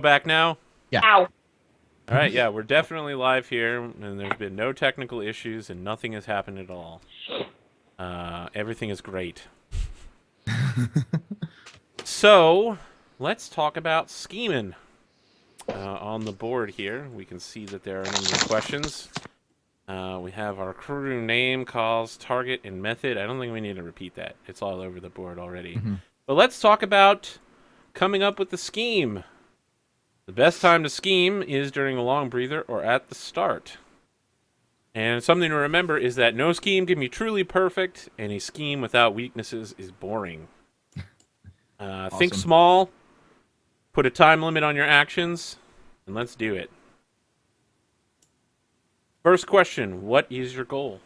Back now? Yeah. Ow. All right, yeah, we're definitely live here, and there's been no technical issues, and nothing has happened at all. Everything is great. So, let's talk about scheming. On the board here, we can see that there are a number of questions. We have our crew name, cause, target, and method. I don't think we need to repeat that. It's all over the board already. Mm-hmm. But let's talk about coming up with the scheme. The best time to scheme is during a long breather or at the start. And something to remember is that no scheme can be truly perfect, and a scheme without weaknesses is boring. Awesome. Think small, put a time limit on your actions, and let's do it. First question, what is your goal?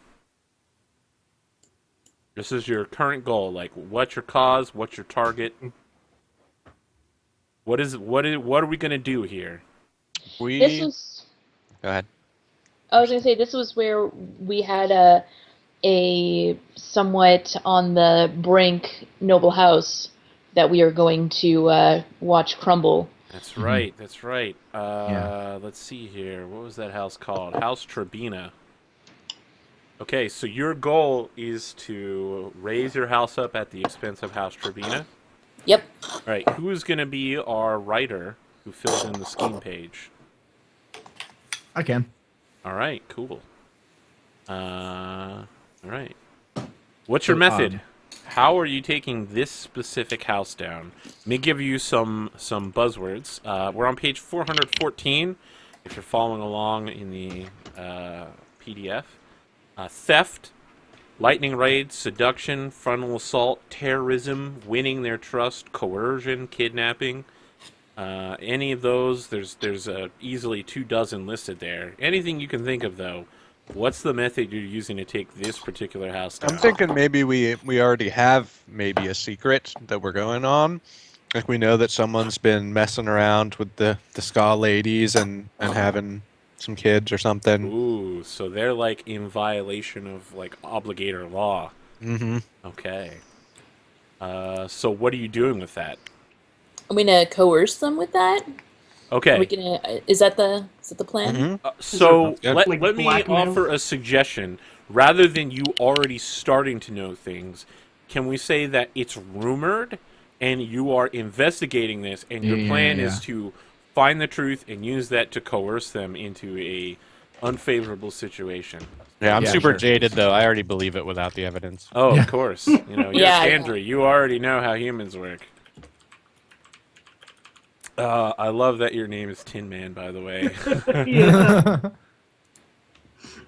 This is your current goal. Like, what's your cause? What's your target? What are we gonna do here? This was. Go ahead. I was gonna say this was where we had a somewhat on the brink noble house that we are going to watch crumble. That's right. That's right. Let's see here. What was that house called? House Trebina. Okay, so your goal is to raise your house up at the expense of House Trebina. Yep. All right, who's going to be our writer who fills in the scheme page? I can. All right, cool. All right. What's your method? How are you taking this specific house down? Let me give you some buzzwords. We're on page 414, if you're following along in the PDF. Theft, lightning raid, seduction, frontal assault, terrorism, winning their trust, coercion, kidnapping. Any of those, there's easily 24 listed there. Anything you can think of, though. What's the method you're using to take this particular house down? I'm thinking maybe we already have maybe a secret that we're going on. Like we know that someone's been messing around with the ska ladies and having some kids or something. Ooh, so they're like in violation of like obligator law. Mm-hmm. Okay. So what are you doing with that? I'm gonna coerce them with that. Okay. Are we gonna? Is that the plan? Mm-hmm. So Yep. let Like me blackmail? offer a suggestion. Rather than you already starting to know things, can we say that it's rumored and you are investigating this and your plan is to find the truth and use that to coerce them into a unfavorable situation? Yeah, I'm Yeah, super sure. jaded though. I already believe it without the evidence. Oh, Yeah. of course. You know, you're Yeah, Sandra. You already know how humans work. I love that your name is Tin Man, by the way. Yeah.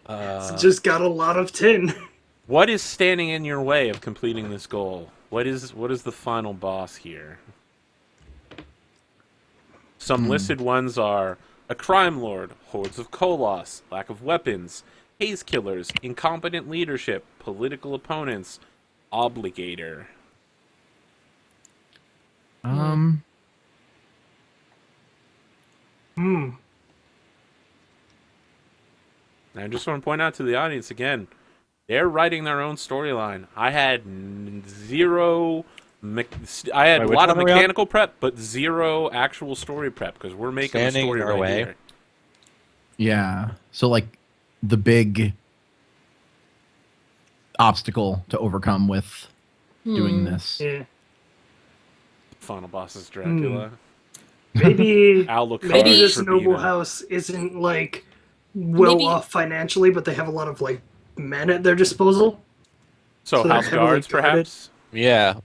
It's just got a lot of tin. What is standing in your way of completing this goal? What is the final boss here? Some listed ones are a crime lord, hordes of Koloss, lack of weapons, haze killers, incompetent leadership, political opponents, obligator. And I just want to point out to the audience again, they're writing their own storyline. I had zero. I had Wait, a which lot of one are we on? mechanical prep, but zero actual story prep because we're making a Standing story in our right way. here. Yeah. So like the big obstacle to overcome with doing this. Yeah. Final boss is Dracula. Maybe Alucard, maybe this Trebina. noble house isn't like well Maybe- off financially, but they have a lot of like men at their disposal. So so they're house heavily guards, guarded. perhaps. Yeah.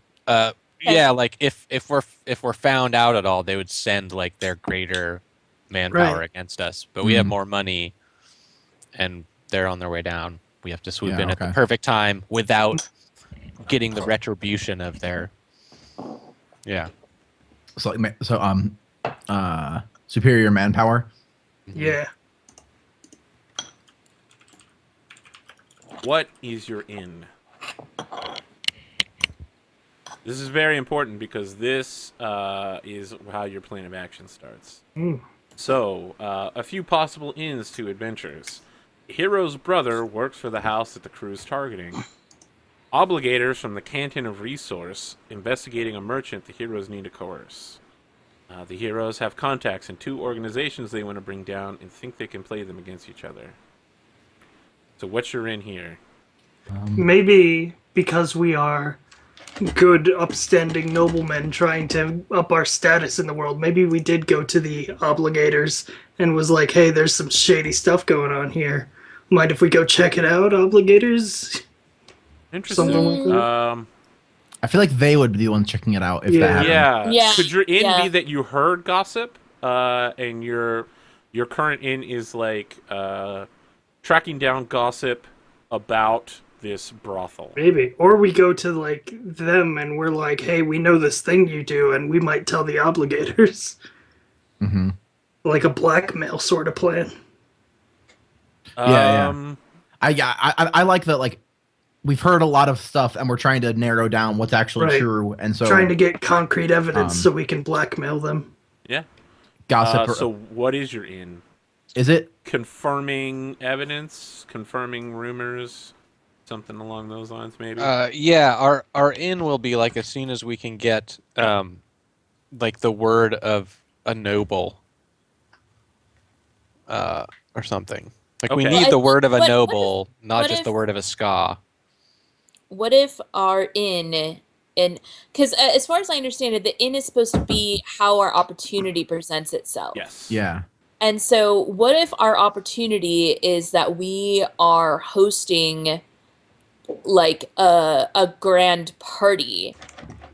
Yeah, like if we're found out at all, they would send like their greater manpower Right. against us. But we have more money and they're on their way down. We have to swoop Yeah, in at the okay. perfect time without getting the retribution of their Yeah. So superior manpower. Yeah. What is your in? This is very important because this is how your plan of action starts. So, a few possible ins to adventures. The hero's brother works for the house that the crew is targeting. Obligators from the Canton of Resource investigating a merchant the heroes need to coerce. The heroes have contacts in 2 organizations they want to bring down and think they can play them against each other. So what's your in here? Maybe because we are good, upstanding noblemen trying to up our status in the world, maybe we did go to the obligators and was like, hey, there's some shady stuff going on here. Mind if we go check it out, obligators? Interesting. Something like that. I feel like they would be the ones checking it out if that happened. Yeah. Could your in Yeah. be that you heard gossip, and your current in is like tracking down gossip about this brothel? Maybe. Or we go to, like, them and we're like, hey, we know this thing you do, and we might tell the obligators. Mm-hmm. Like a blackmail sort of plan. Yeah. I like that. Like, we've heard a lot of stuff, and we're trying to narrow down what's actually Right. true, and so Trying to get concrete evidence so we can blackmail them. Yeah. gossip. So what is your in? Is it? Confirming evidence, confirming rumors, something along those lines, maybe. Yeah, our in will be like as soon as we can get like the word of a noble or something. Like we Okay. need the word of a What if- noble, not what just if- the word of a ska. What if our inn, because as far as I understand it, the inn is supposed to be how our opportunity presents itself. Yes. Yeah. And so, what if our opportunity is that we are hosting like a grand party,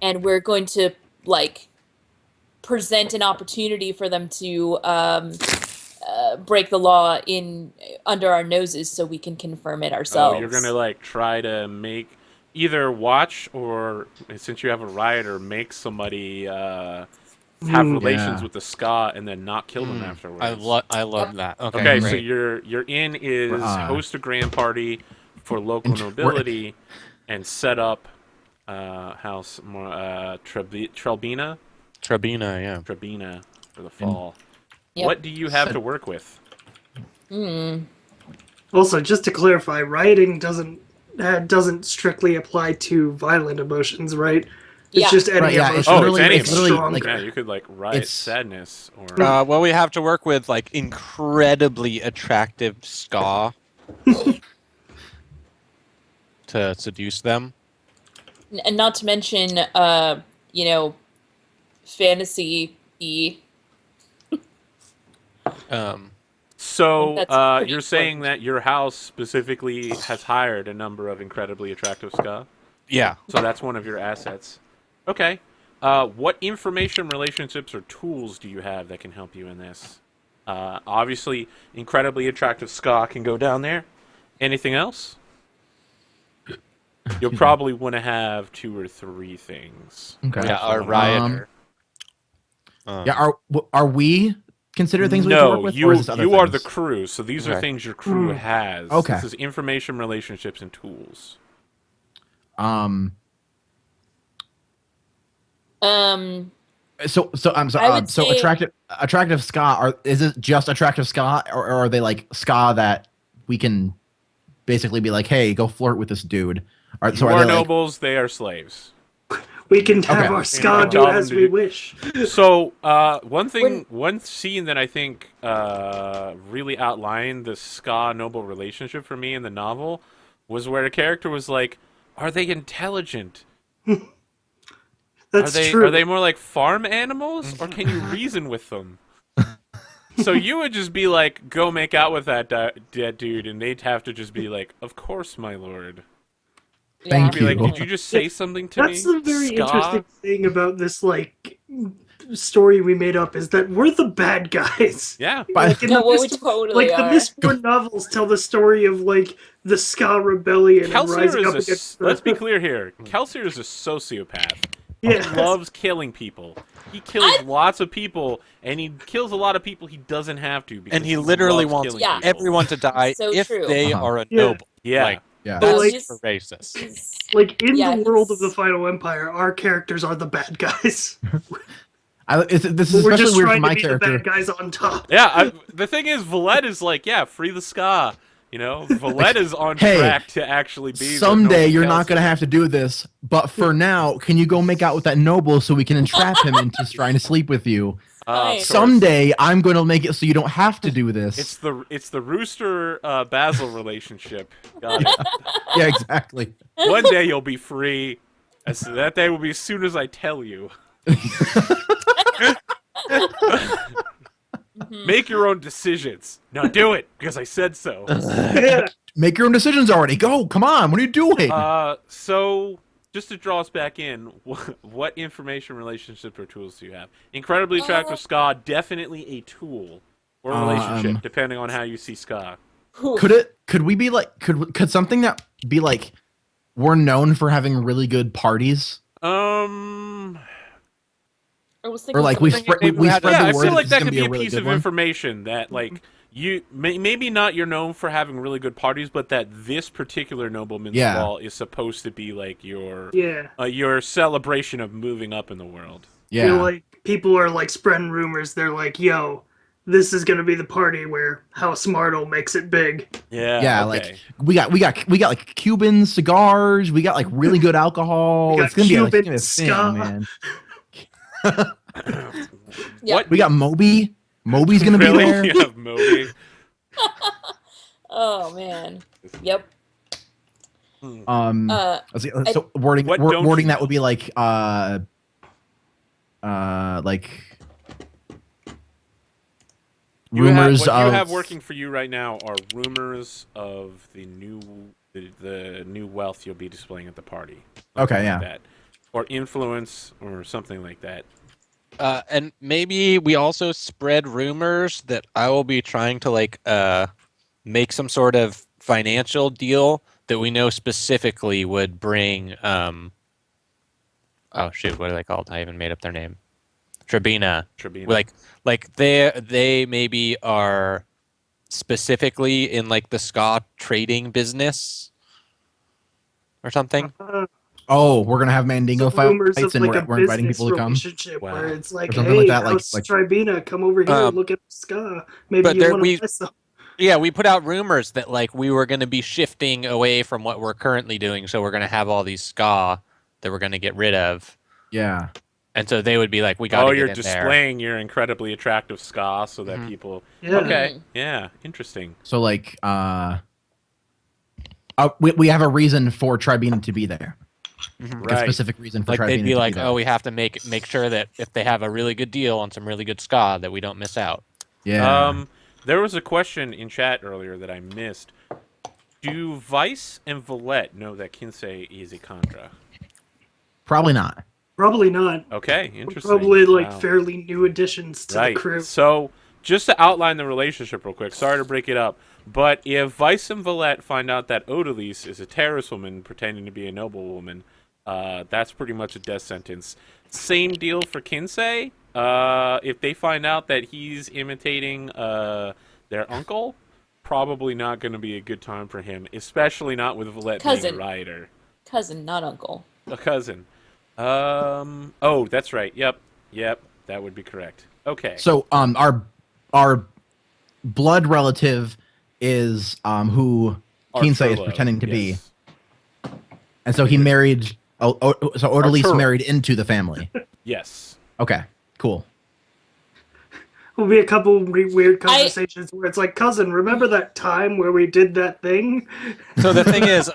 and we're going to like present an opportunity for them to break the law in under our noses, so we can confirm it ourselves. Oh, you're gonna like try to make either watch or, since you have a rioter, make somebody have relations Yeah. with the ska and then not kill them afterwards. I love that. Okay, Okay, so great. your in is host a grand party for local nobility and set up House Trebina Trebina, yeah. Trebina for the fall. Yep. What do you have to work with? Also, just to clarify, rioting doesn't strictly apply to violent emotions, right? It's Yeah. just any Right, yeah, emotion. it's Oh, literally, it's any it's literally stronger. like Yeah, you could like riot It's- sadness or Well, we have to work with like incredibly attractive ska to seduce them. And not to mention, fantasy-y. So That's pretty you're saying important. that your house specifically has hired a number of incredibly attractive ska? Yeah. So that's one of your assets. Okay. What information, relationships, or tools do you have that can help you in this? Obviously, incredibly attractive ska can go down there. Anything else? You'll probably want to have 2 or 3 things. okay. Yeah, our rioter. Yeah, are we considered things we can No, work with? Or is this other you are the things? crew, so these are Okay. things your crew has. Okay. This is information, relationships, and tools. Um, So I'm sorry. I would So say- attractive ska. Is it just attractive ska, or are they like ska that we can basically be like, hey, go flirt with this dude? Or, You are are they like, nobles, they are slaves. We can have Okay. our ska And do tell them as to we do- wish. So, one scene that I think really outlined the ska noble relationship for me in the novel was where a character was like, "Are they intelligent? That's are they true. are they more like farm animals, or can you reason with them?" So you would just be like, "Go make out with that dead dude," and they'd have to just be like, "Of course, my lord." Thank Be like, you. "Did you just say something to That's me?" the very Ska? interesting thing about this like story we made up is that we're the bad guys. Yeah. But- in No, the well, we Mist- totally like are. the Mistborn novels tell the story of like the ska rebellion and Kelsier rising up is against. let's be clear here. Kelsier is a sociopath. Yeah. He loves killing people. He kills lots of people, and he kills a lot of people he doesn't have to. Because And he literally loves wants killing Yeah. people. everyone to die So if true. they Uh-huh. are a Yeah. noble. Yeah. Like, Yeah. that's Like- super racist. Like in Yeah, the world of he's- the Final Empire, our characters are the bad guys. This is We're especially just weird for trying my to be the character. bad guys on top. Yeah, the thing is, Valette is like, yeah, free the ska. You know, Valette is on Hey, track to actually be. the Someday noble you're not Kelsier. going to have to do this, but for now, can you go make out with that noble so we can entrap him into trying to sleep with you? Fine. Someday I'm going to make it so you don't have to do this. It's the Rooster Basil relationship. Got it. Yeah, exactly. One day you'll be free. As that day will be as soon as I tell you. Make your own decisions. Now do it because I said so. Make your own decisions already. Go. Come on. What are you doing? So just to draw us back in, what information, relationship, or tools do you have? Incredibly attractive ska, definitely a tool or relationship, depending on how you see ska. Could we be like? Could something that be like? We're known for having really good parties. I was thinking Or like we spread the word. I feel like that could could be a really piece good of one. information that like you maybe not you're known for having really good parties, but that this particular nobleman's ball is supposed to be like your celebration of moving up in the world. Yeah, You know, like people are like spreading rumors. They're like, "Yo, this is gonna be the party where House Martle makes it big." Yeah, like we got like Cuban cigars. We got like really good alcohol. We got It's gonna be a Cuban thing, ska. man. Yep. We got Moby. Moby's gonna really? be there. You have Moby. Oh man. Yep. Let's see, so wording What don't wording you that would be like rumors what of you have working for you right now are rumors of the new wealth you'll be displaying at the party. Okay, yeah. That. Or influence or something like that. And maybe we also spread rumors that I will be trying to like make some sort of financial deal that we know specifically would bring oh shoot, what are they called? I even made up their name. Tribina. Like they maybe are specifically in like the ska trading business or something. Oh, we're gonna have Mandingo Rumors fights, of and like we're a inviting business people to come. relationship Wow. where it's like, Or something "Hey, like that, like- House like- Tribina, come over here and look at ska. Maybe but you there want we- to buy some." Yeah, we put out rumors that like we were going to be shifting away from what we're currently doing, so we're going to have all these ska that we're going to get rid of, Yeah. and so they would be like, "We got to get you're in displaying your incredibly attractive ska so that people. Yeah. Okay, yeah, interesting. So like we have a reason for Tribina to be there. there." Like a Right. specific reason for Like Tribina they'd to be like, there. "Oh, we have to make sure that if they have a really good deal on some really good ska, that we don't miss out." Yeah. There was a question in chat earlier that I missed. Do Vyse and Valette know that KinSay is a Contra? Probably not. Probably not. Okay, We're interesting. probably like Wow. fairly new additions to the crew. So, just to outline the relationship real quick, sorry to break it up, but if Vyse and Valette find out that Odalys is a terrorist woman pretending to be a noblewoman, that's pretty much a death sentence. Same deal for KinSay. If they find out that he's imitating their uncle, probably not going to be a good time for him, especially not with Valette being Cousin. a rioter. Cousin, not uncle. A cousin. Oh, that's right. Yep, that would be correct. Okay. So our blood relative is who KinSay is Arturo, pretending to be. yes. And so he married so Odalys Arturo. married into the family. Yes. Okay. Cool. Will be a couple weird conversations where it's like, "Cousin, remember that time where we did that thing?" So the thing is,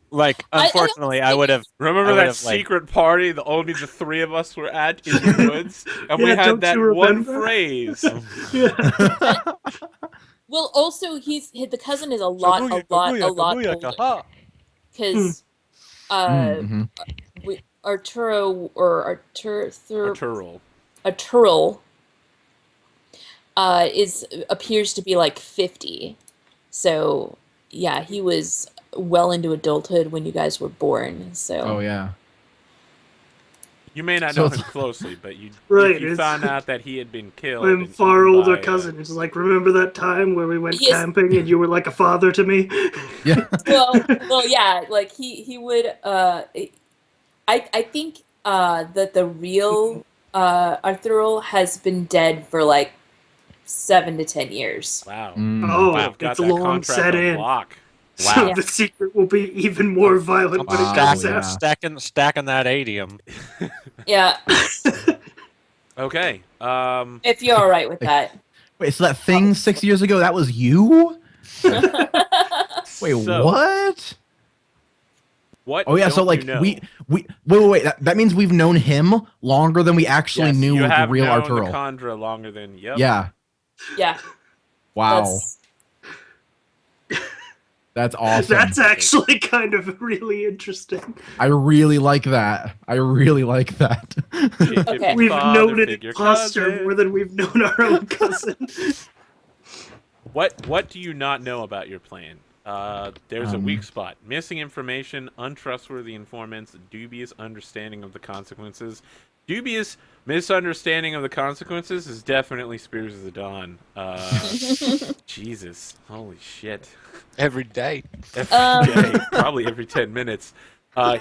like, unfortunately, I would have. Remember I that would've, like- secret party that only the three of us were at in the woods? And we Yeah, had don't that you one remember? phrase. Well, also the cousin is a lot older because Mhm. Arturo Arturo. appears to be like 50. So yeah, he was well into adulthood when you guys were born. So Oh yeah. You may not So know it's- him closely, but you Right, if you it's- found out that he had been killed. I'm and far eaten older by, cousin. It's like, "Remember that time where we went Yes. camping and you were like a father to me?" Yeah. well, yeah, like he would. I think that the real Arturo has been dead for like 7 to 10 years. Wow. Oh, Wow, got it's that long contract set on in. lock. So Wow. the secret will be even more violent when it Wow, comes yeah. out. Stacking that adium. Yeah. Okay. If you're all right with that. Wait, so that thing 6 years ago, that was you? Wait, so, what? What? Oh yeah, so don't like you know? wait. That means we've known him longer than we actually Yes, knew you the have real known Arturo. the Khandra longer than. Yep. Yeah. Yeah. Wow. That's awesome. That's actually kind of really interesting. I really like that. I really like that. Okay. We've known an figure imposter cousin. more than we've known our own cousin. What do you not know about your plan? There's a weak spot. Missing information, untrustworthy informants, dubious understanding of the consequences. Dubious misunderstanding of the consequences is definitely Spears of the Dawn. Jesus. Holy shit. Every day. Every day. Probably every 10 minutes.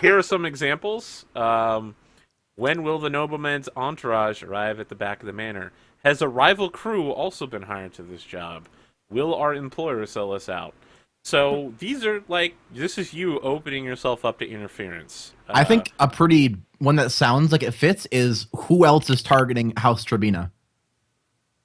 Here are some examples. When will the nobleman's entourage arrive at the back of the manor? Has a rival crew also been hired to this job? Will our employer sell us out? So these are like, this is you opening yourself up to interference. I think a pretty one that sounds like it fits is who else is targeting House Trabina?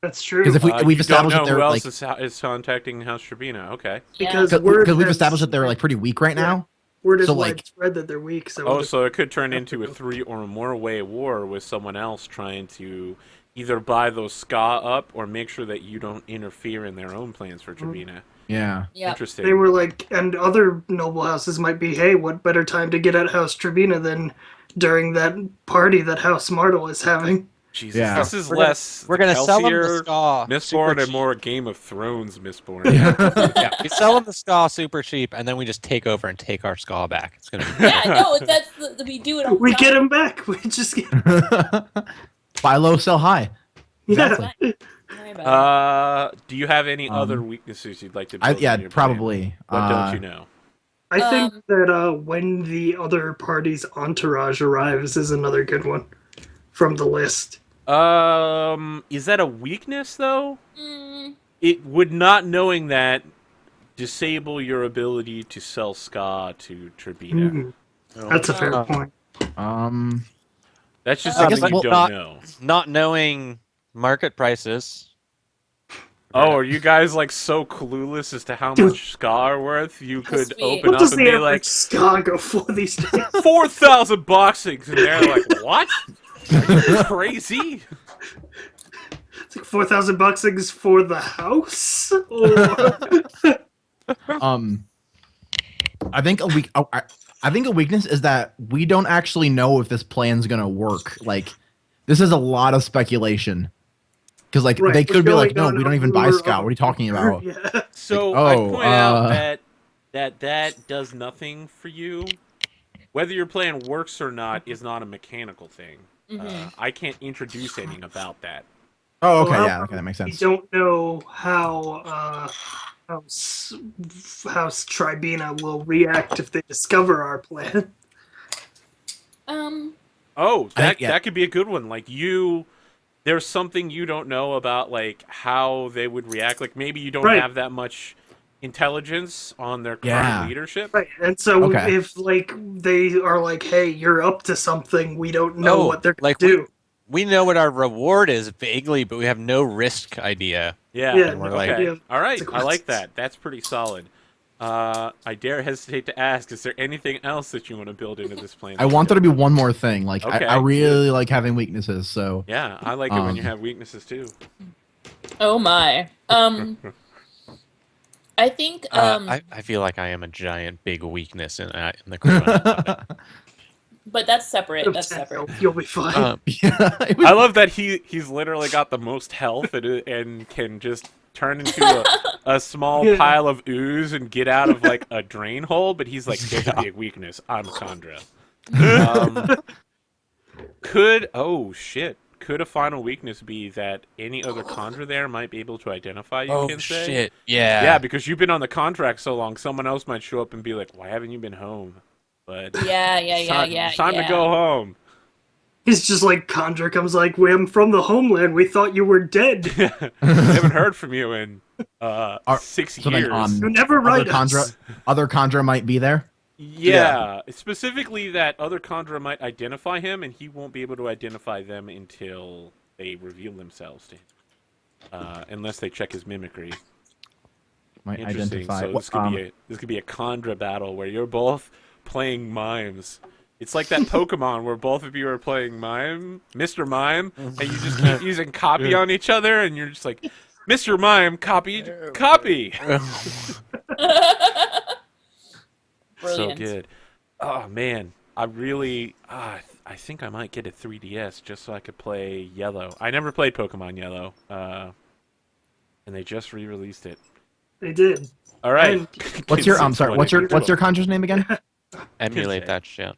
That's true. Because if we've you established don't that know they're who like else is contacting House Trabina. Okay. Because because we've established that they're like pretty weak right now. word is so, like- widespread that they're weak. So Oh, so it could turn into a 3 or more way war with someone else trying to either buy those ska up or make sure that you don't interfere in their own plans for Trabina. Yeah. Yeah. Interesting. they were like, and other noble houses might be, hey, what better time to get at House Trabina than during that party that House Martel is having? Jesus, Yeah. this is We're gonna- less. We're gonna sell them the Kelsier ska Mistborn super and cheap. more Game of Thrones Mistborn. Yeah, we sell them the ska super cheap, and then we just take over and take our ska back. It's gonna be Yeah, no, that's we do it all the We time. get him back. We just get. Buy low, sell high. Exactly. Yeah. Sorry about Do you have any other weaknesses you'd like to build Yeah, in your plan? probably. What don't you know? I think Um, that when the other party's entourage arrives is another good one from the list. Is that a weakness though? Mm, It would not knowing that disable your ability to sell ska to Trabina. Mhm. That's a fair Uh, point. That's just I something guess you we'll don't not- know. not knowing market prices. Oh, are you guys like so clueless as to how much ska are worth? You could we- open What up does and the be average like ska go for these days? 4,000 boxings, and they're like, "What? Are you crazy?" It's like 4,000 bucks for the house? Or... I think I think a weakness is that we don't actually know if this plan's gonna work. Like, this is a lot of speculation. Because like Right, they we're could be like, going no, on we don't a even buy rumor Scout. of- What are you talking about? Yeah. So Like, I oh, point out that does nothing for you. Whether your plan works or not is not a mechanical thing. I can't introduce anything about that. Oh, okay, Well, yeah, okay, that makes We sense. don't know how House Tribina will react if they discover our plan. Oh, I think- yeah. that could be a good one. Like there's something you don't know about like how they would react. Like maybe you don't Right. have that much intelligence on their current Yeah. leadership. Right, and so Okay. if like they are like, "Hey, you're up to something," we don't know Oh, what they're gonna like do. We know what our reward is vaguely, but we have no risk idea. Yeah. Yeah, And we're no like- Okay. idea of All right. I like consequences. that. That's pretty solid. I dare hesitate to ask, is there anything else that you want to build into this plan? I want there to be one more thing. Like, Okay. I really like having weaknesses. So Yeah, I like it when you have weaknesses too. oh my. I think I feel like I am a giant big weakness in the crew. but that's separate. That's separate. You'll be fine. yeah, it was- I love that he's literally got the most health and can just turn into a small Yeah. pile of ooze and get out of like a drain hole, but he's like, there's a big weakness. I'm Chandra. Could a final weakness be that any other Chandra there might be able to identify you, Oh KinSay? shit! Yeah. Yeah, because you've been on the contract so long, someone else might show up and be like, why haven't you been home? But Yeah. it's time to go home. He's just like Condra comes like, "I'm from the homeland. We thought you were dead. I haven't heard from you in 6 so then, years. You never other write Chandra, us." other Chandra might be there. Yeah, specifically that other Chandra might identify him, and he won't be able to identify them until they reveal themselves to him, unless they check his mimicry. Might Interesting. identify. So this could be a Khandra battle where you're both playing mimes. It's like that Pokemon where both of you are playing Mime, Mr. Mime, and you just keep using copy on each other, and you're just like, Mr. Mime, copy. So Brilliant. good. Oh man, I really, I think I might get a 3DS just so I could play Yellow. I never played Pokemon Yellow, and they just re-released it. They did. All right. What's your what's your Conjure's name again? Emulate that shit.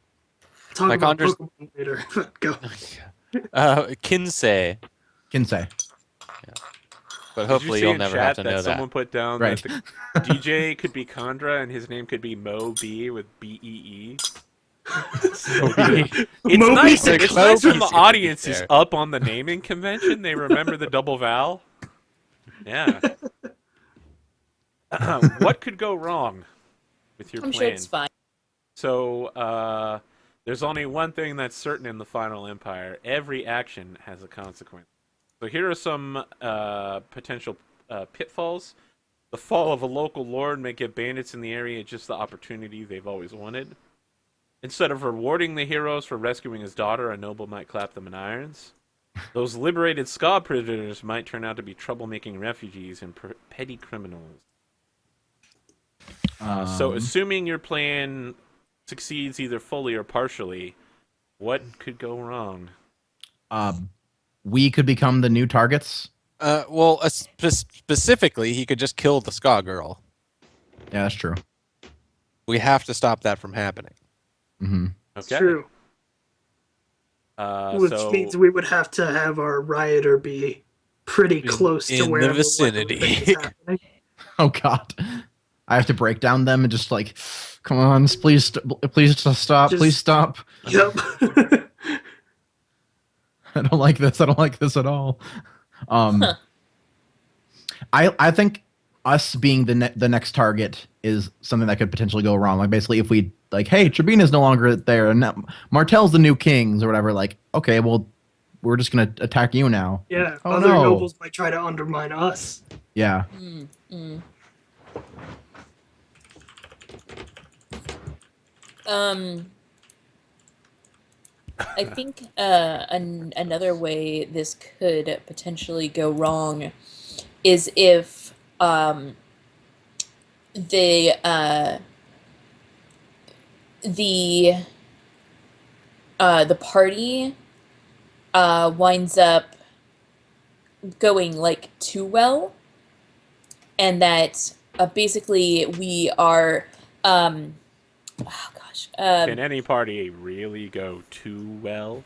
Talk My about Conjure's- Pokemon later. Go. KinSay. KinSay. But Did hopefully you see you'll in never chat have to know someone that. put down Right. that the DJ could be Khandra and his name could be Mo B with B-E-E. So good. It's Mo nice. B. It's nice when the Moby's audience gonna be is there. up on the naming convention. They remember the double vowel. Yeah. What could go wrong with your I'm plan? sure it's fine. So, there's only one thing that's certain in the Final Empire. Every action has a consequence. So here are some potential pitfalls. The fall of a local lord may give bandits in the area just the opportunity they've always wanted. Instead of rewarding the heroes for rescuing his daughter, a noble might clap them in irons. Those liberated ska prisoners might turn out to be troublemaking refugees and petty criminals. So assuming your plan succeeds either fully or partially, what could go wrong? We could become the new targets. Specifically, he could just kill the ska girl. Yeah, that's true. We have to stop that from happening. Mm-hmm. It's Okay. true. Which So means we would have to have our rioter be pretty close to in where the the vicinity. thing is happening. Oh God, I have to break down them and just like, come on, please stop, please stop. Yep. I don't like this. I don't like this at all. I think us being the next target is something that could potentially go wrong. Like basically, if we like, hey, Tribina's no longer there, and now Martell's the new kings or whatever. Like, okay, well, we're just gonna attack you now. Yeah. Oh, Other no. nobles might try to undermine us. Yeah. I think another way this could potentially go wrong is if the party winds up going like too well, and that basically we are can any party really go too well?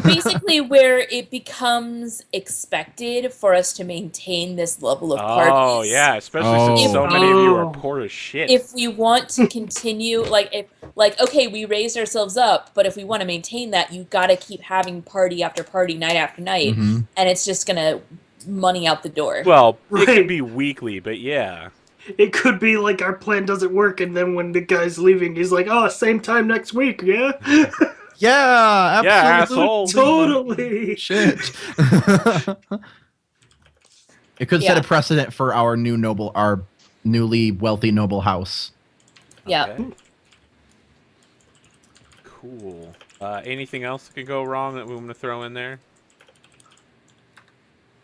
basically where it becomes expected for us to maintain this level of parties. Oh yeah, especially since so many of you are Oh. poor as shit. If we want to continue, okay, we raised ourselves up, but if we want to maintain that, you got to keep having party after party, night after night, Mhm. and it's just gonna money out the door. Well, it Right. could be weekly, but yeah. It could be like our plan doesn't work, and then when the guy's leaving, he's like, "Oh, same time next week, yeah." Yeah. Yeah, asshole. Totally. Shit. It could set Yeah. a precedent for our newly wealthy noble house. Yeah. Okay. Cool. Anything else that could go wrong that we want to throw in there?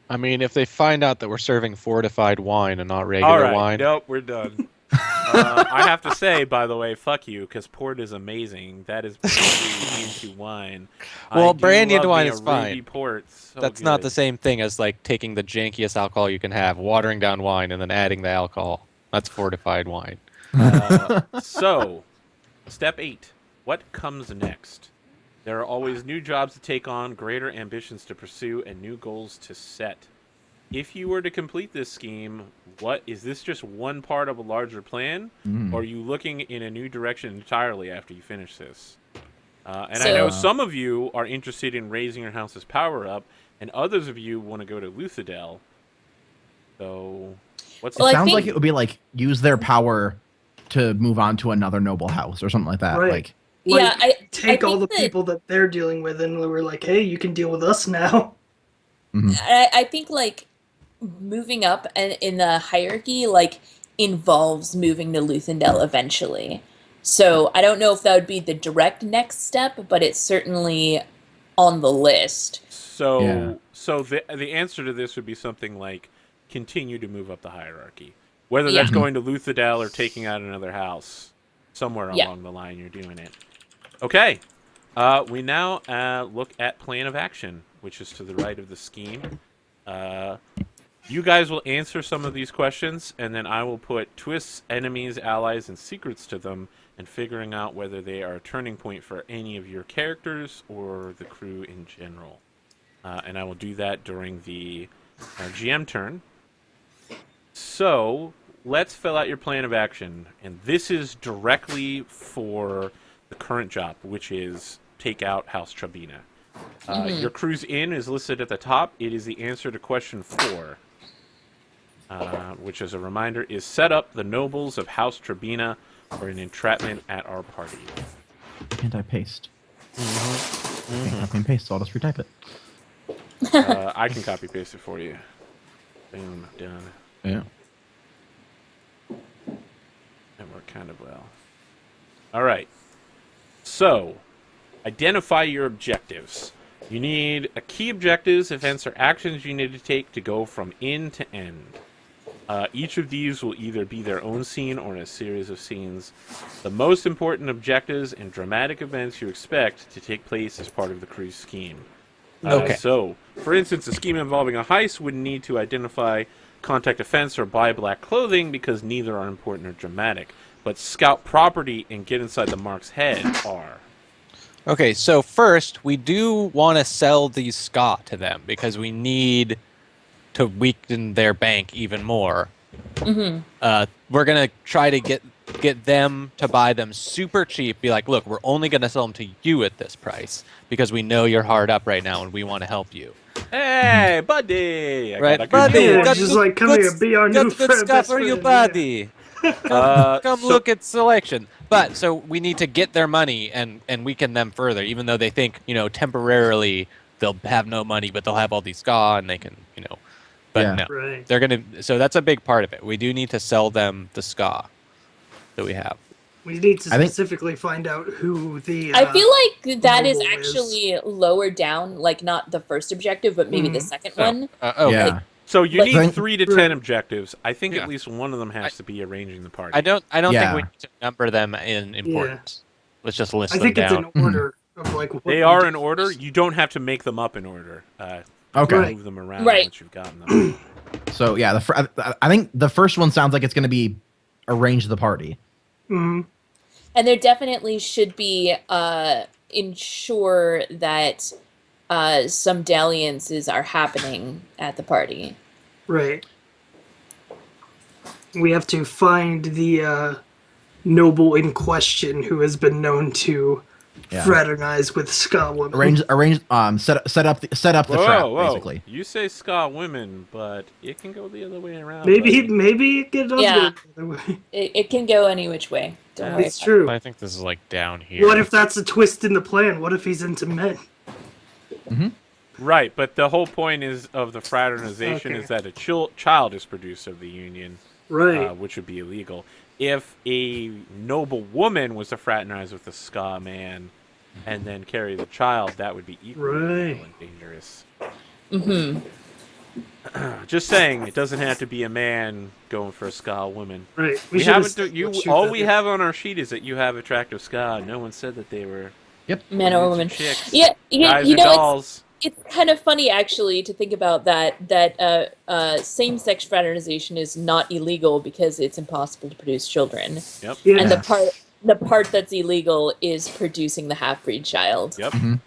I mean, if they find out that we're serving fortified wine and not All regular right. wine, Nope, we're done. I have to say, by the way, fuck you, because port is amazing. That is really into wine. Well, I do brand new love wine me is a fine. ruby port. So that's not the good. same thing as like taking the jankiest alcohol you can have, watering down wine, and then adding the alcohol. That's fortified wine. So, step 8. What comes next? There are always new jobs to take on, greater ambitions to pursue, and new goals to set. If you were to complete this scheme, what is this just one part of a larger plan, or are you looking in a new direction entirely after you finish this? And I know some of you are interested in raising your house's power up, and others of you want to go to Luthadel. So, what's Well, I Sounds think- like it would be like use their power to move on to another noble house or something like that. Right. Like, Yeah, Take I all the think that- people that they're dealing with, and we're like, "Hey, you can deal with us now." Mhm. I think like moving up in the hierarchy like involves moving to Luthendel eventually. So I don't know if that would be the direct next step, but it's certainly on the list. Yeah. So the answer to this would be something like continue to move up the hierarchy, whether Yeah. that's going to Luthadel or taking out another house. Somewhere Yeah. along the line, you're doing it. Okay. We now look at plan of action, which is to the right of the scheme. You guys will answer some of these questions, and then I will put twists, enemies, allies, and secrets to them, and figuring out whether they are a turning point for any of your characters or the crew in general. And I will do that during the GM turn. So, let's fill out your plan of action. And this is directly for the current job, which is take out House Trabina. Your crew's inn is listed at the top. It is the answer to question 4. Which, as a reminder, is set up the nobles of House Trabina for an entrapment at our party. Can't I paste? Can't copy and paste, so I'll just retype it. I can copy paste it for you. Boom, done. Yeah. That worked kind of well. All right. So, identify your objectives. You need a key objectives, events, or actions you need to take to go from end to end. Each of these will either be their own scene or in a series of scenes. The most important objectives and dramatic events you expect to take place as part of the crew's scheme. Okay. So, for instance, a scheme involving a heist would need to identify contact offense or buy black clothing because neither are important or dramatic. But scout property and get inside the mark's head are. Okay, so first, we do want to sell these ska to them because we need to weaken their bank even more. We're going to try to get them to buy them super cheap. Be like, look, we're only going to sell them to you at this price because we know you're hard up right now and we want to help you. Hey, buddy! I Right, got a good buddy, deal. Yeah, just like, come here, be our new got good friend, stuff best for you, friend, yeah. buddy. Come So- look at selection. But so we need to get their money and weaken them further, even though they think, temporarily they'll have no money, but they'll have all these ska and they can, but Yeah. no. Right. They're going to, so that's a big part of it. We do need to sell them the ska that we have. We need to I think- specifically find out who the. I feel like that is noble is. actually lower down, like not the first objective, but maybe the second one. Okay. Yeah. So you But- need 3 to 10 Right. objectives. I think Yeah. at least one of them has to be arranging the party. I don't think Yeah. we need to number them in importance. Let's just list I them think it's down. in order of like. What They we are do in order. first. You don't have to make them up in order. Okay. Right. Move them around Right. once you've gotten them. So yeah, I think the first one sounds like it's going to be arrange the party. Mhm. And there definitely should be ensure that some dalliances are happening at the party. Right. We have to find the noble in question who has been known to Yeah. fraternize with ska women. Set up the trap basically. You say ska women, but it can go the other way around. Maybe buddy. it does Yeah. go the other way. It can go any which way. Don't worry. It's true. I think this is like down here. What if that's a twist in the plan? What if he's into men? Right, but the whole point of the fraternization Okay. is that a child is produced of the union, Right. which would be illegal. If a noble woman was to fraternize with a ska man and then carry the child, that would be equally illegal and dangerous. Just saying, it doesn't have to be a man going for a ska woman. Right. We should haven't. have- let's shoot All that we down. have on our sheet is that you have attractive ska. No one said that they were Men or dudes women. chicks. Yeah, guys you or know, dolls. it's kind of funny actually to think about that same-sex fraternization is not illegal because it's impossible to produce children. Yep. Yeah. And the part that's illegal is producing the half-breed child. Yep. Mhm.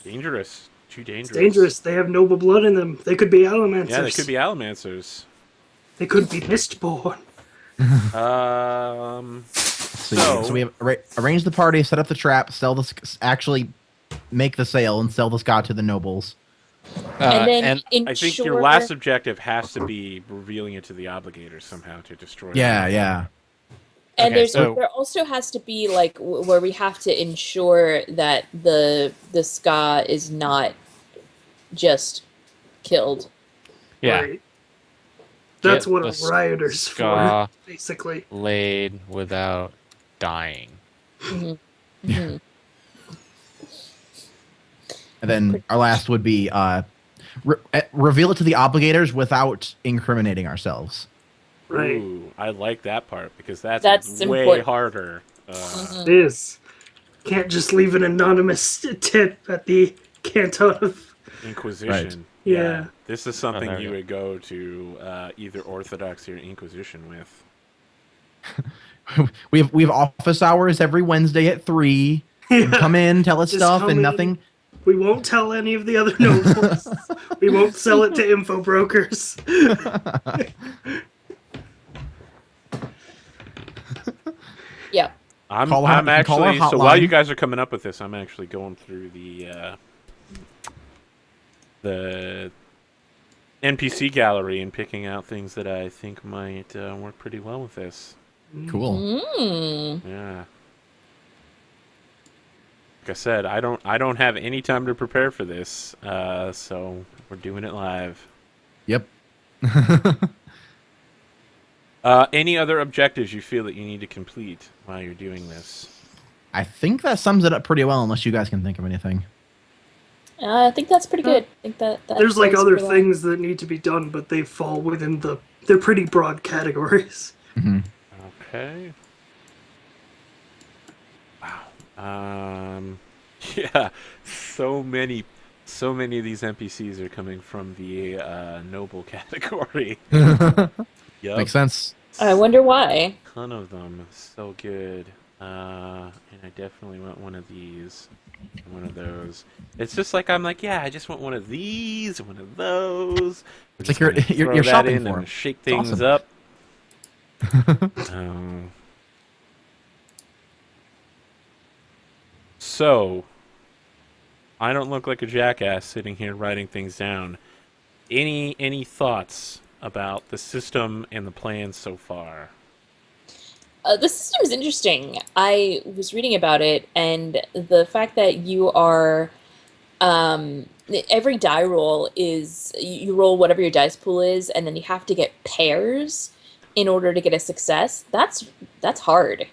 Dangerous. Too dangerous. It's dangerous. They have noble blood in them. They could be allomancers. Yeah, they could be allomancers. They could be mistborn. So we have arrange the party, set up the trap, actually make the sale and sell the ska to the nobles. And then and ensure... I think your last objective has to be revealing it to the obligators somehow to destroy Yeah, them. yeah. And Okay, so- there also has to be like where we have to ensure that the ska is not just killed. Yeah. Right. That's Get what the a rioter's ska for, basically. laid without dying. Mhm. Mhm. And then our last would be reveal it to the obligators without incriminating ourselves. Right. Ooh, I like that part because that's way important. harder. Mhm. It is. Can't just leave an anonymous tip at the canton of... Inquisition. Yeah. This is something there we you go. would go to either Orthodoxy or Inquisition with. we have office hours every Wednesday at 3. Yeah. Come in, tell us Just stuff, come and in. nothing. We won't tell any of the other nobles. We won't sell it to info brokers. Yeah. I'm Call our actually so while you hotline. guys are coming up with this, I'm actually going through the NPC gallery and picking out things that I think might work pretty well with this. Cool. Mm. Yeah. Like I said, I don't have any time to prepare for this, so we're doing it live. Yep. Any other objectives you feel that you need to complete while you're doing this? I think that sums it up pretty well, unless you guys can think of anything. I think that's pretty good. I think that There's like goes other pretty well. things that need to be done, but they fall within the... They're pretty broad categories. Mm-hmm. Okay. Wow. Yeah. So many of these NPCs are coming from the noble category. Yep. Makes sense. I wonder why. Ton of them. So good. And I definitely want one of these. And one of those. It's just like I'm like, yeah, I just want one of these, one of those. It's like you're shopping for 'em. and shake It's things awesome. up. So, I don't look like a jackass sitting here writing things down. Any thoughts about the system and the plans so far? The system is interesting. I was reading about it, and the fact that you are every die roll is you roll whatever your dice pool is, and then you have to get pairs in order to get a success. That's hard.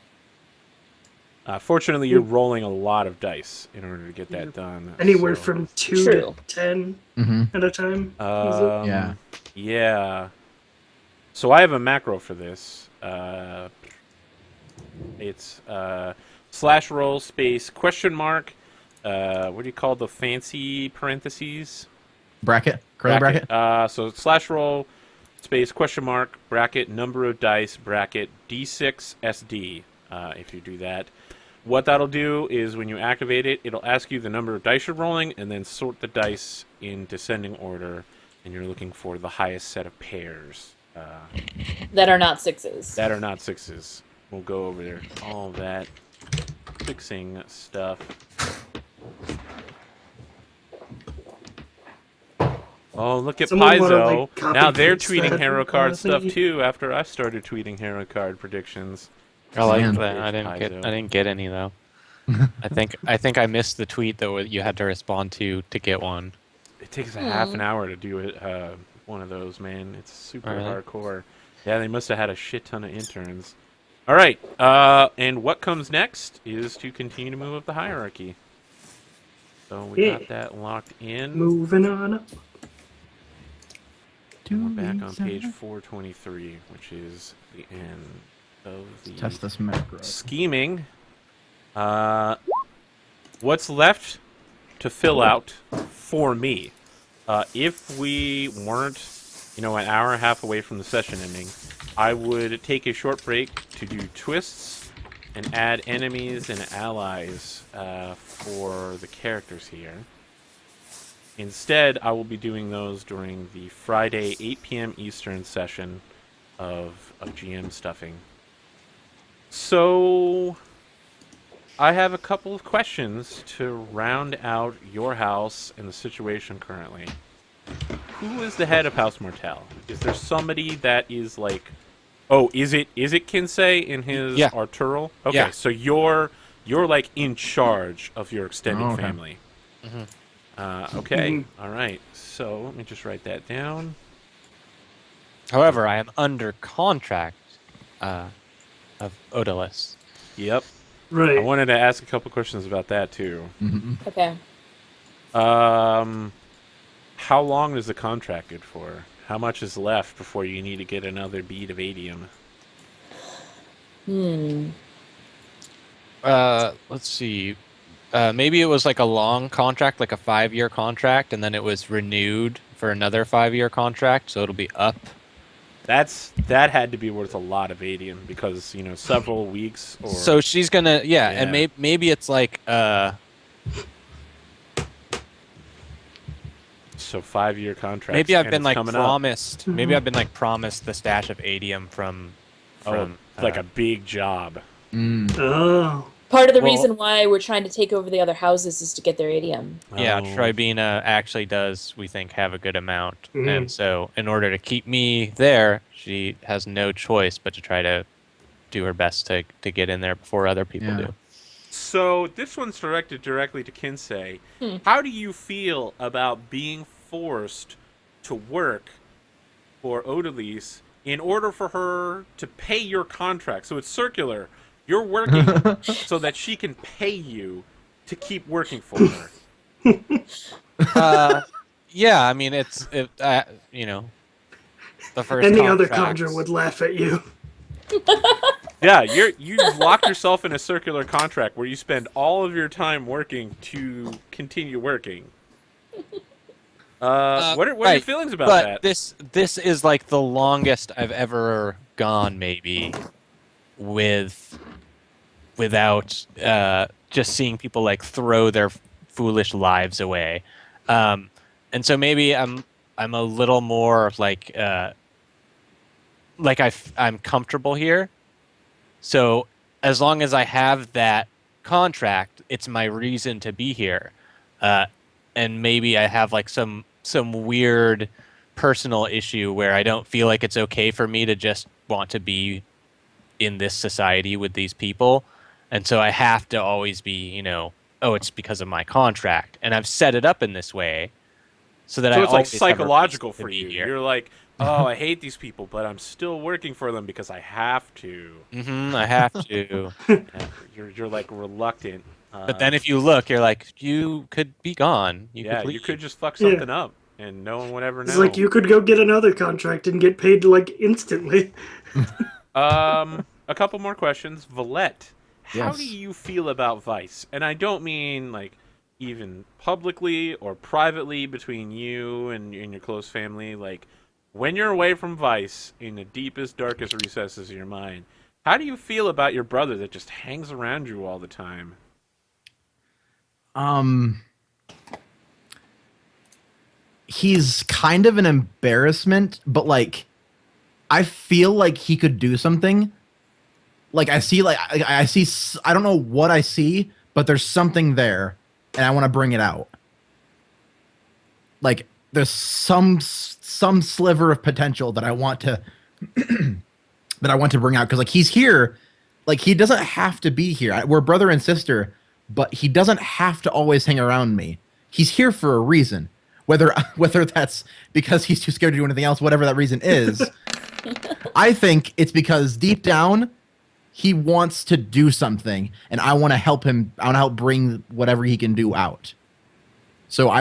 Fortunately, you're rolling a lot of dice in order to get that done. Anywhere so- from 2 True. to 10 Mm-hmm. at a time. is it? Yeah. Yeah. So I have a macro for this. It's slash roll space question mark. What do you call the fancy parentheses? Bracket. Curly bracket. So slash roll space question mark bracket number of dice bracket d6 sd. If you do that, what that'll do is when you activate it, it'll ask you the number of dice you're rolling, and then sort the dice in descending order, and you're looking for the highest set of pairs That are not sixes. that are not sixes. We'll go over there, all that fixing stuff. Oh, look at Someone wanna, Paizo. like, copy Now they're paste tweeting that hero card stuff thingy? too. After I started tweeting hero card predictions. I like Man. that. I didn't get any though. I think I missed the tweet that you had to respond to get one. It takes a half an hour to do it. One of those, man. It's super hardcore. Yeah, they must have had a shit ton of interns. All right, and what comes next is to continue to move up the hierarchy. So we got that locked in. Moving on up. And we're back on page 423, which is the end of the Test this macro. scheming. What's left to fill out for me? If we weren't, an hour and a half away from the session ending, I would take a short break to do twists and add enemies and allies for the characters here. Instead, I will be doing those during the Friday 8 p.m. Eastern session of GM stuffing. So, I have a couple of questions to round out your house and the situation currently. Who is the head of House Martell? Is there somebody that is like... Oh, is it KinSay in his Arturo? Okay, Yeah. so you're like in charge of your extended Oh, okay. family. Mhm. Okay. All right. So let me just write that down. However, I am under contract of Odalys. Yep. I Right. wanted to ask a couple questions about that too. Okay. How long is the contract good for? How much is left before you need to get another bead of adium? Let's see. Maybe it was like a long contract, like a 5-year contract, and then it was renewed for another 5-year contract, so it'll be up. That had to be worth a lot of adium because several weeks. Or So she's gonna, and maybe it's like so 5-year contract. maybe I've been like coming promised. Maybe I've been like promised the stash of adium from like a big job. Oh. Part of the Well- reason why we're trying to take over the other houses is to get their adium. Yeah, Oh. Tribina actually does, we think, have a good amount. Mhm. And so in order to keep me there, she has no choice but to try to do her best to get in there before other people do. So this one's directed directly to KinSay. How do you feel about being forced to work for Odalys in order for her to pay your contract? So it's circular. You're working so that she can pay you to keep working for her. Yeah, I mean, the first Any other contracts- conjurer would laugh at you. Yeah, you've locked yourself in a circular contract where you spend all of your time working to continue working. What are your right, feelings about but that? this is like the longest I've ever gone, maybe, without just seeing people like throw their foolish lives away, and so maybe I'm a little more like I'm comfortable here. So as long as I have that contract, it's my reason to be here, and maybe I have like some weird personal issue where I don't feel like it's okay for me to just want to be in this society with these people. And so I have to always be, it's because of my contract. And I've set it up in this way so that So I it's like always have a psychological reason to for be you. here. You're like, oh, I hate these people, but I'm still working for them because I have to. I have to. Yeah, you're like reluctant. But then if you look, you're like, you could be gone. You yeah, could you leave. could just fuck something up, and no one would ever know. It's like you could go get another contract and get paid like instantly. A couple more questions. Valette, how Yes. do you feel about Vyse? And I don't mean like even publicly or privately between you and your close family. Like when you're away from Vyse in the deepest, darkest recesses of your mind, how do you feel about your brother that just hangs around you all the time? He's kind of an embarrassment, but like I feel like he could do something. Like I see I don't know what I see, but there's something there and I want to bring it out. Like there's some sliver of potential that I want to bring out, cuz like he's here, like he doesn't have to be here. We're brother and sister, but he doesn't have to always hang around me. He's here for a reason. Whether that's because he's too scared to do anything else, whatever that reason is, I think it's because deep down he wants to do something, and I want to help him. I want to help bring whatever he can do out. So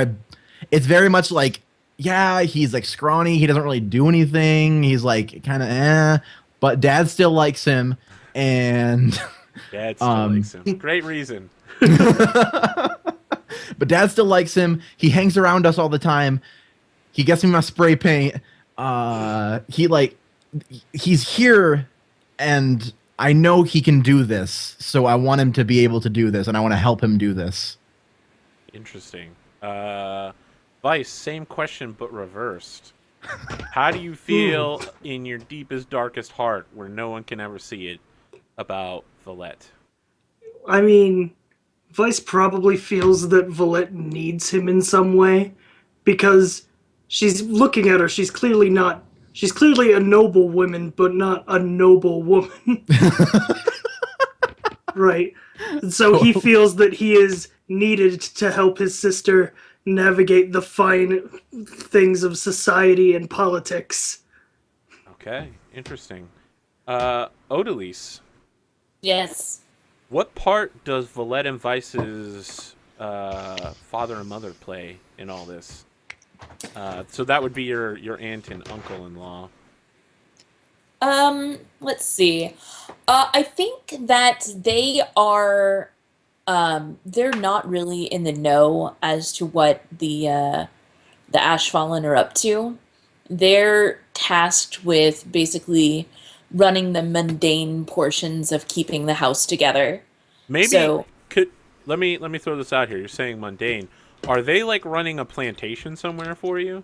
it's very much like, yeah, he's like scrawny. He doesn't really do anything. He's like kind of but Dad still likes him, and Dad still likes him. Great reason. But Dad still likes him. He hangs around us all the time. He gets me my spray paint. He's here, and I know he can do this. So I want him to be able to do this, and I want to help him do this. Interesting. Vyse, same question but reversed. How do you feel in your deepest, darkest heart, where no one can ever see it, about Valette? I mean, Vyse probably feels that Valette needs him in some way, because she's looking at her. She's clearly a noble woman, but not a noble woman. Right. And so he feels that he is needed to help his sister navigate the fine things of society and politics. Okay, interesting. Odalys, Yes. what part does Valette and Vyse's father and mother play in all this? So that would be your aunt and uncle-in-law. Let's see. I think that they are they're not really in the know as to what the Ashfallen are up to. They're tasked with basically running the mundane portions of keeping the house together. Maybe So, could let me throw this out here. You're saying mundane. Are they like running a plantation somewhere for you?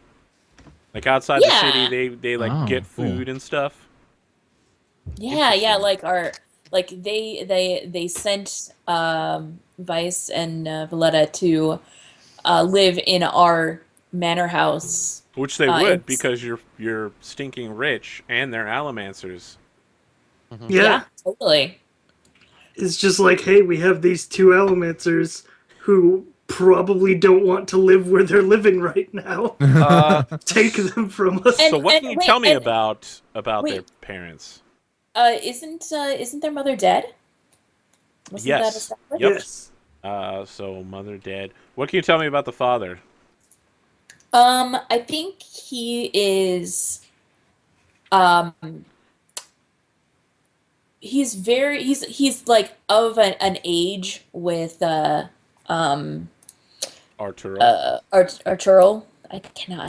Like outside the city, yeah. they like Oh, get cool. food and stuff. Yeah, Interesting. like they sent Vyse and Valletta to live in our manor house. Which they would It's, because you're stinking rich and they're allomancers. Yeah, totally. it's just like, hey, we have these two allomancers who probably don't want to live where they're living right now. Take them from us. And- So what can you wait, tell me and- about their wait. parents? Isn't their mother dead? Wasn't that Yes. established? Yep. Yes. So mother dead. What can you tell me about the father? I think he is um he's like of an age with Arturo. Arturo. I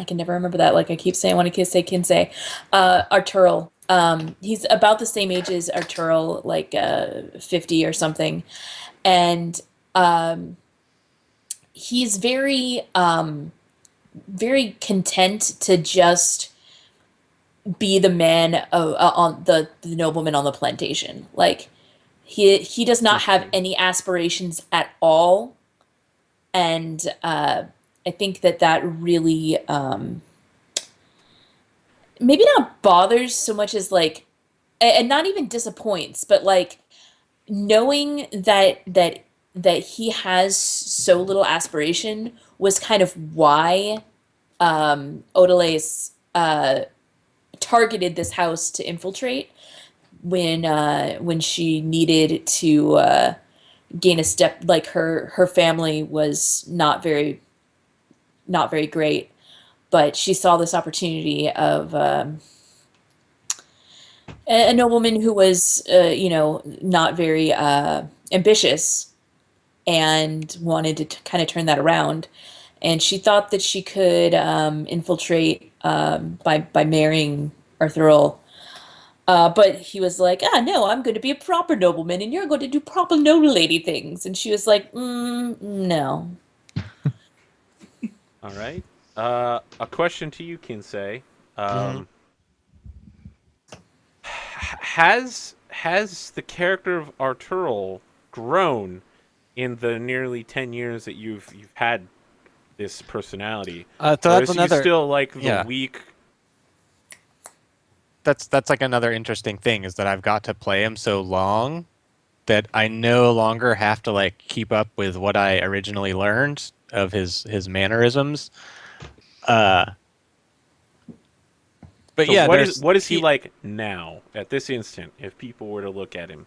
can never remember that. Like I keep saying, when I say KinSay, Arturo. He's about the same age as Arturo, like 50 or something, and he's very content to just be the man on the nobleman on the plantation. Like he does not have any aspirations at all, and I think that really maybe not bothers so much as like, and not even disappoints, but like knowing that he has so little aspiration was kind of why Odalys targeted this house to infiltrate when she needed to gain a step. Like her family was not very great, but she saw this opportunity of a nobleman who was not very ambitious and wanted to kind of turn that around. And she thought that she could infiltrate by marrying Arthurl. But he was like, no, I'm going to be a proper nobleman, and you're going to do proper noble lady things. And she was like, no. All right. A question to you, KinSay. Has the character of Arturo grown in the nearly 10 years that you've had this personality? So Or that's is another. he still like the yeah. weak? That's like another interesting thing is that I've got to play him so long that I no longer have to like keep up with what I originally learned of his mannerisms. But So yeah, what is he like now at this instant? If people were to look at him,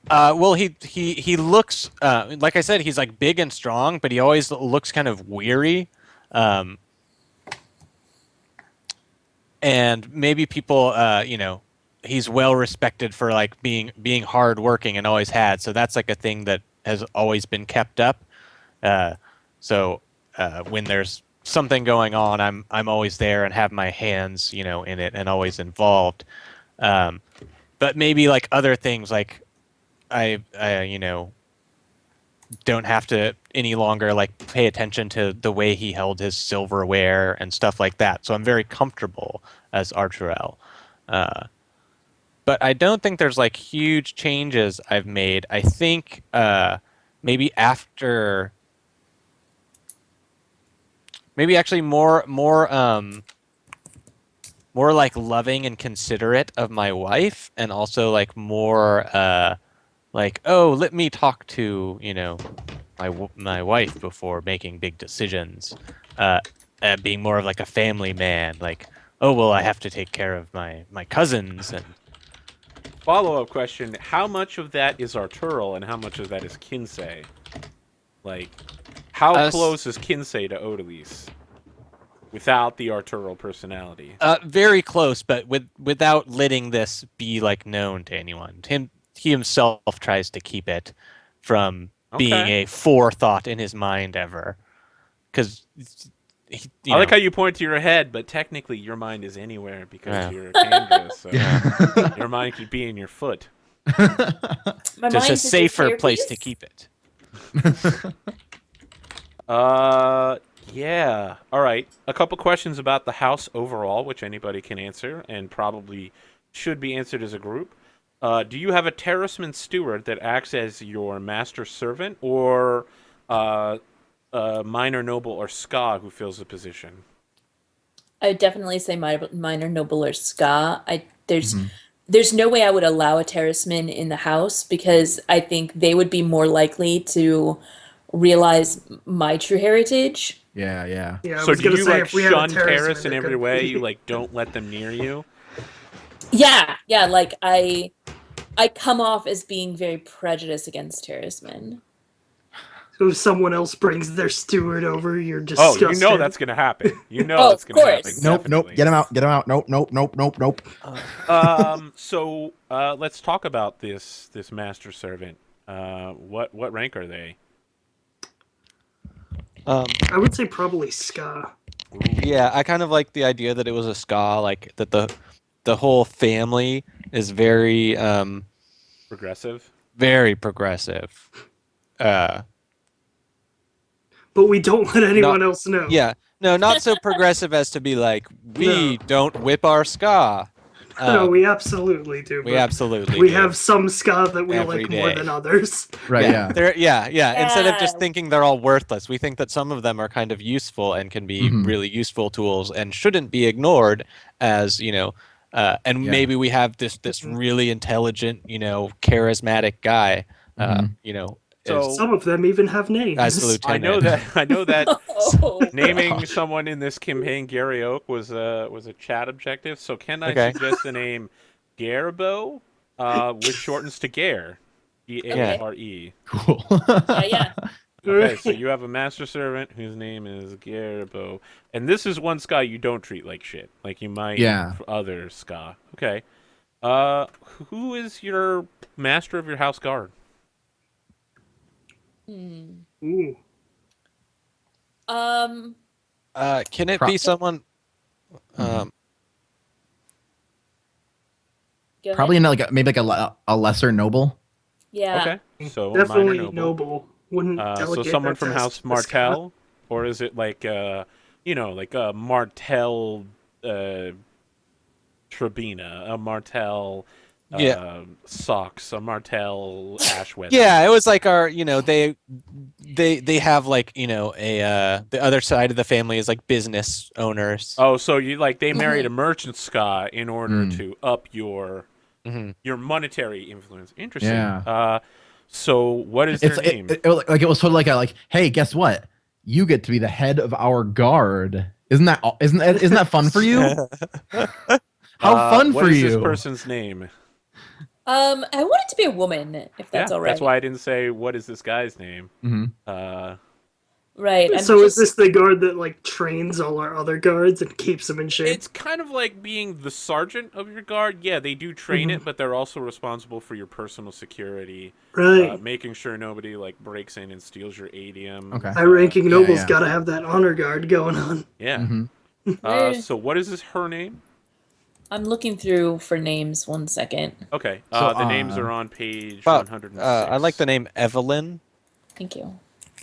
Well, he looks like I said, he's like big and strong, but he always looks kind of weary. And maybe people, he's well respected for like being hardworking and always had. So that's like a thing that has always been kept up. So when there's something going on, I'm always there and have my hands, in it and always involved. But maybe like other things, like I don't have to any longer like pay attention to the way he held his silverware and stuff like that. So I'm very comfortable as Arturel. But I don't think there's like huge changes I've made. I think maybe actually more like loving and considerate of my wife, and also like more like, oh, let me talk to my wife before making big decisions. Being more of like a family man, like, oh well, I have to take care of my cousins and. Follow-up question: how much of that is Arturo, and how much of that is KinSay? Like, how close is KinSay to Odalys without the Arturo personality? Very close, but without letting this be like known to anyone. He himself tries to keep it from being a forethought in his mind ever, because. I like how you point to your head, but technically your mind is anywhere because you're Candace. So your mind could be in your foot. Just a safer place to keep it. Yeah. All right. A couple questions about the house overall, which anybody can answer and probably should be answered as a group. Do you have a terraceman steward that acts as your master servant, or minor noble or ska who fills the position? I would definitely say minor noble or ska. There's no way I would allow a terraceman in the house, because I think they would be more likely to realize my true heritage. Yeah. So do you like shun Terrace in every way? You like don't let them near you? Yeah. Like I come off as being very prejudiced against terracemen. So if someone else brings their steward over, you're disgusted. Oh, you know that's gonna happen. You know that's gonna happen. Nope. Get him out. Nope. So let's talk about this master servant. What rank are they? I would say probably ska. Yeah, I kind of like the idea that it was a ska, like that the whole family is very progressive. Very progressive. But we don't let anyone else know. Yeah. No, not so progressive as to be like, we don't whip our ska. No, we absolutely do. We absolutely We do. have some ska that we Every like more day. than others. Right, yeah. Instead of just thinking they're all worthless, we think that some of them are kind of useful and can be really useful tools and shouldn't be ignored as, maybe we have this really intelligent, charismatic guy, So some of them even have names. as the lieutenant. I know that naming someone in this campaign Gary Oak was a chat objective. So can I suggest the name Garbo, which shortens to Gare, Gare. Cool. Yeah. Okay, so you have a master servant whose name is Garbo, and this is one ska you don't treat like shit, like you might for other ska. Okay, who is your master of your house guard? Ooh. Can it be someone? Probably maybe a lesser noble. Yeah. Okay, so Definitely minor noble. Wouldn't so delegate someone that from task House to Martell, or is it like like a Martell Trabina, a Martell Socks, a Martell Ashweather? Yeah, it was like our, they have like, the other side of the family is like business owners. Oh, so they married a merchant ska in order to up your monetary influence. Interesting. Yeah. So what is their name? It was sort of like, hey, guess what? You get to be the head of our guard. Isn't that fun for you? How fun for you? What is this person's name? I want it to be a woman, if that's all right. That's why I didn't say what is this guy's name. Right. So is this the guard that trains all our other guards and keeps them in shape? It's kind of like being the sergeant of your guard. Yeah, they do train it, but they're also responsible for your personal security. Right. Making sure nobody breaks in and steals your adium. Okay. High-ranking nobles got to have that honor guard going on. Yeah. So what is her name? I'm looking through for names. 1 second. Okay. So, the names are on page 106. I like the name Evelyn. Thank you.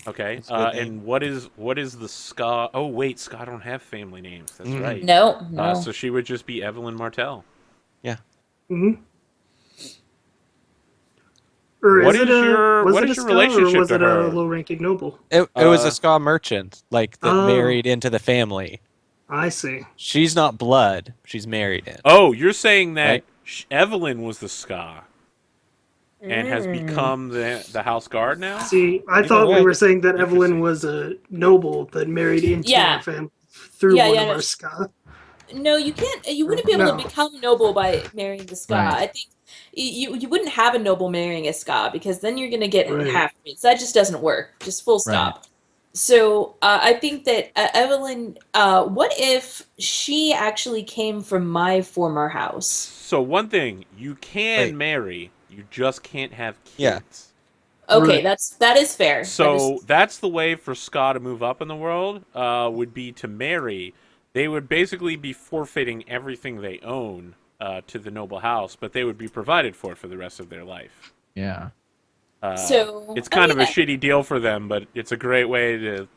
Okay. And what is the ska? Oh wait, ska don't have family names. That's right. No. So she would just be Evelyn Martell. Yeah. Or What is is it your relationship or was to it her? a low-ranking noble? It was a ska merchant, that married into the family. I see. She's not blood. She's married in. Oh, you're saying that Right. Evelyn was the ska. and has become the house guard now. See, I thought we were saying that Evelyn was a noble that married into our family through one of our ska. No, you can't. You wouldn't be able to become noble by marrying the ska. Right. I think you wouldn't have a noble marrying a ska because then you're gonna get half-breeds. That just doesn't work. Just full stop. Right. So I think that Evelyn. What if she actually came from my former house? So one thing, you can marry, you just can't have kids. Yeah. Okay, that is fair. So that's the way for ska to move up in the world. Would be to marry. They would basically be forfeiting everything they own to the noble house, but they would be provided for the rest of their life. Yeah. So it's kind of a shitty deal for them, but it's a great way to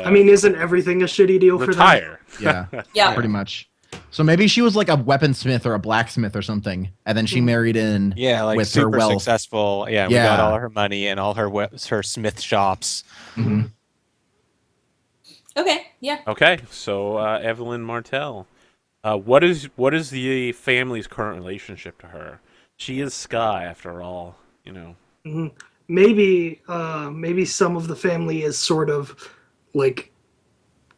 I mean, isn't everything a shitty deal for them? Retire. Yeah. Pretty much. So maybe she was like a weaponsmith or a blacksmith or something, and then she married in like with super her wealth. successful. Yeah, we got all her money and all her smith shops. Mm-hmm. Okay, yeah. Okay, so Evelyn Martell, what is the family's current relationship to her? She is Sky, after all, you know. Mm-hmm. Maybe some of the family is sort of like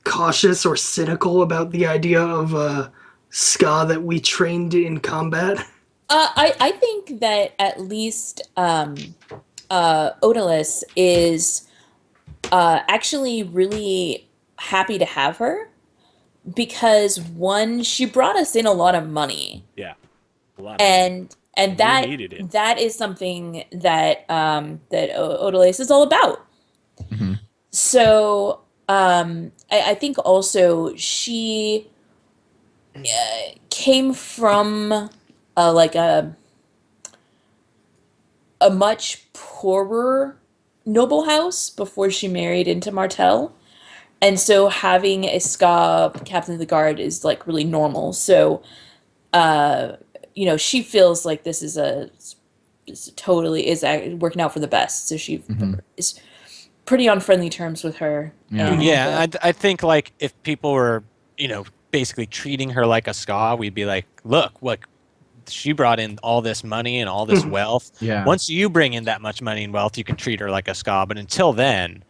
cautious or cynical about the idea of ska that we trained in combat. I think that at least Odalys is actually really happy to have her because one, she brought us in a lot of money. Yeah, a lot. And that is something that that Odalys is all about. Mm-hmm. So I think also she came from like a much poorer noble house before she married into Martell. And so having a ska captain of the guard is like really normal. So, you know, she feels like this is totally working out for the best. So she is pretty on friendly terms with her. Yeah. I think like if people were, you know, basically treating her like a ska, we'd be like, look, she brought in all this money and all this wealth. Yeah. Once you bring in that much money and wealth, you can treat her like a ska. But until then,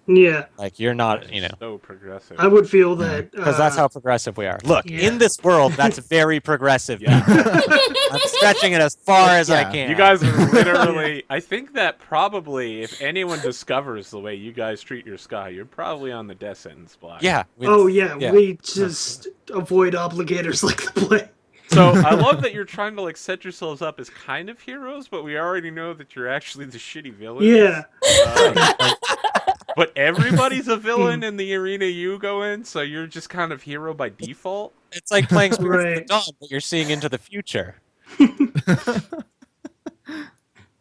like you're not, you know, so progressive. I would feel that because that's how progressive we are. Look, in this world, that's very progressive. Yeah. I'm stretching it as far as I can. You guys are literally. I think that probably if anyone discovers the way you guys treat your ska, you're probably on the death sentence block. Yeah. We just avoid obligators like the plague. So I love that you're trying to like set yourselves up as kind of heroes, but we already know that you're actually the shitty villains. Yeah. But everybody's a villain in the arena you go in, so you're just kind of hero by default. It's like playing Spirits of the Dawn, but you're seeing into the future.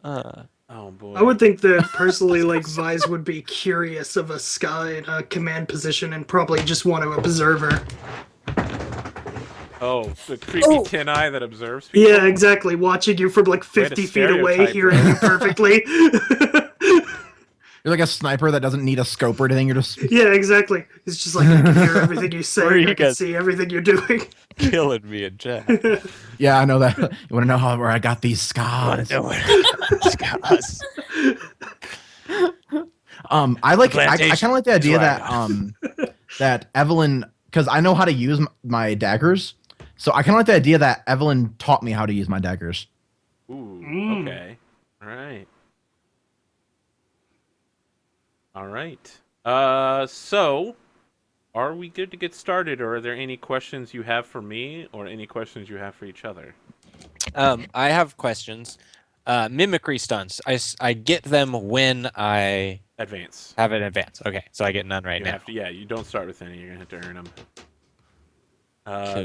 Oh boy. I would think that personally, like Vyse would be curious of a ska in a command position and probably just want to observe her. Oh, the creepy tin eye that observes people? Yeah, exactly. Watching you from like 50 feet away, hearing you perfectly. You're like a sniper that doesn't need a scope or anything. You're just yeah, exactly. It's just like I can hear everything you say. And I can see everything you're doing. Killing me in chat. Yeah, I know that. You want to know where I got these scars? Scars. I kind of like the idea that that Evelyn, because I know how to use my daggers, so I kind of like the idea that Evelyn taught me how to use my daggers. Ooh, okay, all right. So, are we good to get started, or are there any questions you have for me, or any questions you have for each other? I have questions. Mimicry stunts. I get them when I advance. Have an advance. Okay, so I get none right now. You don't start with any. You're gonna have to earn them.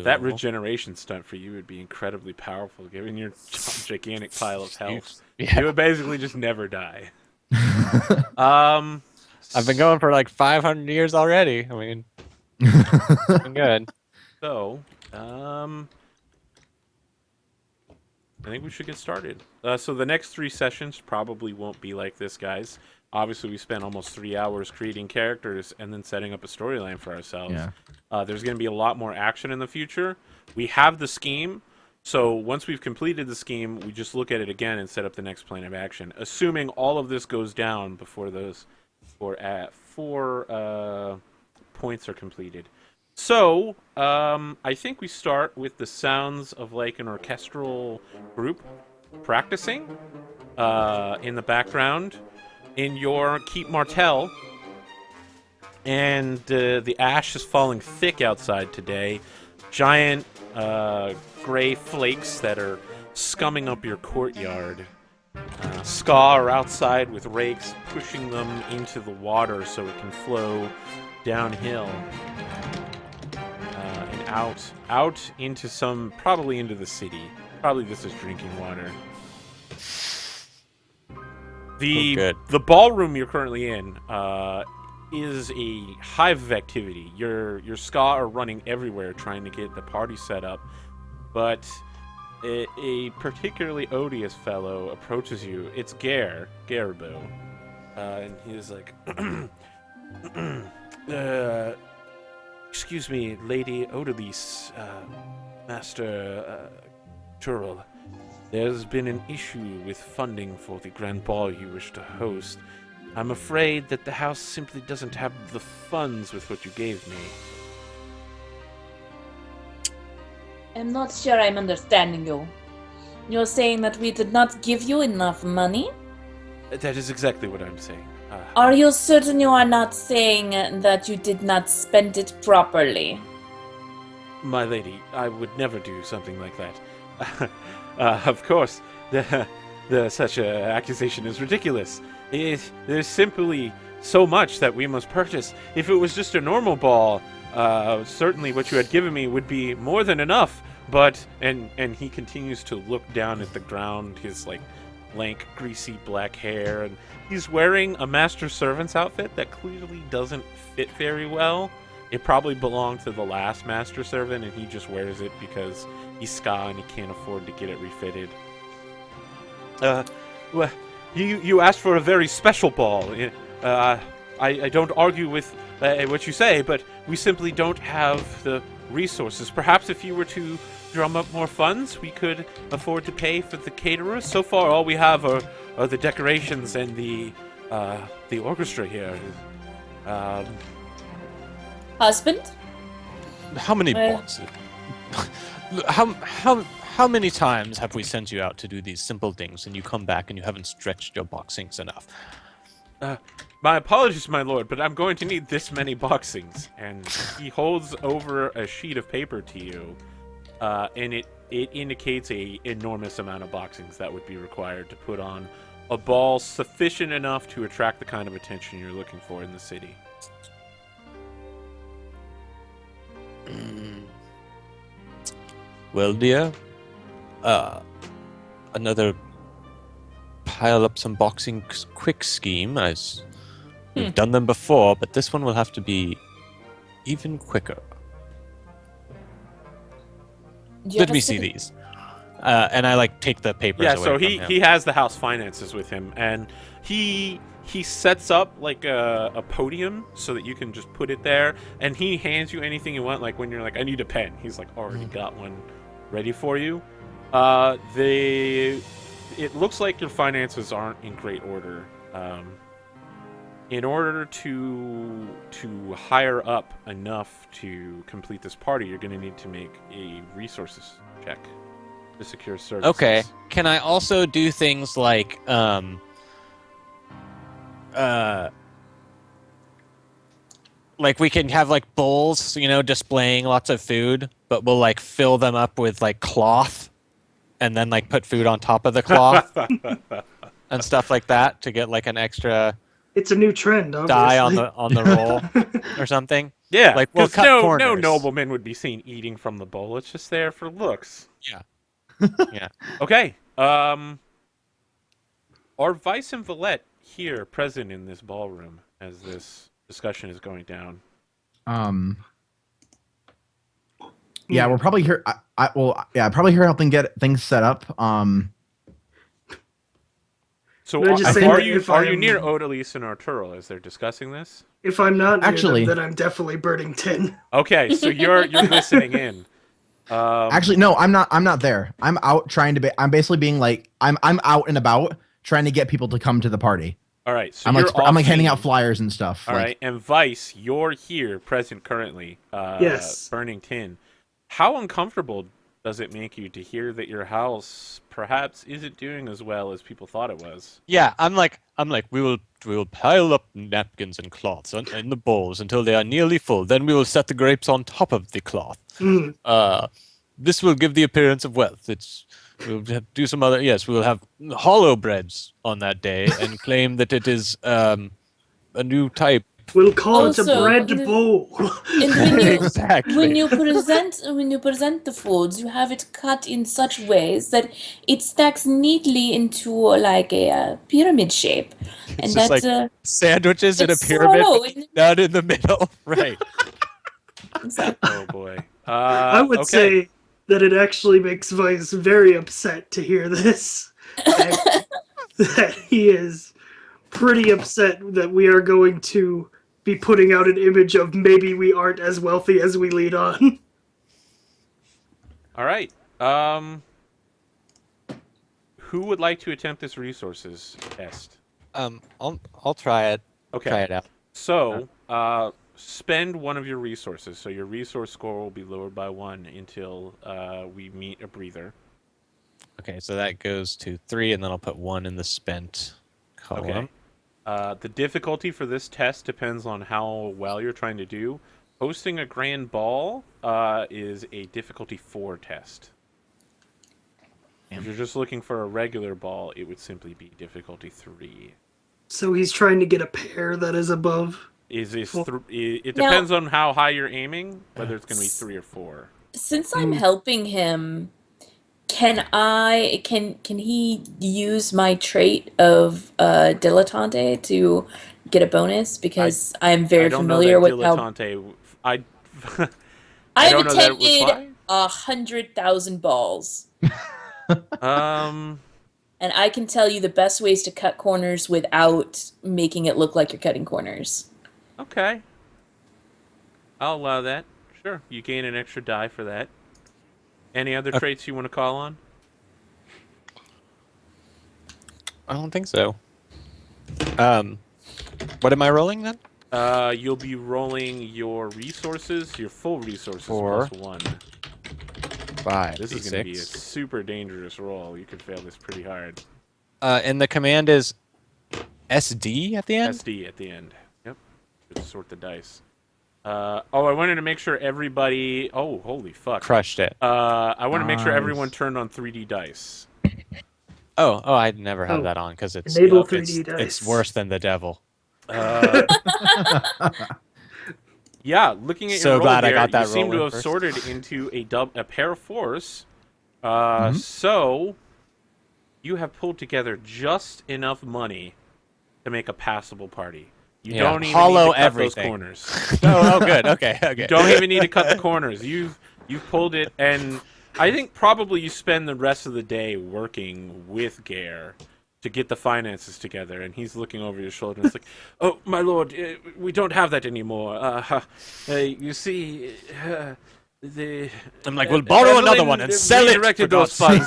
That regeneration stunt for you would be incredibly powerful, given your gigantic pile of health. You would basically just never die. I've been going for like 500 years already. I mean, it's been good. So, I think we should get started. So the next 3 sessions probably won't be like this, guys. Obviously, we spent almost 3 hours creating characters and then setting up a storyline for ourselves. Yeah. There's going to be a lot more action in the future. We have the scheme. So once we've completed the scheme, we just look at it again and set up the next plan of action, assuming all of this goes down before those four points are completed. So I think we start with the sounds of like an orchestral group practicing in the background in your Keep Martell. And the ash is falling thick outside today. Giant gray flakes that are scumming up your courtyard. Ska are outside with rakes, pushing them into the water so it can flow downhill and out into probably into the city. Probably this is drinking water. The ballroom you're currently in is a hive of activity. Your ska are running everywhere trying to get the party set up, but a particularly odious fellow approaches you. It's Garibou, and he is like, excuse me, Lady Odalys, Master Turl. There's been an issue with funding for the grand ball you wish to host. I'm afraid that the house simply doesn't have the funds with what you gave me. I'm not sure I'm understanding you. You're saying that we did not give you enough money? That is exactly what I'm saying. Are you certain you are not saying that you did not spend it properly? My lady, I would never do something like that. Of course, such an accusation is ridiculous. There's simply so much that we must purchase. If it was just a normal ball, certainly what you had given me would be more than enough. But and he continues to look down at the ground, his like lank, greasy black hair, and he's wearing a master servant's outfit that clearly doesn't fit very well. It probably belonged to the last master servant, and he just wears it because he's ska and he can't afford to get it refitted. Well, you asked for a very special ball. I don't argue with what you say, but we simply don't have the resources. Perhaps if you were to drum up more funds, we could afford to pay for the caterers. So far, all we have are the decorations and the orchestra here. Husband? How many boxes? How many times have we sent you out to do these simple things and you come back and you haven't stretched your boxings enough? My apologies, my lord, but I'm going to need this many boxings. And he holds over a sheet of paper to you, and it indicates a enormous amount of boxings that would be required to put on a ball sufficient enough to attract the kind of attention you're looking for in the city. Well, dear, another pile up some boxing quick scheme. As we've done them before, but this one will have to be even quicker. Let me see these. And I take the papers away so from him. he has the house finances with him, and he sets up like a podium so that you can just put it there, and he hands you anything you want. Like when you're like, I need a pen, he's like already got one ready for you. It looks like your finances aren't in great order. In order to hire up enough to complete this party, you're going to need to make a resources check to secure services. Okay. Can I also do things like we can have like bowls, displaying lots of food, but we'll fill them up with cloth and then put food on top of the cloth and stuff like that to get an extra It's a new trend, obviously. die on the roll or something. Yeah, we'll because cut no corners. nobleman would be seen eating from the bowl. It's just there for looks. Yeah. Yeah. Okay. Are Vyse and Valette here present in this ballroom as this discussion is going down? Yeah, we're probably here. Probably here helping get things set up. So No, just saying are that you if near Odalys and Arturo as they're discussing this? If I'm not near Actually- them, then I'm definitely burning tin. Okay, so you're listening in. Actually, no, I'm not. I'm not there. I'm out trying to be. I'm basically being like, I'm out and about trying to get people to come to the party. All right, so I'm you're like, I'm like off handing scene. out flyers and stuff. All like, right, and Vyse, you're here, present currently. Yes. Burning tin. How uncomfortable does it make you to hear that your house perhaps isn't doing as well as people thought it was? Yeah, I'm like, we will pile up napkins and cloths in the bowls until they are nearly full. Then we will set the grapes on top of the cloth. This will give the appearance of wealth. We'll do some other. Yes, we will have hollow breads on that day and claim that it is a new type. We'll call it a Also, bread bowl. And when you Exactly. when you present the foods, you have it cut in such ways that it stacks neatly into like a pyramid shape, and It's just that's like sandwiches in a it's pyramid hollow, isn't it? down in the middle. Right. Exactly. Oh boy. I would okay. say that it actually makes Vyse very upset to hear this. That he is pretty upset that we are going to be putting out an image of maybe we aren't as wealthy as we lead on. All right. Who would like to attempt this resources test? I'll try it. Okay. Try it out. So, spend one of your resources. So your resource score will be lowered by 1 until we meet a breather. Okay, so that goes to 3, and then I'll put 1 in the spent column. Okay. The difficulty for this test depends on how well you're trying to do. Hosting a grand ball is a difficulty 4 test. If you're just looking for a regular ball, it would simply be difficulty 3. So he's trying to get a pair that is above. It depends on how high you're aiming, whether it's going to be 3 or 4. Since I'm helping him, can he use my trait of dilettante to get a bonus? Because I'm very familiar with how I I've don't know that it would attempted fly. 100,000 balls, Um, and I can tell you the best ways to cut corners without making it look like you're cutting corners. okay. I'll allow that. Sure, you gain an extra die for that. Any other traits you want to call on? I don't think so. What am I rolling then? You'll be rolling your resources, your full resources 4. plus 1. 5. This is going to be a super dangerous roll. You could fail this pretty hard. And the command is SD at the end? SD at the end. Yep. Just sort the dice. I wanted to make sure everybody... Oh, holy fuck. Crushed it. I want to make sure Nice. everyone turned on 3D dice. Oh, I'd never have Oh, that on because it's enable it's 3D dice. it's worse than the devil. Yeah, looking at So your roll glad I there, got that you seem roll to in have first. sorted into a pair of 4s. So you have pulled together just enough money to make a passable party. You Yeah, don't even hollow need to cut everything. those corners. Oh, good. Okay. You don't even need to cut the corners. You've pulled it, and I think probably you spend the rest of the day working with Gare to get the finances together, and he's looking over your shoulder and it's like, "Oh, my lord, we don't have that anymore. You see, the I'm like, we'll borrow another Evelyn one and sell it. redirected for those God's funds."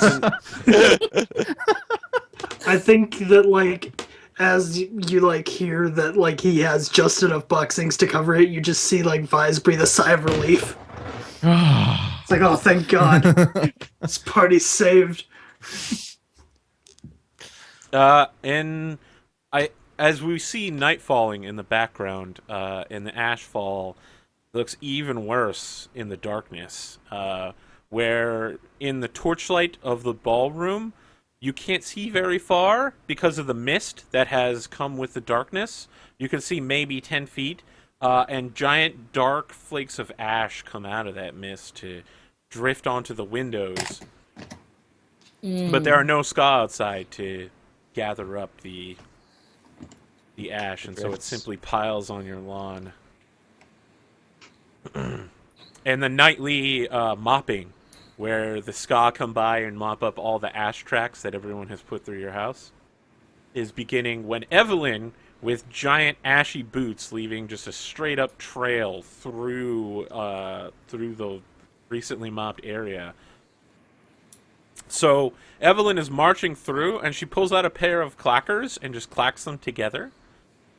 sake. I think that like as you like hear that like he has just enough boxings to cover it, you just see like Vyse breathe a sigh of relief. It's like, oh, thank God, this party's saved. And as we see night falling in the background, and the ash fall looks even worse in the darkness, where in the torchlight of the ballroom, you can't see very far because of the mist that has come with the darkness. You can see maybe 10 feet, and giant dark flakes of ash come out of that mist to drift onto the windows. But there are no ska outside to gather up the ash, and so it simply piles on your lawn. And the nightly mopping, where the ska come by and mop up all the ash tracks that everyone has put through your house, is beginning when Evelyn, with giant ashy boots, leaving just a straight up trail through recently mopped area. So Evelyn is marching through, and she pulls out a pair of clackers and just clacks them together,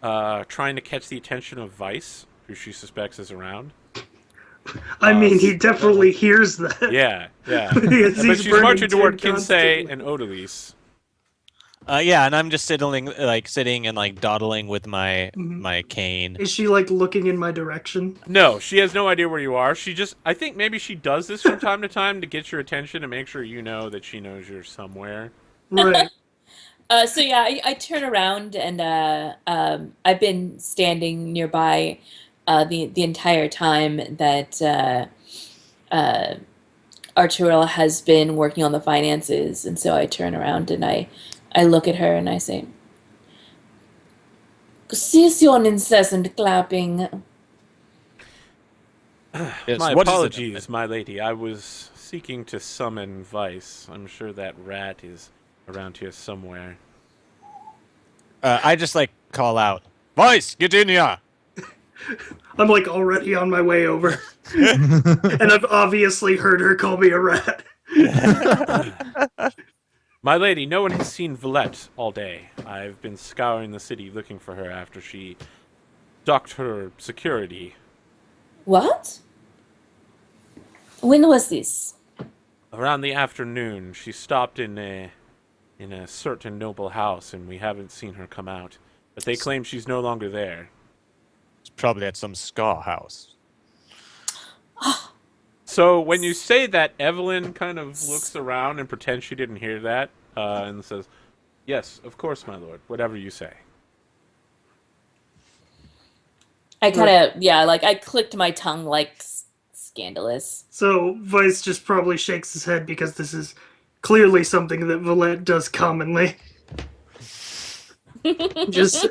trying to catch the attention of Vyse, who she suspects is around. I mean, he definitely hears that. Yeah. Because But he's she's burning marching toward tin KinSay constantly. and Odalys. Yeah, and I'm just sitting and like dawdling with my cane. Is she like looking in my direction? No, she has no idea where you are. I think maybe she does this from time to time to get your attention and make sure you know that she knows you're somewhere. Right. So yeah, I turn around and I've been standing nearby the entire time that Arturella has been working on the finances, and so I turn around and I look at her and I say, "Cease your incessant clapping." Yes, My what is it? apologies, my lady. I was seeking to summon Vyse. I'm sure that rat is around here somewhere. I just like call out, Vyse, get in here. I'm like already on my way over. And I've obviously heard her call me a rat. My lady, no one has seen Valette all day. I've been scouring the city looking for her after she docked her security. What? When was this? Around the afternoon, she stopped in a certain noble house, and we haven't seen her come out. But they claim she's no longer there. It's probably at some scar house. So when you say that, Evelyn kind of looks around and pretends she didn't hear that, and says, "Yes, of course, my lord. Whatever you say." I kind of, I clicked my tongue like scandalous. So Vyse just probably shakes his head because this is clearly something that Valette does commonly. Just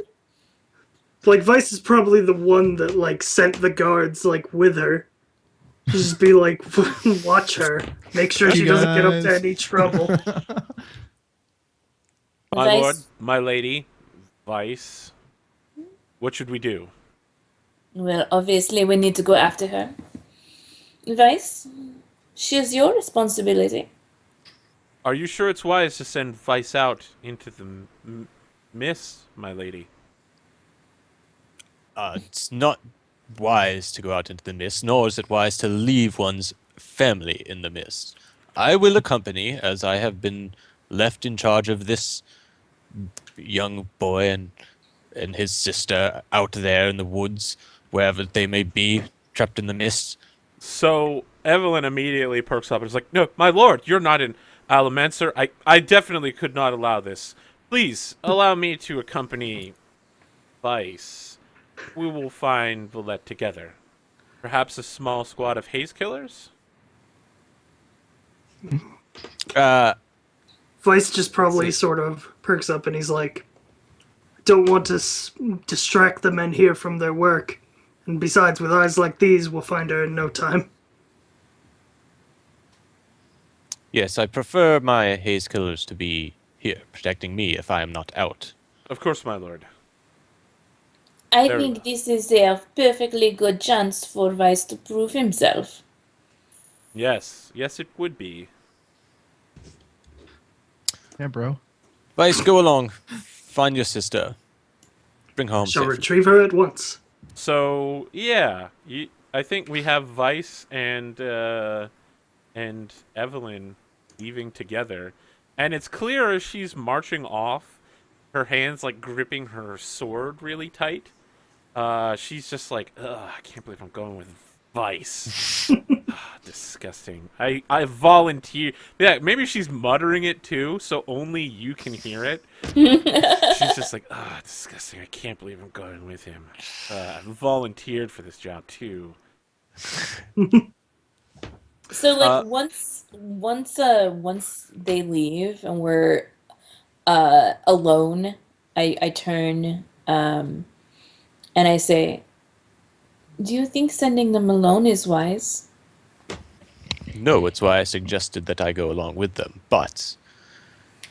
like Vyse is probably the one that like sent the guards like with her. Just be like, watch her, make sure she doesn't get up to any trouble. My Vyse? lord, my lady, Vyse, what should we do? Well, obviously we need to go after her. Vyse, she is your responsibility. Are you sure it's wise to send Vyse out into the mist, my lady? It's not wise to go out into the mist, nor is it wise to leave one's family in the mist. I will accompany, as I have been left in charge of this young boy and his sister out there in the woods, wherever they may be, trapped in the mist. So Evelyn immediately perks up and is like, "No, my lord, you're not an Alamancer. I definitely could not allow this. Please, allow me to accompany Vyse. We will find Valette together. Perhaps a small squad of haze killers?" Vyse just probably sort of perks up and he's like, don't want to distract the men here from their work. And besides, with eyes like these, we'll find her in no time. Yes, I prefer my haze killers to be here, protecting me if I am not out. Of course, my lord. I Very think well. this is a perfectly good chance for Vyse to prove himself. Yes, it would be. Yeah, bro. Vyse, go along. Find your sister. Bring her home Shall safely. retrieve her at once. So yeah, I think we have Vyse and Evelyn leaving together, and it's clear as she's marching off, her hands like gripping her sword really tight. She's just like, ugh, I can't believe I'm going with Vyse. Disgusting. I volunteer. Yeah, maybe she's muttering it too, so only you can hear it. She's just like, disgusting. I can't believe I'm going with him. I volunteered for this job too. So like once they leave and we're alone, I turn and I say, "Do you think sending them alone is wise?" No, it's why I suggested that I go along with them. But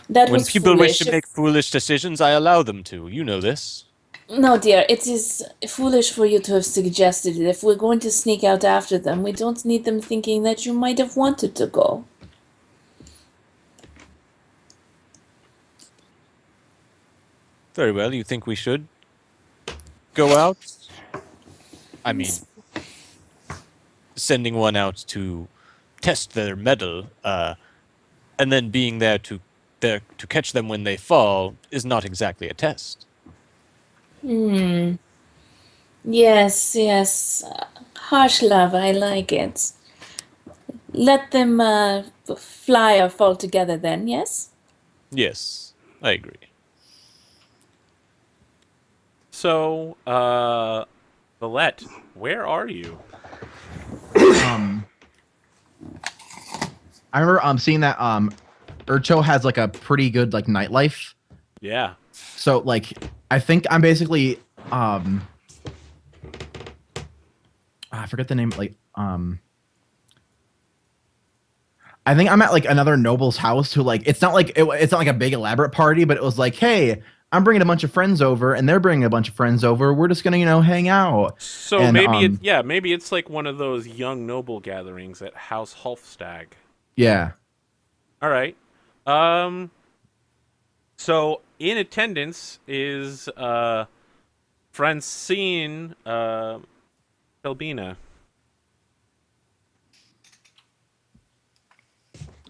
That when was people wish foolish. to make foolish decisions, I allow them to. You know this. No, dear, it is foolish for you to have suggested it. If we're going to sneak out after them, we don't need them thinking that you might have wanted to go. Very well. You think we should go out? I mean, sending one out to test their mettle, and then being there to catch them when they fall is not exactly a test. Yes, yes. Harsh love, I like it. Let them fly or fall together then, yes? Yes, I agree. So, Valette, where are you? I remember seeing that Urcho has like a pretty good like nightlife. Yeah. So like I think I'm basically I forget the name like I think I'm at like another noble's house who like it's not like it's not like a big elaborate party, but it was like, hey, I'm bringing a bunch of friends over and they're bringing a bunch of friends over. We're just gonna hang out. So and, maybe maybe it's like one of those young noble gatherings at House Hulfstag. Yeah. All right. So in attendance is Francine Albina.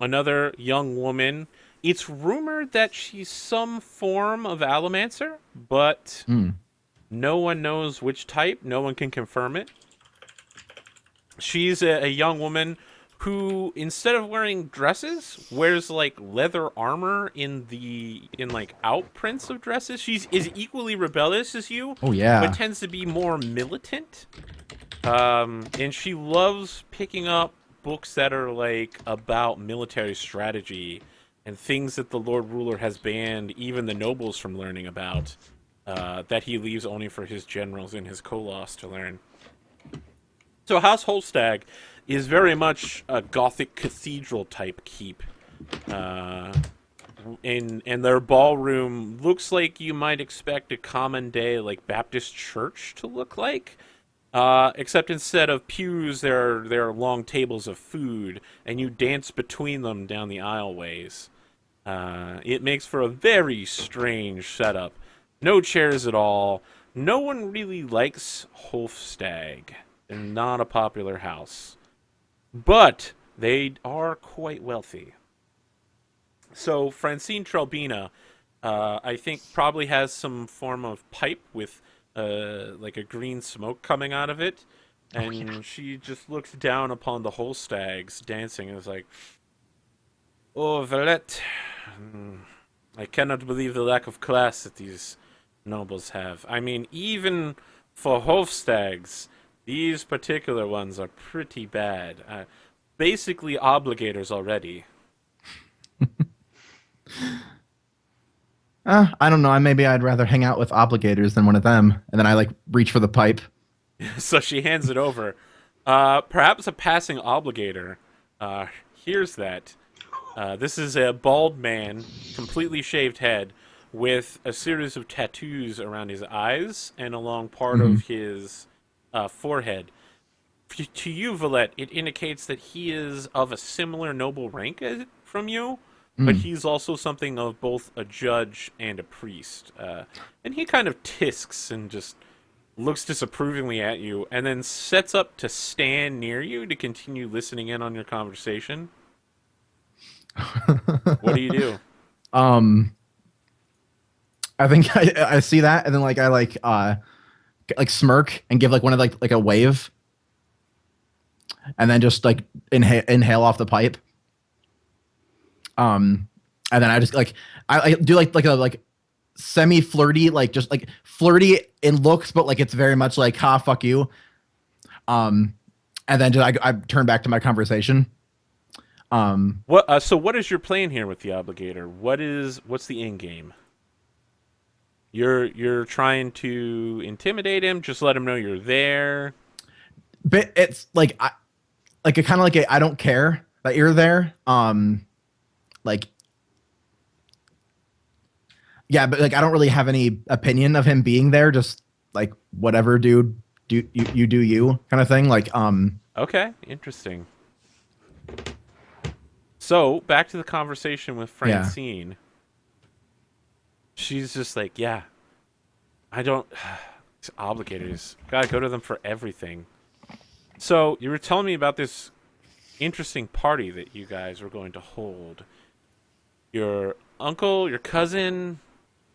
Another young woman. It's rumored that she's some form of allomancer, but no one knows which type. No one can confirm it. She's a young woman who, instead of wearing dresses, wears like leather armor in like outprints of dresses. She's is equally rebellious as you. Oh yeah. But tends to be more militant. And she loves picking up books that are like about military strategy and things that the Lord Ruler has banned even the nobles from learning about, that he leaves only for his generals and his Koloss to learn. So House Holstag is very much a Gothic cathedral type keep. And their ballroom looks like you might expect a common day like Baptist church to look like. Except instead of pews, there are long tables of food, and you dance between them down the aisleways. It makes for a very strange setup. No chairs at all. No one really likes Hofstag. They're not a popular house. But they are quite wealthy. So Francine Trelbina, I think, probably has some form of pipe with like a green smoke coming out of it. And she just looks down upon the Holstags dancing and is like, "Oh, Valette, I cannot believe the lack of class that these nobles have. I mean, even for Hofstags, these particular ones are pretty bad. Basically obligators already." I don't know. Maybe I'd rather hang out with obligators than one of them. And then I like reach for the pipe. So she hands it over. Perhaps a passing obligator hears that. This is a bald man, completely shaved head, with a series of tattoos around his eyes and along part of his forehead. To you, Valette, it indicates that he is of a similar noble rank from you, but he's also something of both a judge and a priest. And he kind of tisks and just looks disapprovingly at you, and then sets up to stand near you to continue listening in on your conversation. What do you do? I think I see that, and then like I like smirk and give like one of like a wave, and then just like inhale off the pipe. And then I just like I do like a like semi flirty, like just like flirty in looks, but like it's very much like ha fuck you. And then just I turn back to my conversation. So what is your plan here with the obligator? What's the end game? You're trying to intimidate him, just let him know you're there. But it's like I don't care that you're there. Like Yeah, but like I don't really have any opinion of him being there. Just like whatever, dude. You do you kind of thing. Like Okay, interesting. So back to the conversation with Francine. She's just like, yeah, I don't. Obligators, gotta go to them for everything. So you were telling me about this interesting party that you guys were going to hold. Your uncle, your cousin,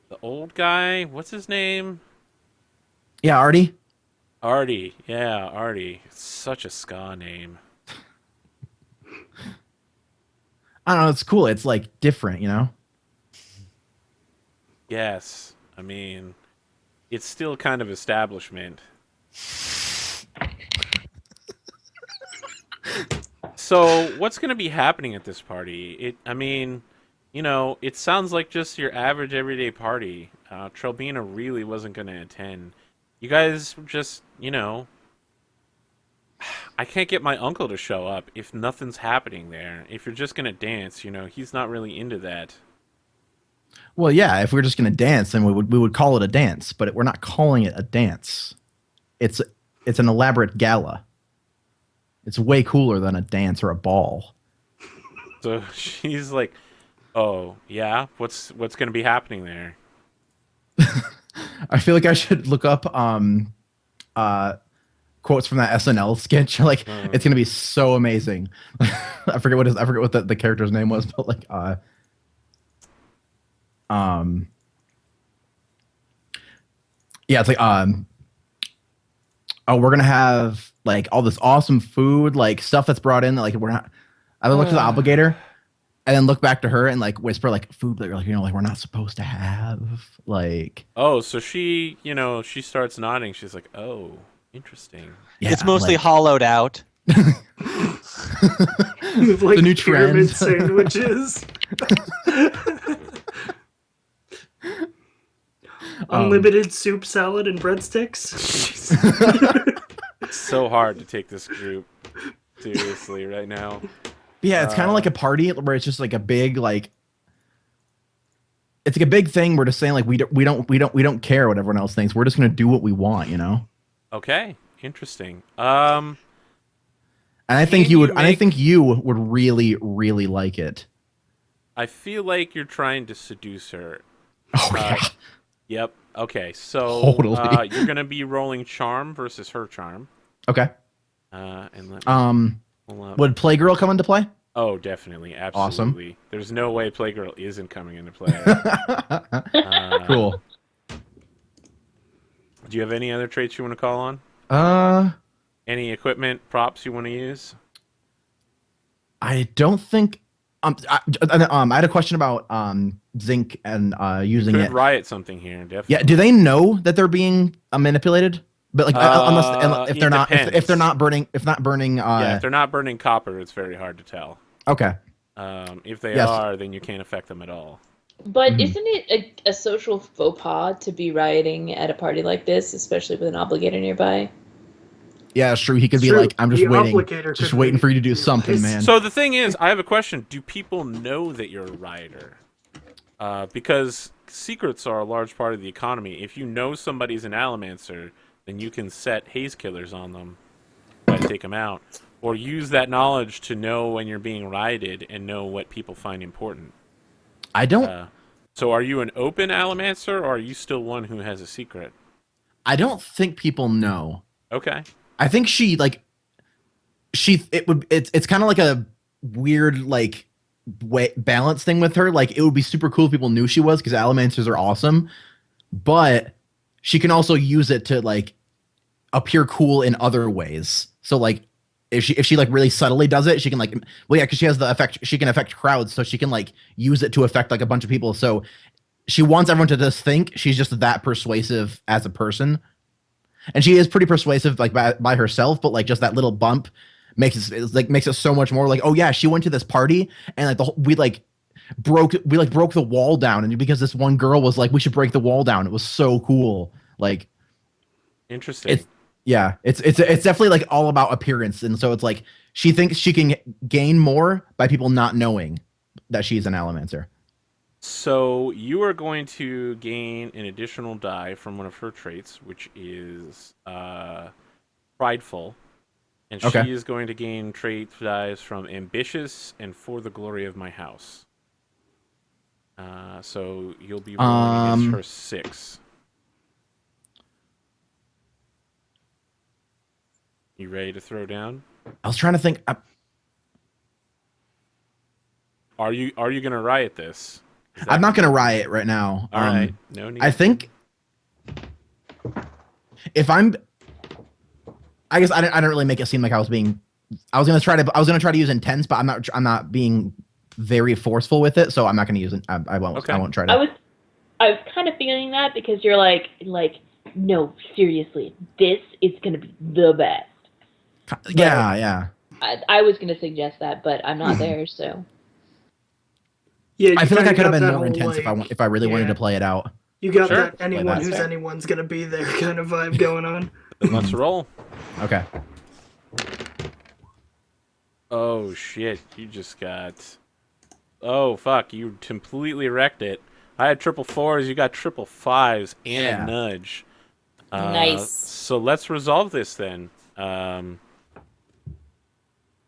the old guy, what's his name? Yeah, Artie. Artie. Yeah, Artie. Such a ska name. I don't know. It's cool. It's like different, you know. Yes. I mean, it's still kind of establishment. So, what's going to be happening at this party? I mean, you know, it sounds like just your average everyday party. Trelbina really wasn't going to attend. You guys just, you know, I can't get my uncle to show up if nothing's happening there. If you're just going to dance, you know, he's not really into that. Well, yeah. If we're just gonna dance, then we would call it a dance. But we're not calling it a dance. It's an elaborate gala. It's way cooler than a dance or a ball. So she's like, "Oh, yeah? What's going to be happening there?" I feel like I should look up quotes from that SNL sketch. Like it's gonna be so amazing. I forget what the character's name was, but like yeah, it's like oh, we're gonna have like all this awesome food, like stuff that's brought in that like we're not. I would look to the obligator and then look back to her and like whisper like food that like, you know, like we're not supposed to have, like. Oh, so she, you know, she starts nodding. She's like, "Oh, interesting." Yeah, It's mostly like, hollowed out. Like the new pyramid trend. sandwiches. Unlimited soup, salad, and breadsticks. It's so hard to take this group seriously right now. Yeah, it's kind of like a party where it's just like a big like. It's like a big thing. We're just saying like we don't care what everyone else thinks. We're just gonna do what we want, you know. Okay, interesting. And I think you would. I think you would really, really like it. I feel like you're trying to seduce her. Oh yeah. Yep. Okay, so Totally. you're gonna be rolling charm versus her charm. Okay. And let me pull up. Would Playgirl come into play? Oh, definitely, Awesome. absolutely. There's no way Playgirl isn't coming into play. Cool. Do you have any other traits you want to call on? Any equipment, props you want to use? I don't think. I had a question about zinc and using Could it. riot something here, definitely. Yeah. Do they know that they're being unless if they're not depends. if they're not burning Yeah, if they're not burning copper, it's very hard to tell. Okay. If they Yes. are, then you can't affect them at all. But isn't it a social faux pas to be rioting at a party like this, especially with an obligator nearby? Yeah, it's true. He could be True. like, I'm just The waiting, obligator just could waiting be for you to do something, utilized. man. So the thing is, I have a question. Do people know that you're a rioter? Because secrets are a large part of the economy. If you know somebody's an Alamancer, then you can set haze killers on them, try to take them out, or use that knowledge to know when you're being rioted and know what people find important. I don't. So are you an open Alamancer, or are you still one who has a secret? I don't think people know. Okay. I think it's kind of like a weird like balance thing with her. Like it would be super cool if people knew she was, because Alamancers are awesome, but she can also use it to like appear cool in other ways. So like if she like really subtly does it, she can like, well, yeah, because she has the effect, she can affect crowds, so she can like use it to affect like a bunch of people. So she wants everyone to just think she's just that persuasive as a person. And she is pretty persuasive, like by herself, but like just that little bump makes it so much more like, oh yeah, she went to this party and like we broke the wall down, and because this one girl was like, we should break the wall down. It was so cool. Like, Interesting. It's definitely like all about appearance, and so it's like she thinks she can gain more by people not knowing that she's an Alamancer. So you are going to gain an additional die from one of her traits, which is prideful. And Okay. she is going to gain trait dice from ambitious and for the glory of my house. So you'll be rolling against her 6. You ready to throw down? I was trying to think. Are you going to riot this? I'm not going to riot right now. All right. No need. I think if I guess I didn't really make it seem like I was going to try to use intense, but I'm not being very forceful with it, so I'm not going to use it. I won't. Okay. I won't try to. I was kind of feeling that because you're like, no, seriously, this is gonna be the best. Yeah. I was gonna suggest that, but I'm not there, so. Yeah, I feel like I could have got been that more whole, intense if I really wanted to play it out. You got Sure. that anyone who's anyone's gonna be there kind of vibe going on. Let's roll. Okay. Oh shit! You just got. Oh fuck! You completely wrecked it. I had triple 4s. You got triple 5s and a nudge. Nice. So let's resolve this then.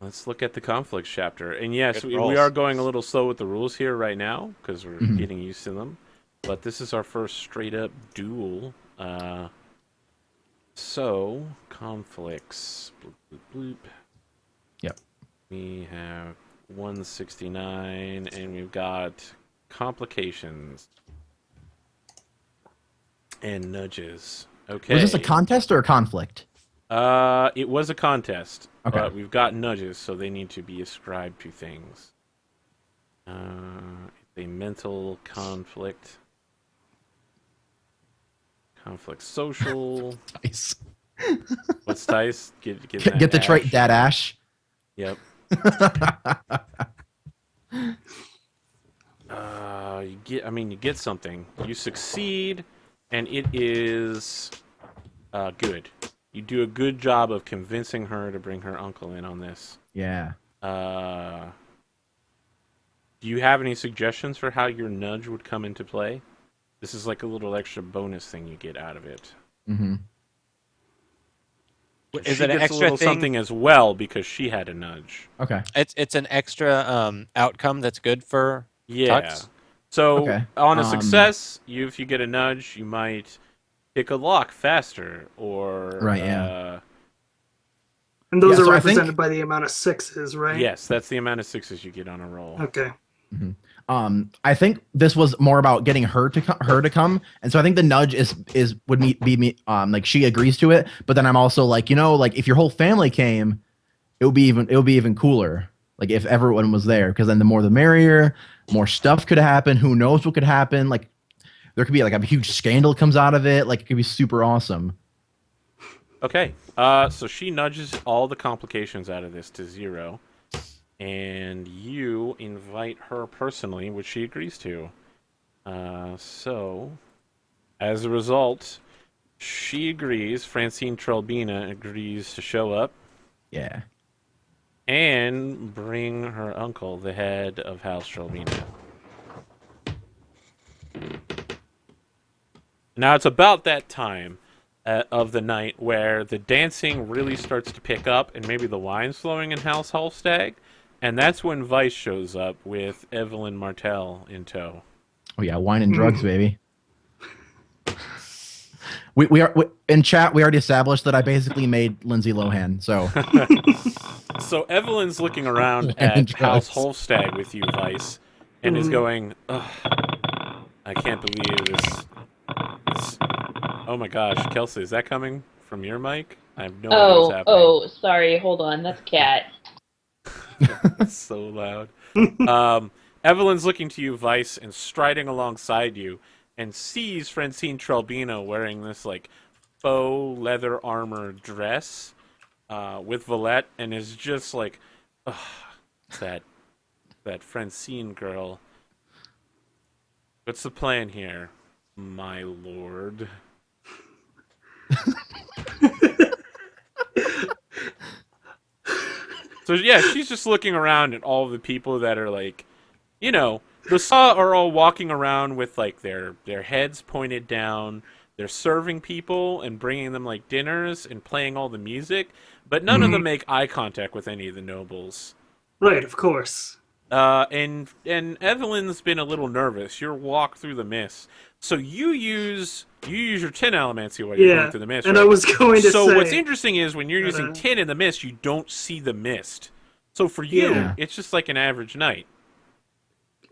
Let's look at the conflicts chapter. And yes, we are going a little slow with the rules here right now because we're getting used to them. But this is our first straight up duel. So conflicts. Bloop, bloop, bloop. Yep. We have 169, and we've got complications and nudges. Okay. Was this a contest or a conflict? It was a contest. Okay. But we've got nudges, so they need to be ascribed to things. It's a mental conflict. Conflict social. Nice. What's dice? Get the trait Dad Ash. Yep. You get something. You succeed, and it is good. You do a good job of convincing her to bring her uncle in on this. Yeah. Do you have any suggestions for how your nudge would come into play? This is like a little extra bonus thing you get out of it. Mm-hmm. Is she it an gets extra a little thing? something as well because she had a nudge. Okay. It's an extra outcome that's good for Tux? So on a success, if you get a nudge, you might pick a lock faster, or And those are so represented by the amount of 6s, right? Yes, that's the amount of 6s you get on a roll. Okay. Mm-hmm. I think this was more about getting her to come, and so I think the nudge would be like she agrees to it, but then I'm also like, like if your whole family came, it would be even cooler, like if everyone was there, because then the more the merrier, more stuff could happen. Who knows what could happen? Like there could be like a huge scandal comes out of it. Like it could be super awesome. Okay, so she nudges all the complications out of this to 0. And you invite her personally, which she agrees to. So, as a result, she agrees. Francine Trelbina agrees to show up. Yeah. And bring her uncle, the head of House Trelbina. Now, it's about that time of the night where the dancing really starts to pick up, and maybe the wine's flowing in House Halstag. And that's when Vyse shows up with Evelyn Martell in tow. Oh yeah, wine and drugs, baby. We are in chat. We already established that I basically made Lindsay Lohan. So, so Evelyn's looking around at House Halstag with you, Vyse, and is going, "Ugh, I can't believe this. Oh my gosh, Kelsey, is that coming from your mic? I have no idea what's happening." Oh, sorry. Hold on. That's Cat. It's so loud. Evelyn's looking to you, Vyse, and striding alongside you, and sees Francine Trelbina wearing this like faux leather armor dress with Valette, and is just like, that Francine girl. What's the plan here, my lord? So yeah, she's just looking around at all the people that are like, The Saw are all walking around with like their heads pointed down. They're serving people and bringing them like dinners and playing all the music, but none of them make eye contact with any of the nobles. Right, of course. And Evelyn's been a little nervous. You're walk through the mist, so you use your tin allomancy while you're going through the mist. And right? I was going to So say. what's interesting is when you're using tin in the mist, you don't see the mist. So for you, it's just like an average night.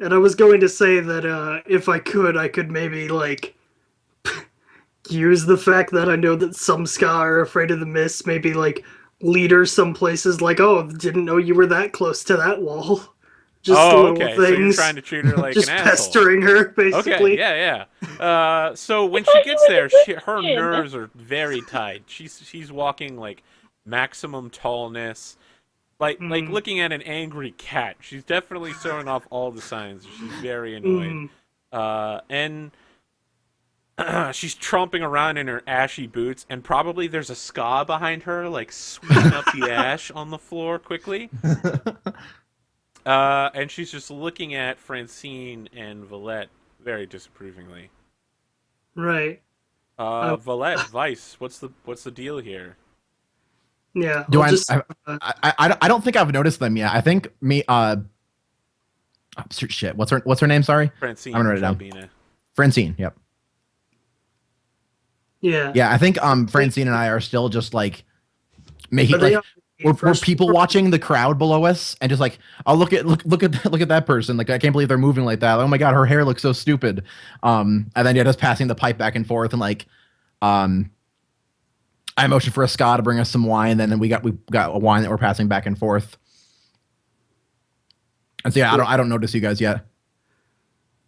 And I was going to say that if I could maybe like use the fact that I know that some Ska are afraid of the mist, maybe like lead her some places like, oh, didn't know you were that close to that wall. Just little okay. things. So you're trying to treat her like just an asshole. pestering her, basically. Okay, yeah. So when she gets there, her nerves are very tight. She's walking like maximum tallness, like looking at an angry cat. She's definitely showing off all the signs. She's very annoyed, and she's tromping around in her ashy boots, and probably there's a Ska behind her, like sweeping up the ash on the floor quickly. And she's just looking at Francine and Valette very disapprovingly. Right. Valette, Vyse, what's the deal here? Yeah. I don't think I've noticed them yet. I think shit. What's her name? Sorry. Francine. I'm gonna write it down. Francine. Yep. Yeah. Yeah, I think Francine and I are still just like making like we're people watching the crowd below us and just like, oh look at that person. Like I can't believe they're moving like that. Oh my god, her hair looks so stupid. And then just passing the pipe back and forth and like I motioned for a Ska to bring us some wine, and then we got a wine that we're passing back and forth. And so yeah, I don't notice you guys yet.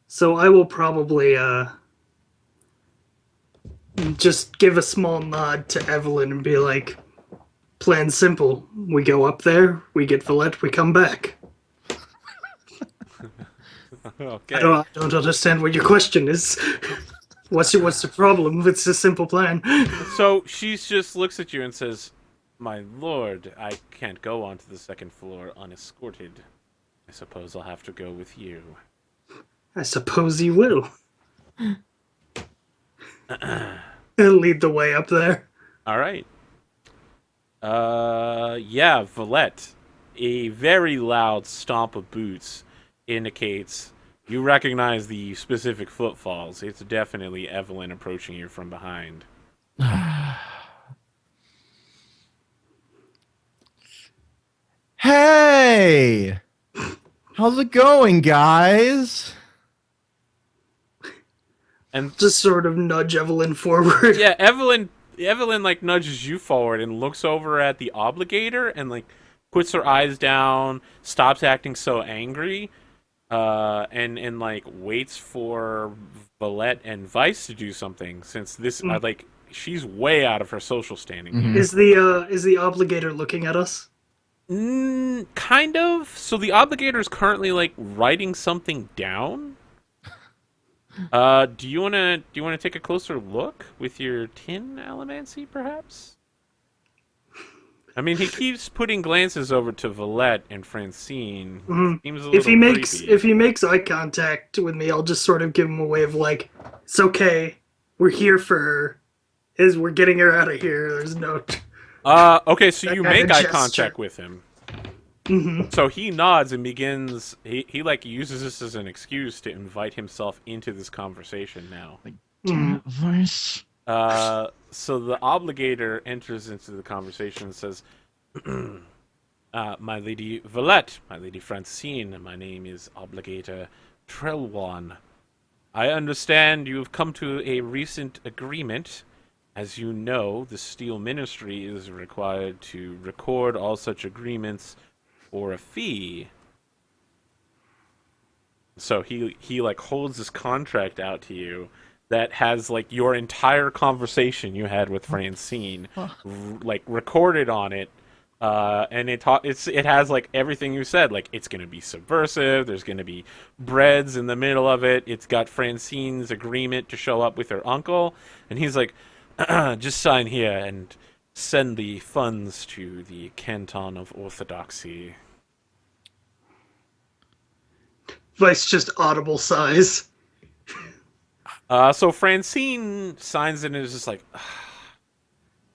So I will probably just give a small nod to Evelyn and be like, plan simple. We go up there, we get Valette, we come back. Okay. I don't understand what your question is. What's the problem? It's a simple plan. So she just looks at you and says, "My lord, I can't go onto the second floor unescorted. I suppose I'll have to go with you." I suppose you will. Lead the way up there. All right. Yeah, Valette. A very loud stomp of boots indicates you recognize the specific footfalls. It's definitely Evelyn approaching you from behind. Hey! How's it going, guys? And just sort of nudge Evelyn forward. Yeah, Evelyn like nudges you forward and looks over at the obligator and like puts her eyes down, stops acting so angry, and like waits for Valette and Vyse to do something, since this like she's way out of her social standing. Mm-hmm. Is the obligator looking at us? Kind of. So the obligator is currently like writing something down. Do you wanna take a closer look with your tin allomancy, perhaps? I mean, he keeps putting glances over to Valette and Francine. Mm-hmm. Seems a little if he makes eye contact with me, I'll just sort of give him a wave like, "It's okay. We're here for her. We're getting her out of here. There's no." Okay, so you make eye gesture. contact with him. Mm-hmm. So he nods and begins. He like uses this as an excuse to invite himself into this conversation now. Vyse. So the obligator enters into the conversation and says, "My lady Valette, my lady Francine, my name is Obligator Trelwan. I understand you have come to a recent agreement. As you know, the Steel Ministry is required to record all such agreements for a fee." So he like holds this contract out to you that has like your entire conversation you had with Francine like recorded on it, and it has like everything you said. Like, it's gonna be subversive, there's gonna be breads in the middle of it, it's got Francine's agreement to show up with her uncle, and he's like, "Just sign here and send the funds to the Canton of Orthodoxy." Vyse just audible sighs. So Francine signs in and is just like,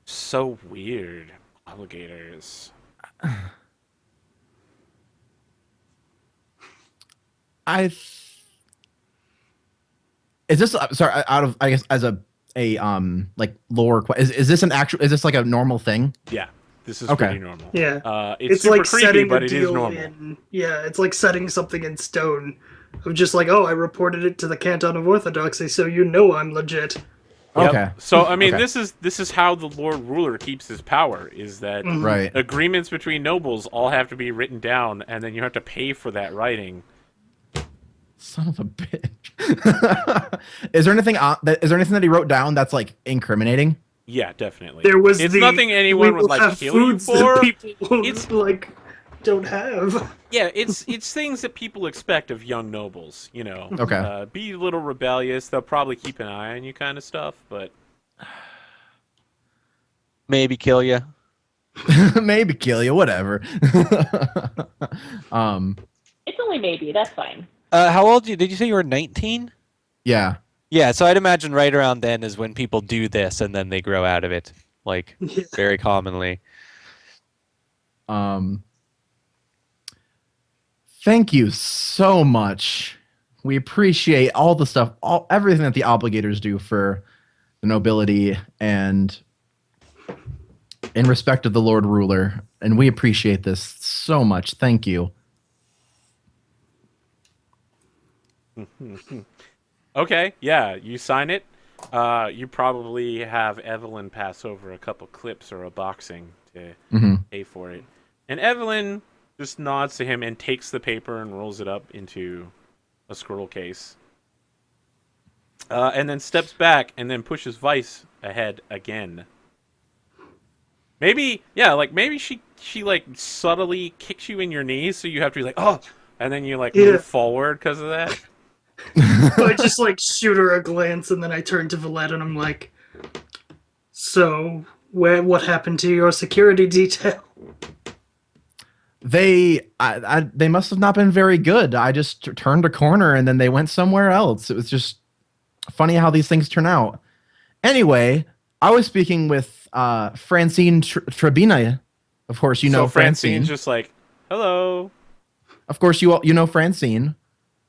so weird. Alligators. Is this sorry, out of, I guess, as a like lore is this an actual, is this like a normal thing? Yeah, this is Okay. pretty normal. Yeah. It's super like creepy, setting but a it is deal normal. it's like setting something in stone. Of just like, oh, I reported it to the Canton of Orthodoxy, so you know I'm legit. Yep. Okay. So I mean, Okay. this is how the Lord Ruler keeps his power: is that Right. agreements between nobles all have to be written down, and then you have to pay for that writing. Son of a bitch. Is there anything that he wrote down that's like incriminating? Yeah, definitely. There was it's the, nothing anyone we would will like have kill you foods for. that people won't, It's- like don't have. Yeah, it's things that people expect of young nobles. You know, Okay. be a little rebellious. They'll probably keep an eye on you, kind of stuff. But Maybe kill you. Maybe kill you, whatever. It's only maybe. That's fine. How old did you say you were 19? Yeah. Yeah, so I'd imagine right around then is when people do this and then they grow out of it, like Yeah. very commonly. Thank you so much. We appreciate all the stuff, everything that the obligators do for the nobility and in respect of the Lord Ruler, and we appreciate this so much. Thank you. okay, yeah, you sign it. You probably have Evelyn pass over a couple clips or a boxing to pay for it, and Evelyn just nods to him and takes the paper and rolls it up into a scroll case. And then steps back and then pushes Vyse ahead again. Maybe she like subtly kicks you in your knees, so you have to be like, oh, and then you like move forward because of that. I just like shoot her a glance, and then I turn to Valette and I'm like, so what happened to your security detail? They must have not been very good. I just turned a corner and then they went somewhere else. It was just funny how these things turn out. Anyway, I was speaking with Francine Trebina. Of course, you know so Francine. Francine's just like, hello. Of course, you know Francine,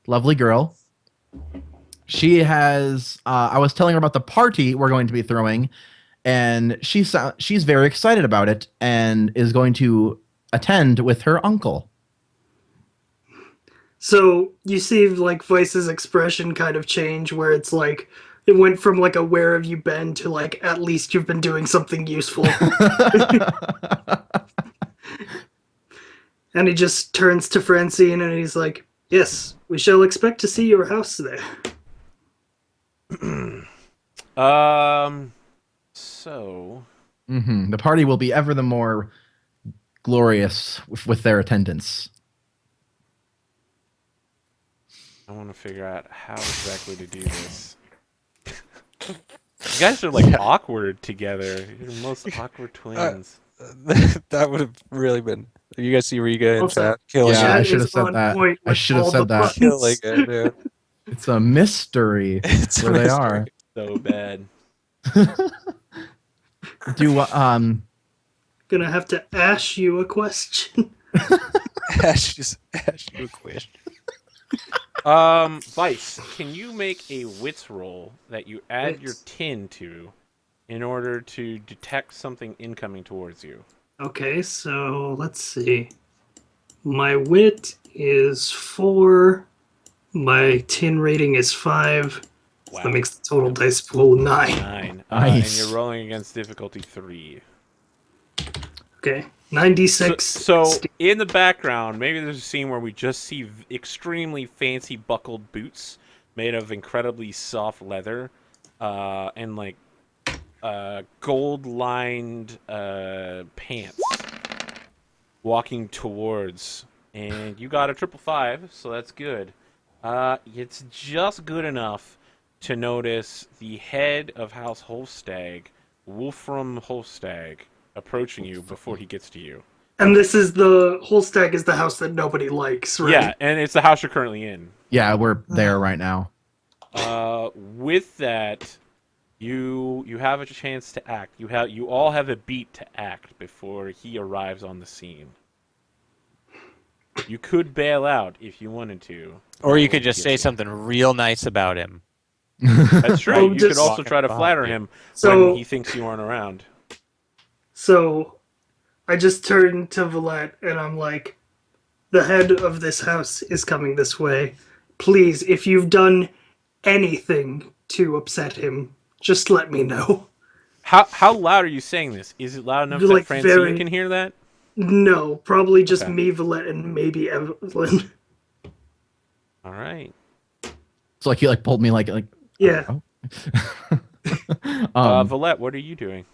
lovely girl. She has. I was telling her about the party we're going to be throwing, and she's very excited about it and is going to attend with her uncle. So you see like Vyse's expression kind of change, where it's like it went from like a where have you been to like at least you've been doing something useful. And he just turns to Francine and he's like, yes, we shall expect to see your house there. So The party will be ever the more glorious with their attendance. I want to figure out how exactly to do this. You guys are like awkward together. You're the most awkward twins. That would have really been. You guys see Riga and Also, chat killing Yeah, I Chat should have is said on that. point I with should have all said the that. buttons. killing it, dude. It's a mystery It's where a they are. So bad. Gonna have to ask you a question. Ash you a question. Vyse, can you make a wits roll that you add your Wits. tin to in order to detect something incoming towards you? Okay, so let's see. My wit is 4. My tin rating is 5. Wow. That makes the total dice pool 9. 9. Nice. And you're rolling against difficulty 3. Okay, 96. So in the background, maybe there's a scene where we just see extremely fancy buckled boots made of incredibly soft leather, and like gold-lined pants walking towards. And you got a 555, so that's good. It's just good enough to notice the head of House Holstag, Wolfram Holstag, approaching you before he gets to you. And this is the whole stack is the house that nobody likes, right? Yeah, and it's the house you're currently in. Yeah, we're there right now. With that, you have a chance to act. You all have a beat to act before he arrives on the scene. You could bail out if you wanted to. Or you could just say something real nice about him. That's true. Oh, You just could also walking try to behind flatter you. him So- when he thinks you aren't around. So I just turn to Valette and I'm like, the head of this house is coming this way. Please, if you've done anything to upset him, just let me know. How loud are you saying this? Is it loud enough that Like, Francine very- can hear that? No, probably just Okay. me, Valette, and maybe Evelyn. All right. So like you like pulled me like Yeah. oh. Valette, what are you doing?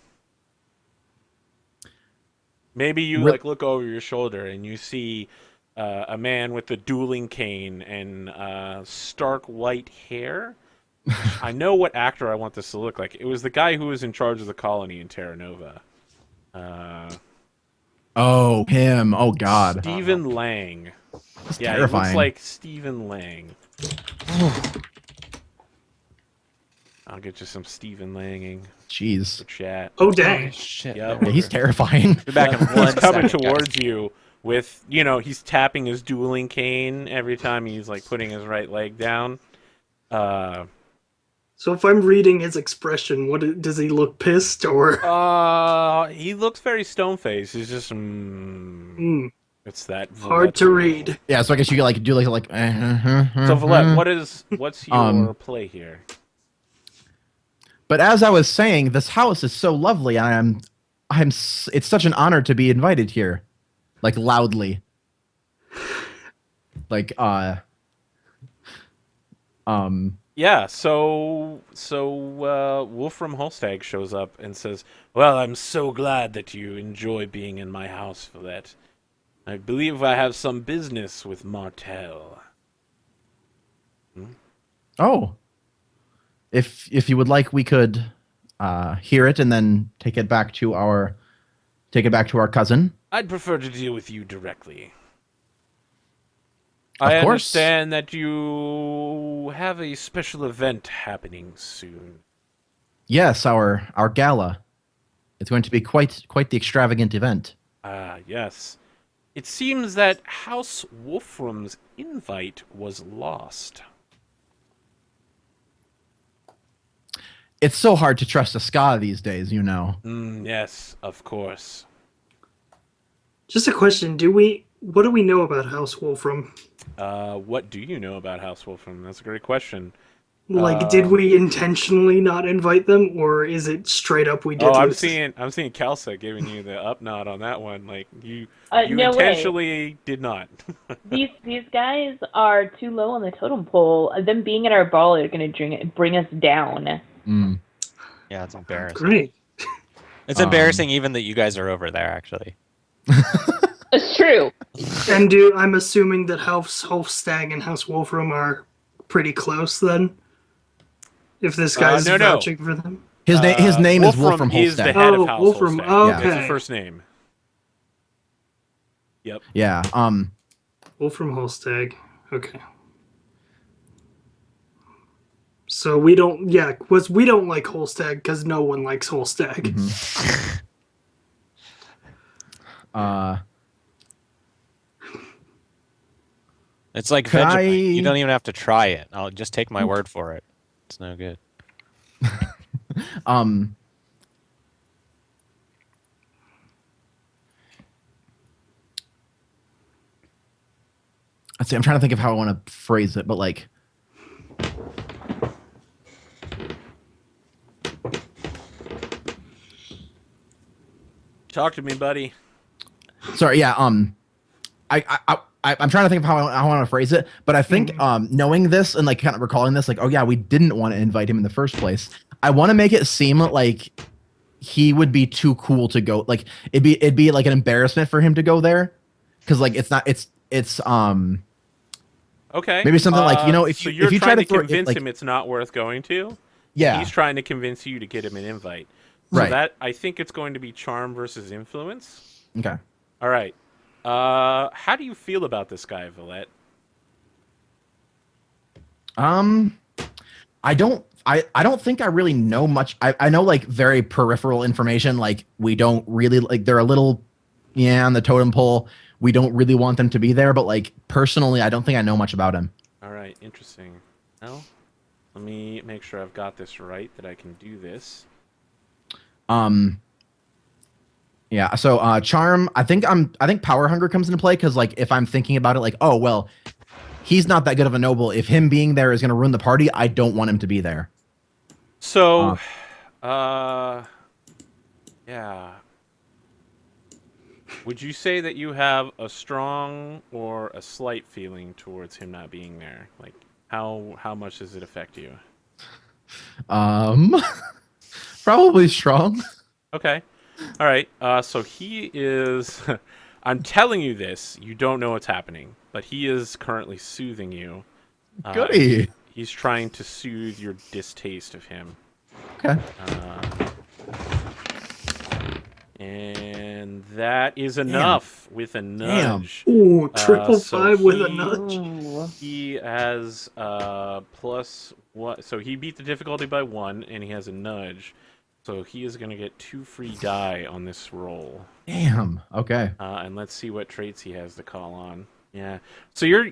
Maybe you Re- like look over your shoulder and you see a man with a dueling cane and stark white hair. I know what actor I want this to look like. It was the guy who was in charge of the colony in Terra Nova. Oh, him. Oh God. Stephen Lang. He's Yeah, terrifying. he looks like Stephen Lang. I'll get you some Stephen Langing Jeez. for chat. Oh, dang. Shit. Yep. Yeah, he's terrifying. Be back in He's one coming second, towards guys. you with, he's tapping his dueling cane every time he's like putting his right leg down. So if I'm reading his expression, does he look pissed or? He looks very stone-faced. He's just, it's that Hard to read. Yeah, so I guess you could like do like So Valette, what's your play here? But as I was saying, this house is so lovely. It's such an honor to be invited here, like loudly. Like Yeah, so Wolfram Holstag shows up and says, "Well, I'm so glad that you enjoy being in my house, Valette. I believe I have some business with Martel." oh, if you would like, we could hear it and then take it back to our cousin. I'd prefer to deal with you directly. Of I course. understand that you have a special event happening soon. Yes, our gala. It's going to be quite the extravagant event. Ah, yes. It seems that House Wolfram's invite was lost. It's so hard to trust a ska these days, you know. Yes, of course. Just a question: what do we know about House Wolfram? What do you know about House Wolfram? That's a great question. Like, did we intentionally not invite them, or is it straight up we did? I'm listen? seeing Kelsa giving you the up nod on that one. Like you No way. intentionally did not. These guys are too low on the totem pole. Them being at our ball are going to bring us down. Mm. Yeah, it's embarrassing. Great. It's embarrassing even that you guys are over there, actually. It's true. And I'm assuming that House Holstag and House Wolfram are pretty close then? If this guy's no. vouching for them? His name is Wolfram Wolfram is the Holstag. head Oh, of House Wolfram, Holstag. okay. That's his first name. Yep. Yeah. Wolfram Holstag. Okay. So we don't like Holstag because no one likes Holstag. It's like Could Vegemite. You I- don't even have to try it. I'll just take my word for it. It's no good. Let's see. I'm trying to think of how I want to phrase it, but like, Talk to me, buddy. sorry. Yeah. I'm trying to think of how I want to phrase it, but I think knowing this and like kind of recalling this, like, oh yeah, we didn't want to invite him in the first place. I want to make it seem like he would be too cool to go. Like it'd be like an embarrassment for him to go there, because like it's Okay. Maybe something like, if so you you're if you trying try to to throw convince like, him it's not worth going to. yeah, He's trying to convince you to get him an invite. So right. that I think it's going to be charm versus influence. Okay. All right. How do you feel about this guy, Valette? I don't think I really know much. I know like very peripheral information. Like we don't really like they're a little on the totem pole. We don't really want them to be there, but like personally, I don't think I know much about him. All right, interesting. Well, let me make sure I've got this right that I can do this. Yeah, so charm, I think power hunger comes into play because like if I'm thinking about it like, oh well, he's not that good of a noble. If him being there is gonna ruin the party, I don't want him to be there. So yeah. Would you say that you have a strong or a slight feeling towards him not being there? Like how much does it affect you? Probably strong. Okay. All right. So he is. I'm telling you this. You don't know what's happening, but he is currently soothing you. Goody. He's trying to soothe your distaste of him. Okay. And that is enough with a nudge. Ooh, triple So five with a he- nudge. He has plus one. So he beat the difficulty by 1, and he has a nudge. So he is going to get 2 free die on this roll. Damn. Okay. And let's see what traits he has to call on. Yeah. So you're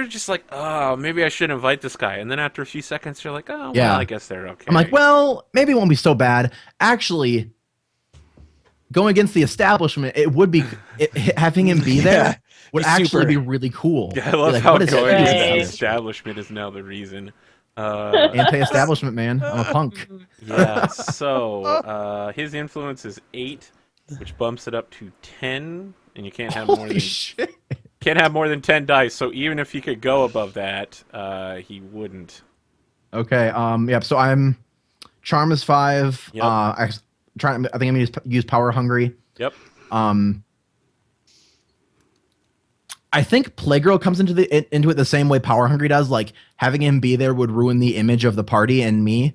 just like, oh, maybe I should invite this guy. And then after a few seconds, you're like, oh, Yeah. well, I guess they're okay. I'm like, well, maybe it won't be so bad. Actually, going against the establishment, it would be having him be there Yeah, would be actually super. be really cool. Yeah, I love Like, how what is going Right. against the it? establishment is now the reason. Anti-establishment, man. I'm a punk. Yeah, so his influence is 8, which bumps it up to 10, and you can't have more Holy than shit. 10 dice. So even if he could go above that, he wouldn't. Okay. Yep. So I'm charm is 5. Yep. I think I'm gonna use power hungry. Yep. I think Playgirl comes into it the same way Power Hungry does. Like having him be there would ruin the image of the party and me.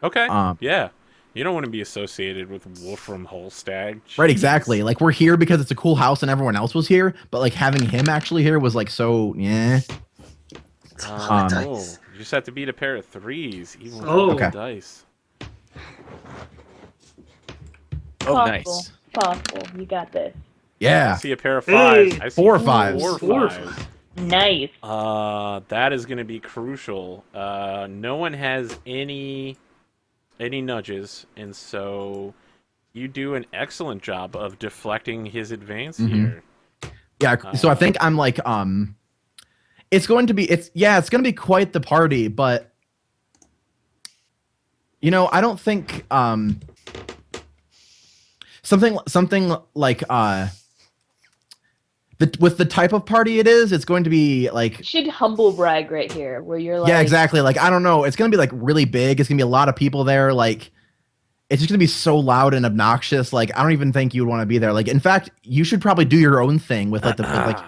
Okay. Um, Yeah. You don't want to be associated with Wolfram Holstag. Right, Jeez. exactly. Like we're here because it's a cool house and everyone else was here, but like having him actually here was like so yeah. Oh, you just have to beat a pair of 3s, even with Oh. okay. Okay. dice. Oh, Possible. nice. Possible. You got this. Yeah. I see a pair of Hey. 5s. I see 4 5s. 4 4 5s. Nice. That is going to be crucial. No one has any nudges, and so you do an excellent job of deflecting his advance here. Yeah. So I think I'm like it's going to be quite the party, but I don't think something like with the type of party it is, it's going to be like You should humble brag right here, where you're like, yeah, exactly. Like I don't know, it's gonna be like really big. It's gonna be a lot of people there. Like it's just gonna be so loud and obnoxious. Like I don't even think you would want to be there. Like in fact, you should probably do your own thing with like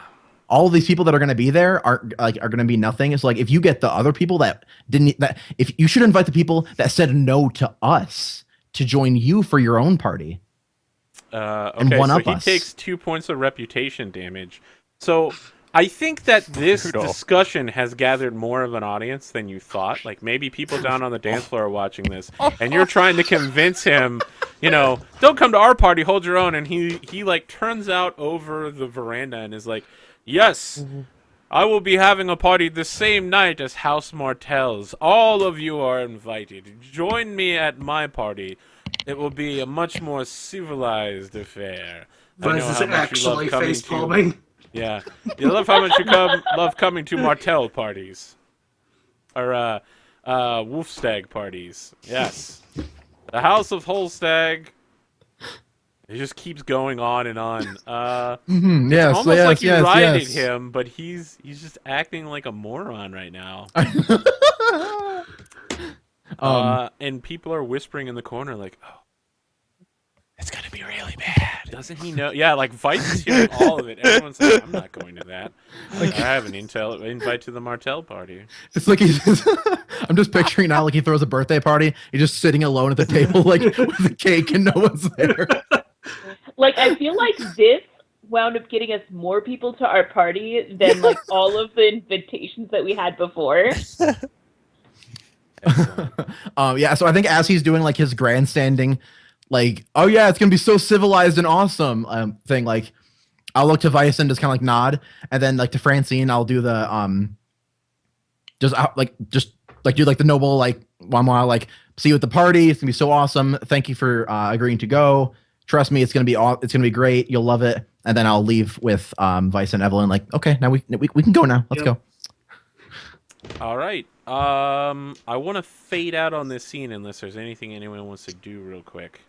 all these people that are gonna be there are gonna be nothing. It's like if you get the other people that if you should invite the people that said no to us to join you for your own party. Okay, and one so up he us. takes 2 points of reputation damage. So I think that this Brutal. discussion has gathered more of an audience than you thought. Like maybe people down on the dance floor are watching this, and you're trying to convince him, don't come to our party, hold your own. And he like turns out over the veranda and is like, yes, I will be having a party the same night as House Martell's. All of you are invited. Join me at my party. It will be a much more civilized affair. I know Vyse is how much you love actually coming face to. palming. Yeah, you love how much you love coming to Martell parties, or Wolfstag parties. Yes, the House of Holstag. It just keeps going on and on. Yes, Almost yes, like you yes, righted yes. him, but he's just acting like a moron right now. And people are whispering in the corner like, "Oh, It's gonna be really bad. doesn't he know?" Yeah, like Vyse is hearing all of it. Everyone's like, "I'm not going to that. I have an invite to the Martell party." It's like I'm just picturing now like he throws a birthday party. He's just sitting alone at the table like with a cake and no one's there. Like I feel like wound up getting us more people to our party than like all of the invitations that we had before. Excellent. Yeah, so I think as he's doing like his grandstanding, like, oh yeah, it's gonna be so civilized and awesome thing, like I'll look to Vyse and just kind of like nod, and then like to Francine, I'll do the just do like the noble like like see you at the party. It's gonna be so awesome. Thank you for agreeing to go. Trust me, it's gonna be great. You'll love it. And then I'll leave with Vyse and Evelyn. Like, okay, now we can go now. Let's go. All right. I want to fade out on this scene unless there's anything anyone wants to do real quick.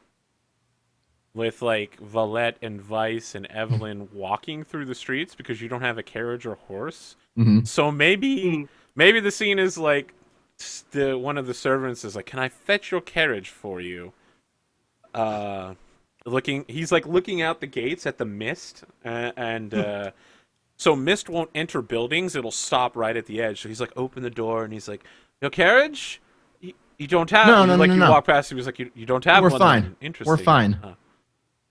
With like Valette and Vyse and Evelyn walking through the streets because you don't have a carriage or horse. Mm-hmm. So maybe the scene is like one of the servants is like, "Can I fetch your carriage for you?" He's like looking out the gates at the mist, and so mist won't enter buildings; it'll stop right at the edge. So he's like, "Open the door," and he's like, "Your carriage? You don't have?" No. You walk past, he was like, "You don't have We're one." fine. Then. Interesting. We're fine.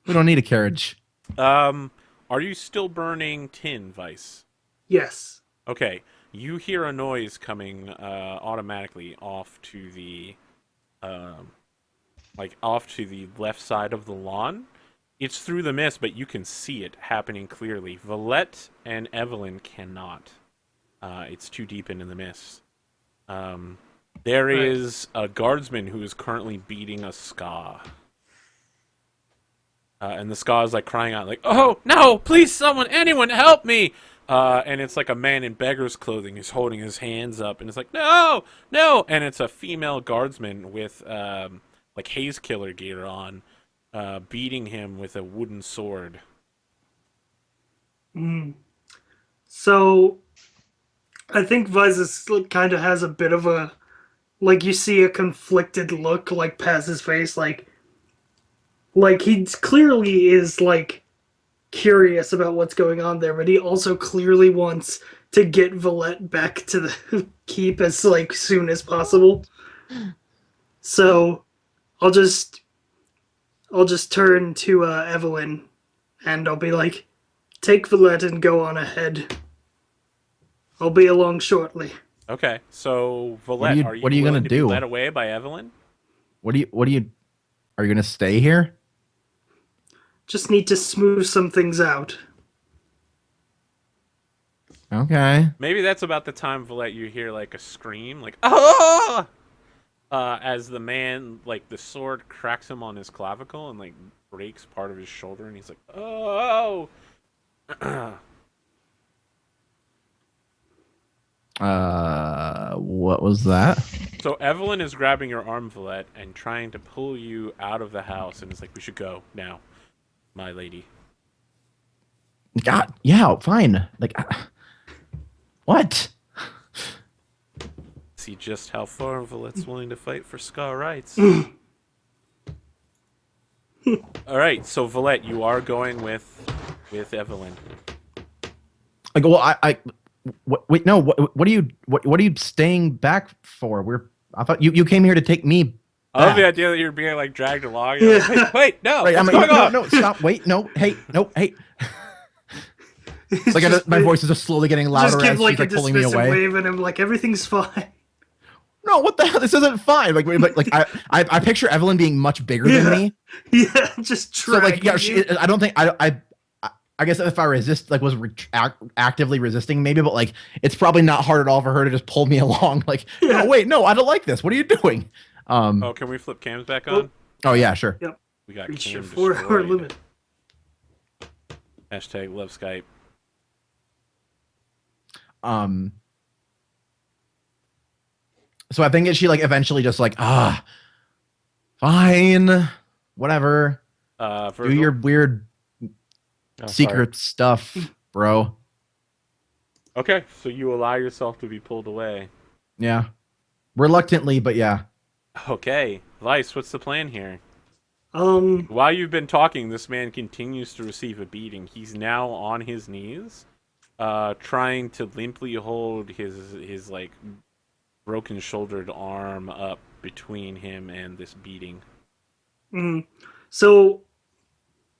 We don't need a carriage. Are you still burning tin, Vyse? Yes. Okay. You hear a noise coming automatically off to the left side of the lawn. It's through the mist, but you can see it happening clearly. Valette and Evelyn cannot. It's too deep into the mist. There is a guardsman who is currently beating a ska. And the ska is like crying out like, "Oh, no, please anyone help me!" And it's like a man in beggar's clothing who's holding his hands up, and it's like, "No, no!" And it's a female guardsman with like haze killer gear on, beating him with a wooden sword. So, I think Vyse kind of has a bit of a, like, you see a conflicted look like past his face, like he clearly is like curious about what's going on there, but he also clearly wants to get Valette back to the keep as like soon as possible. So I'll just turn to Evelyn, and I'll be like, "Take Valette and go on ahead. I'll be along shortly." Okay, so Valette, what are you gonna willing to be do? led away by Evelyn? Are you gonna stay here? Just need to smooth some things out. Okay. Maybe that's about the time, Valette, you hear like a scream, like, "Oh!" As the man, like, the sword cracks him on his clavicle and like breaks part of his shoulder, and he's like, "Oh!" What was that? So Evelyn is grabbing your arm, Valette, and trying to pull you out of the house, and it's like, "We should go now, my lady." God, yeah, fine. Like, what? See just how far Valette's willing to fight for Scar rights. All right, so Valette, you are going with Evelyn. Like, well, wait, no. What are you staying back for? I thought you came here to take me. I love the back. idea that you're being like dragged along. You're like, wait, no, Right, what's going on? No, stop, wait, no, hey. Like my voice is just slowly getting louder Just give as like she's a like pulling me dismissive away. wave, and I'm like, "Everything's fine." No, what the hell? This isn't fine. Like I picture Evelyn being much bigger than me. Yeah, just So like, yeah, dragging you. I don't think I guess if I resist, like, was actively resisting, maybe, but like, it's probably not hard at all for her to just pull me along. Like, Yeah. no, wait, no, I don't like this. What are you doing? Oh, can we flip cams back on? Oh yeah, sure. Yep. We got Reach your cam 4-hour destroyed. limit. Hashtag love Skype. So I think she like eventually just like, fine, whatever. Do Virgil? your weird secret stuff, bro. Okay, so you allow yourself to be pulled away. Yeah, reluctantly, but yeah. Okay, Vyse, what's the plan here? Um, While you've been talking, this man continues to receive a beating. He's now on his knees, trying to limply hold his like broken shouldered arm up between him and this beating. so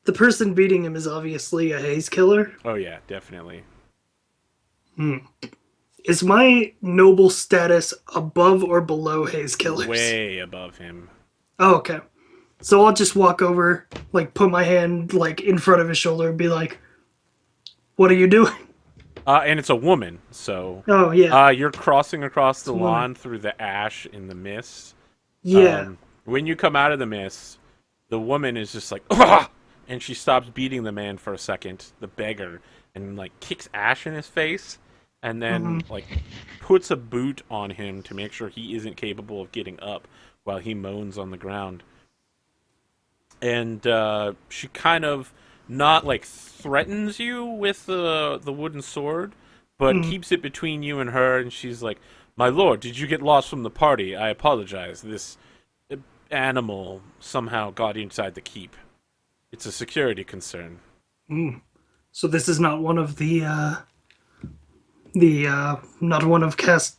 The person beating him is obviously a haze killer. Oh yeah, definitely. Is my noble status above or below haze killers? Way above him. Oh, okay. So I'll just walk over, like put my hand like in front of his shoulder and be like, "What are you doing?" And it's a woman, so. Oh yeah. You're crossing across the It's a woman. lawn through the ash in the mist. Yeah. When you come out of the mist, the woman is just like, "Ugh!" And she stops beating the man for a second, the beggar, and like kicks ash in his face, and then like puts a boot on him to make sure he isn't capable of getting up while he moans on the ground. And she kind of not like threatens you with the wooden sword, but keeps it between you and her. And she's like, "My lord, did you get lost from the party? I apologize. This animal somehow got inside the keep. It's a security concern." So this is not one of the not one of cast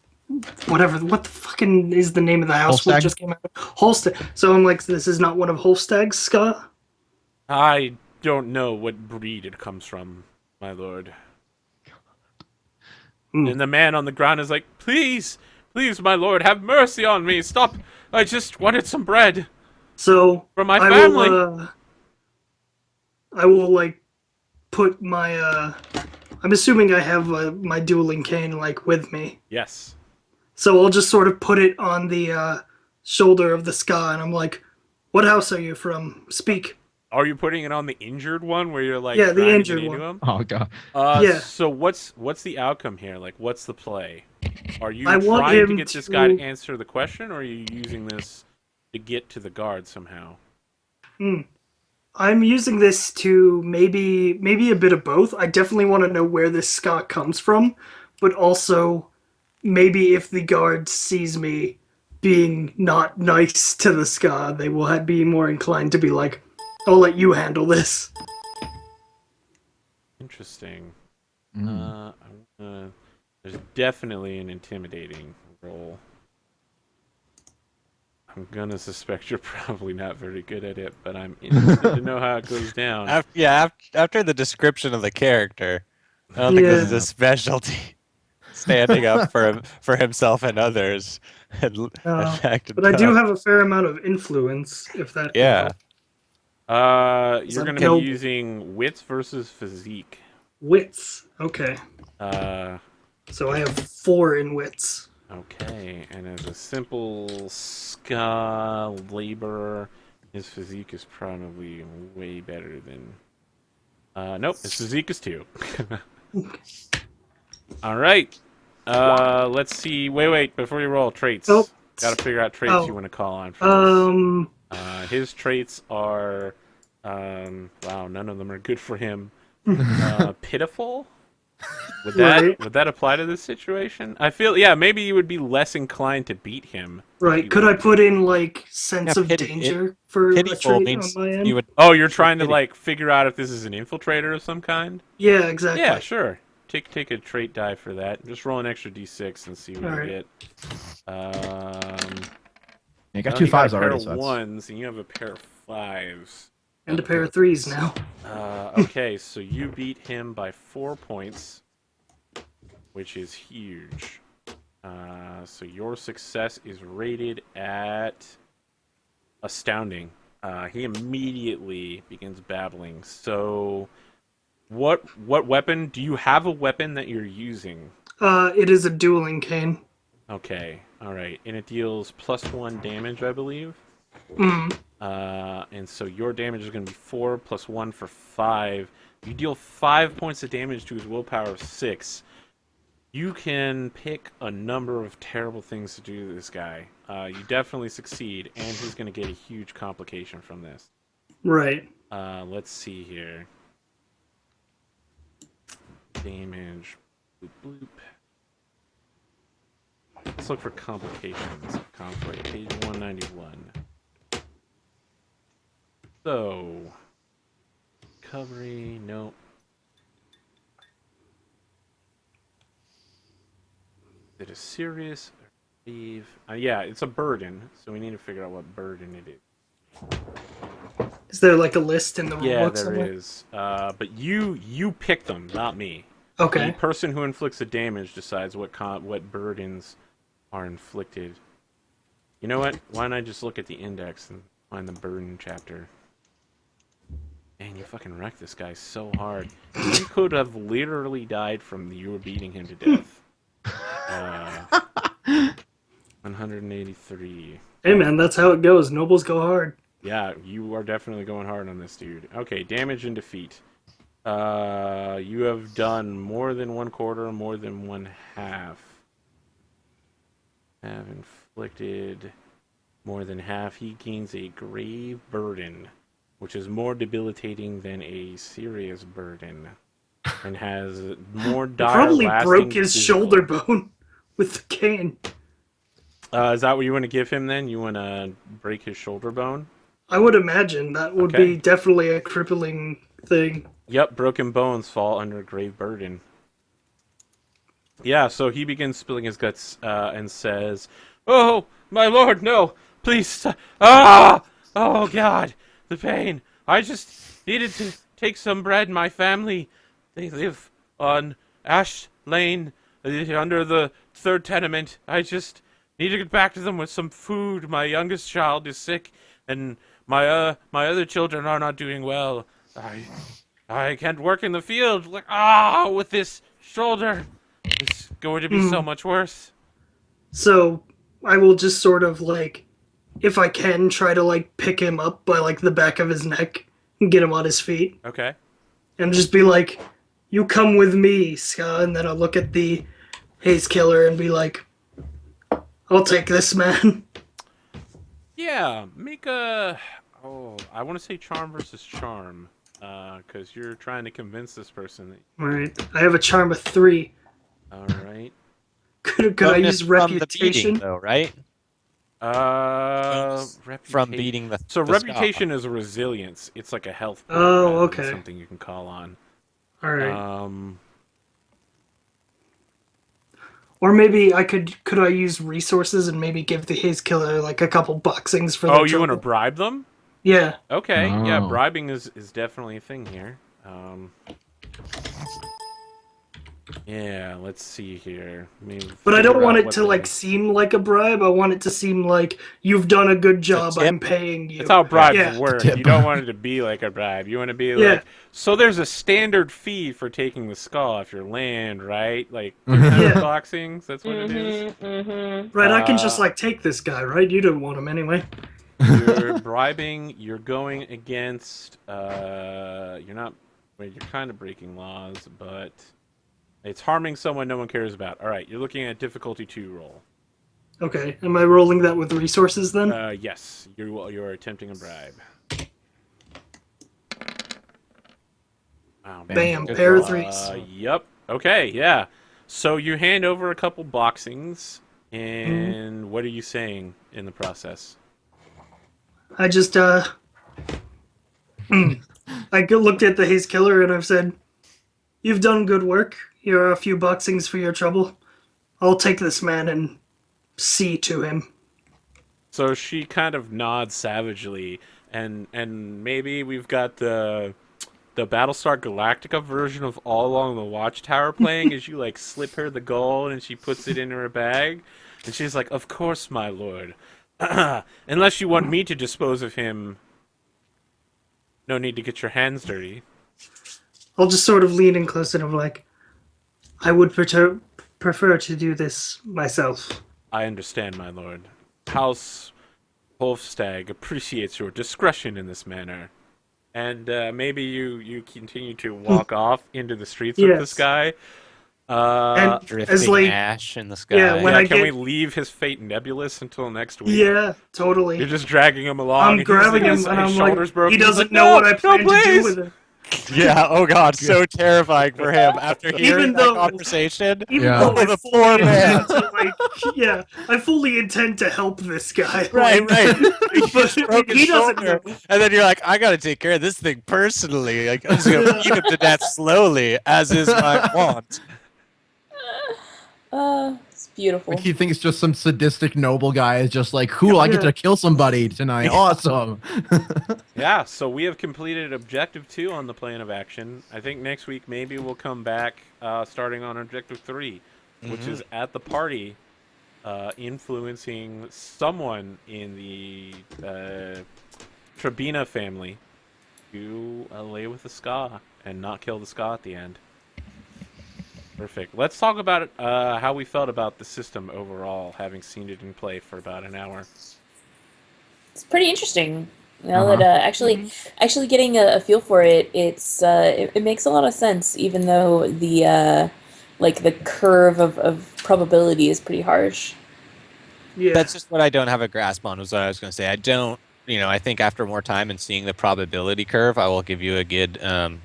whatever. What the fucking is the name of the house? What Holstag? just came out? Holstag. So I'm like, this is not one of Holstag's ska. I don't know what breed it comes from, my lord. And the man on the ground is like, please, my lord, have mercy on me. Stop. I just wanted some bread So for my family. I will like put my I'm assuming I have my dueling cane like with me. Yes. So I'll just sort of put it on the shoulder of the ska, and I'm like, "What house are you from? Speak." Are you putting it on the injured one where you're like Yeah, the trying to injured get into one. him? Oh god. Yeah. So what's the outcome here? Like, what's the play? Are you I want trying to him get this guy to- to answer the question, or are you using this to get to the guard somehow? I'm using this to maybe a bit of both. I definitely want to know where this ska comes from, but also maybe if the guard sees me being not nice to the ska, they will be more inclined to be like, "I'll let you handle this." Interesting. There's definitely an intimidating role. I'm gonna suspect you're probably not very good at it, but I'm interested to know how it goes down. After the description of the character, I don't think this is Yeah. a specialty. Standing up for himself and others, and acting But I do tough. have a fair amount of influence, if that can Yeah. help. You're gonna Noble. be using wits versus physique. Wits. Okay. Uh, So I have 4 in wits. okay, and as a simple ska laborer, his physique is probably way better than. Nope, his physique is 2. All right. Let's see. Wait. Before you roll traits, Oh. gotta figure out traits Oh. you want to call on for this. Um. His traits are, wow, none of them are good for him. Pitiful. Would Right. that apply to this situation? I feel, yeah, maybe you would be less inclined to beat him. Right. Could I put in like sense Yeah, of pity- danger for a Pitiful trait on means my end? you would. Oh, you're trying to pity. like figure out if this is an infiltrator of some kind? Yeah. Exactly. Yeah, sure. Take a trait die for that. Just roll an extra d6 and see what Alright. you get. You got well, 2 you 5s a pair already, of so that's... ones, and you have a pair of 5s. And a pair of 3s now. Okay, so you beat him by 4 points, which is huge. So your success is rated at astounding. He immediately begins babbling. So, what weapon? Do you have a weapon that you're using? It is a dueling cane. Okay, all right, and it deals +1 damage, I believe. Mm. And so your damage is going to be 4 + 1 for 5. You deal 5 points of damage to his willpower of 6. You can pick a number of terrible things to do to this guy. You definitely succeed, and he's going to get a huge complication from this. Right. Let's see here. Damage. Bloop, bloop. Let's look for complications. Conflict. Page 191. So, recovery, nope. Is it a serious or leave? Yeah, it's a burden, so we need to figure out what burden it is. Is there like a list in the Yeah, rulebook there somewhere? is. But you pick them, not me. The Okay. person who inflicts the damage decides what burdens are inflicted. You know what? Why don't I just look at the index and find the burden chapter? Man, you fucking wrecked this guy so hard. He could have literally died from you were beating him to death. 183. Hey man, that's how it goes. Nobles go hard. Yeah, you are definitely going hard on this dude. Okay, damage and defeat. You have done more than 1/4, more than 1/2. Have inflicted more than half. He gains a grave burden, which is more debilitating than a serious burden, and has more dire Probably lasting broke his physical. shoulder bone with the cane. Is that what you want to give him then? You want to break his shoulder bone? I would imagine that would Okay. be definitely a crippling thing. Yep, broken bones fall under grave burden. Yeah, so he begins spilling his guts and says, "Oh, my lord, no! Please, ah! Oh, God, the pain! I just needed to take some bread. My family, they live on Ash Lane, under the 3rd tenement. I just need to get back to them with some food. My youngest child is sick, and my other children are not doing well. I can't work in the field with this shoulder. It's going to be so much worse." So I will just sort of like, if I can, try to like pick him up by like the back of his neck and get him on his feet, Okay. and just be like, "You come with me, Ska." And then I'll look at the Haze Killer and be like, "I'll take this man." Yeah, make a... Oh, I want to say charm versus charm. Because you're trying to convince this person that... All right, I have a charm of 3. Alright. Could I Bonus use from the reputation? beating, though, right? Reputation. From beating the So the reputation is a resilience. It's like a health point Oh, rather than okay. something you can call on. All right. Um, Or maybe could I use resources and maybe give the Haze Killer like a couple boxings for oh, the you want to trouble? bribe them? Yeah. Okay, yeah, Oh. bribing is definitely a thing here. Yeah, let's see here. But I don't figure want out it what to the- like seem like a bribe. I want it to seem like you've done a good job. tip? I'm paying you. That's how bribes Yeah. work. Tip. You don't want it to be like a bribe. You want to be Yeah. like, so there's a standard fee for taking the skull off your land, right? Like, Yeah. boxings, that's what it is. Right, I can just Uh, like take this guy, right? You don't want him anyway. You're bribing, you're going against, you're not, well, you're kind of breaking laws, but it's harming someone no one cares about. All right, you're looking at difficulty 2 roll. Okay, am I rolling that with resources then? Yes, you're attempting a bribe. Wow, man. Bam, good pair of roll. threes. Yep. Okay, yeah. So you hand over a couple boxings, and what are you saying in the process? I just looked at the Haze Killer and I've said, "You've done good work. Here are a few boxings for your trouble. I'll take this man and see to him." So she kind of nods savagely, and maybe we've got the Battlestar Galactica version of All Along the Watchtower playing as you like slip her the gold and she puts it in her bag, and she's like, "Of course, my lord. Unless you want me to dispose of him, no need to get your hands dirty." I'll just sort of lean in close and I'm like, "I would prefer to do this myself." I understand, my lord. House Wolfstag appreciates your discretion in this manner. And maybe you continue to walk off into the streets with this Yes. guy. And Drifting as like, ash in the sky. Yeah, when Yeah, I can get- we leave his fate nebulous until next week? yeah, totally. You're just dragging him along. I'm and grabbing his him and I'm shoulder's like, broken. he He's doesn't like, know "No, what I no, plan to do please." with it. Yeah, oh god, so terrifying for him after hearing Even that though- conversation. Even Yeah. though I The fully poor man. intend to, like, yeah, I fully intend to help this guy. Right, like, right. He But just broke his he doesn't shoulder, know. and then you're like, I gotta take care of this thing personally. Like, I'm just gonna beat him to death slowly, as is my wont. It's beautiful. Like he thinks just some sadistic noble guy is just like, cool, I get to kill somebody tonight. Awesome. Yeah, so we have completed Objective 2 on the plan of action. I think next week maybe we'll come back starting on Objective 3, which is at the party influencing someone in the Trabina family to lay with the Ska and not kill the Ska at the end. Perfect. Let's talk about how we felt about the system overall, having seen it in play for about an hour. It's pretty interesting. Now that actually getting a feel for it, it makes a lot of sense, even though the the curve of probability is pretty harsh. Yeah. That's just what I don't have a grasp on, was what I was going to say. I don't, I think after more time and seeing the probability curve, I will give you a good, grant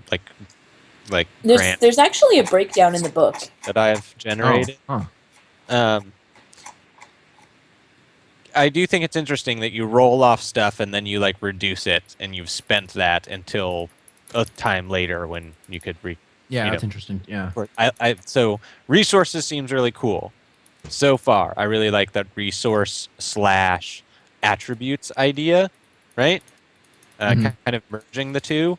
There's actually a breakdown in the book. that I have generated. I do think it's interesting that you roll off stuff and then you reduce it, and you've spent that until a time later when you could Yeah, that's interesting. Yeah. So resources seems really cool. So far, I really like that resource / attributes idea, right? Kind of merging the two.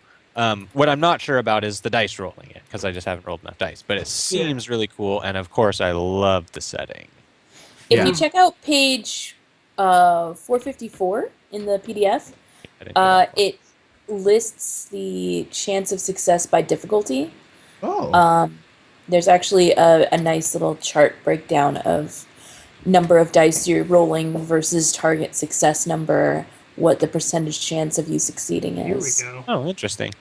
What I'm not sure about is the dice rolling it, because I just haven't rolled enough dice. But it seems really cool, and of course, I love the setting. If you check out page 454 in the PDF, it lists the chance of success by difficulty. Oh. There's actually a nice little chart breakdown of number of dice you're rolling versus target success number, what the percentage chance of you succeeding is. Here we go. Oh, interesting.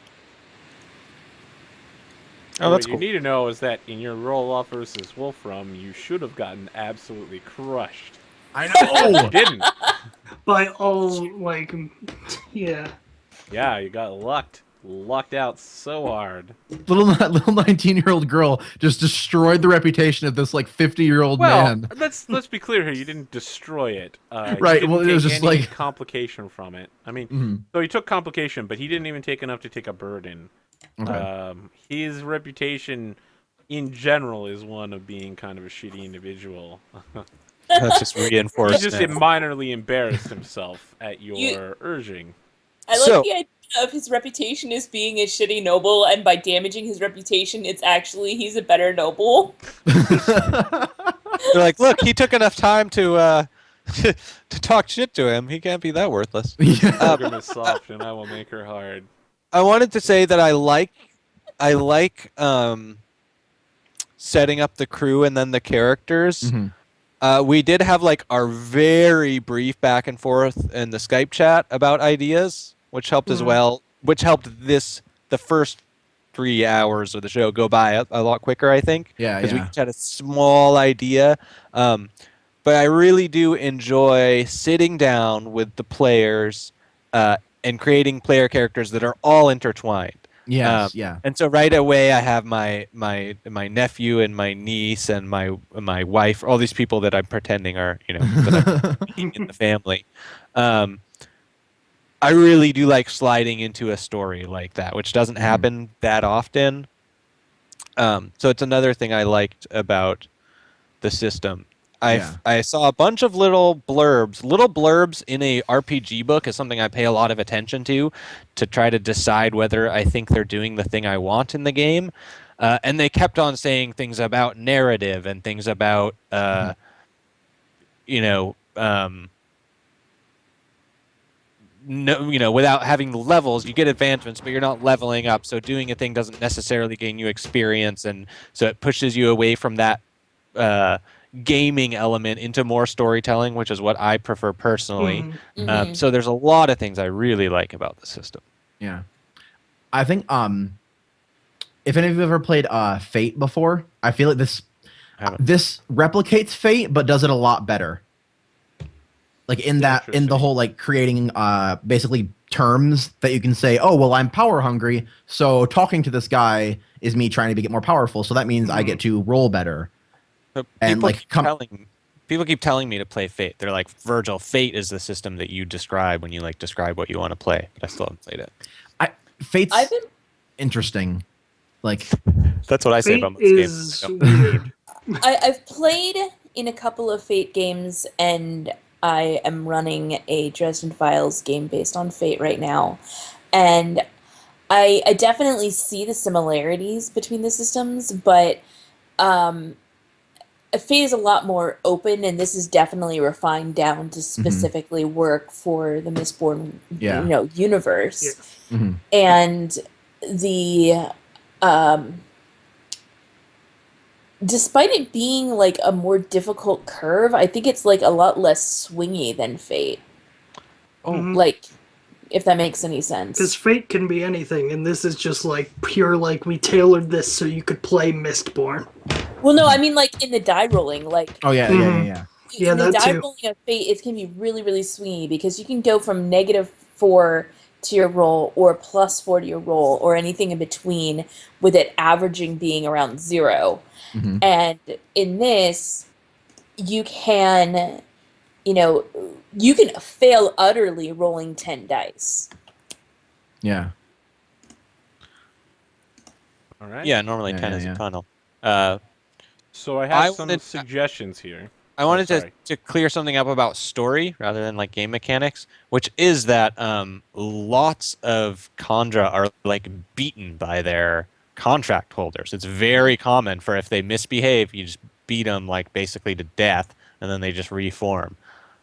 Oh, that's what cool. you need to know is that in your roll-off versus Wolfram, you should have gotten absolutely crushed. I know. You didn't. By all, yeah. Yeah, you got lucked out so hard. Little 19-year-old girl just destroyed the reputation of this 50-year-old man. let's be clear here. You didn't destroy it. Right, You didn't well, it was take just any complication from it. I mean, so he took complication, but he didn't even take enough to take a burden. Okay. His reputation, in general, is one of being kind of a shitty individual. That's just He reinforced. just minorly embarrassed himself at your urging. I like the idea of his reputation as being a shitty noble, and by damaging his reputation, it's actually he's a better noble. They're like, look, he took enough time to talk shit to him. He can't be that worthless. Pilgrim is soft, and I will make her hard. I wanted to say that I like setting up the crew and then the characters. We did have our very brief back and forth in the Skype chat about ideas, which helped as well. Which helped the first 3 hours of the show go by a lot quicker, I think. Yeah, because we each had a small idea. But I really do enjoy sitting down with the players and creating player characters that are all intertwined. Yes, yeah. And so right away I have my nephew and my niece and my wife, all these people that I'm pretending are, that I'm being in the family. I really do like sliding into a story like that, which doesn't happen that often. So it's another thing I liked about the system. I saw a bunch of little blurbs. Little blurbs in a RPG book is something I pay a lot of attention to try to decide whether I think they're doing the thing I want in the game. And they kept on saying things about narrative and things about, without having the levels, you get advancements, but you're not leveling up. So doing a thing doesn't necessarily gain you experience, and so it pushes you away from that gaming element into more storytelling, which is what I prefer personally. So there's a lot of things I really like about the system. Yeah, I think if any of you have ever played Fate before, I feel like this replicates Fate, but does it a lot better. In the whole creating basically terms that you can say, oh well, I'm power hungry, so talking to this guy is me trying to get more powerful, so that means I get to roll better. And people keep telling me to play Fate. They're like, Virgil, Fate is the system that you describe when you describe what you want to play. But I still haven't played it. Fate's interesting. That's what I say Fate about most games. is weird. I've played in a couple of Fate games, and I am running a Dresden Files game based on Fate right now. And I definitely see the similarities between the systems, but Fate is a lot more open, and this is definitely refined down to specifically work for the Mistborn, universe. Yes. And the despite it being like a more difficult curve, I think it's like a lot less swingy than Fate. Like, if that makes any sense. Because Fate can be anything, and this is just like pure, like, we tailored this so you could play Mistborn. Well, no, I mean like in the die rolling, like. Oh yeah. Yeah, In the that die too. rolling of Fate, it can be really, really swingy because you can go from -4 to your roll or +4 to your roll or anything in between, with it averaging being around 0. And in this, you can, you can fail utterly rolling 10 dice. Yeah. All right. Yeah, normally 10 is a tunnel. So I have I some wanted- suggestions here. I wanted sorry. to clear something up about story rather than like game mechanics, which is that lots of Khandra are like beaten by their contract holders. It's very common for if they misbehave, you just beat them like basically to death, and then they just reform.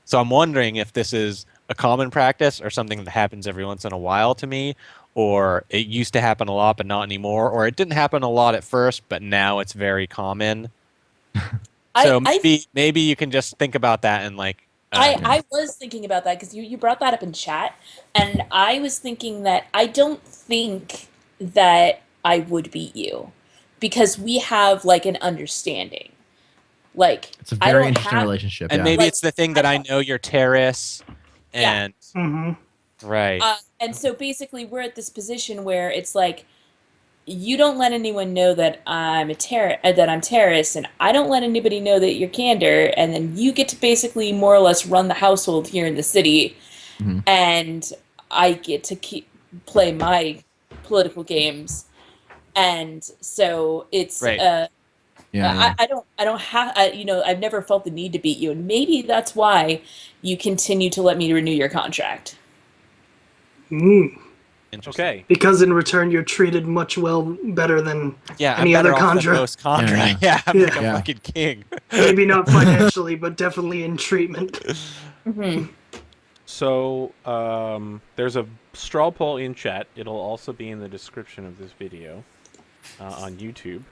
So I'm wondering if this is a common practice or something that happens every once in a while to me, or it used to happen a lot but not anymore, or it didn't happen a lot at first but now it's very common. So maybe you can just think about that and like. I was thinking about that because you brought that up in chat, and I was thinking that I don't think that I would beat you because we have like an understanding. Like, It's a I very don't interesting have, relationship. And Yeah. maybe Like, it's the thing that I know you're Terrace, and right. And so basically, we're at this position where it's like, you don't let anyone know that I'm Terrace, and I don't let anybody know that you're Candor, and then you get to basically more or less run the household here in the city, and I get to play my political games, and so it's Right. I don't have I've never felt the need to beat you, and maybe that's why you continue to let me renew your contract. Interesting. Okay. Because in return, you're treated much better than Yeah, any I'm better other off than Khandra. most Khandra. Yeah, I'm like a fucking king. Maybe not financially, but definitely in treatment. So there's a straw poll in chat. It'll also be in the description of this video on YouTube.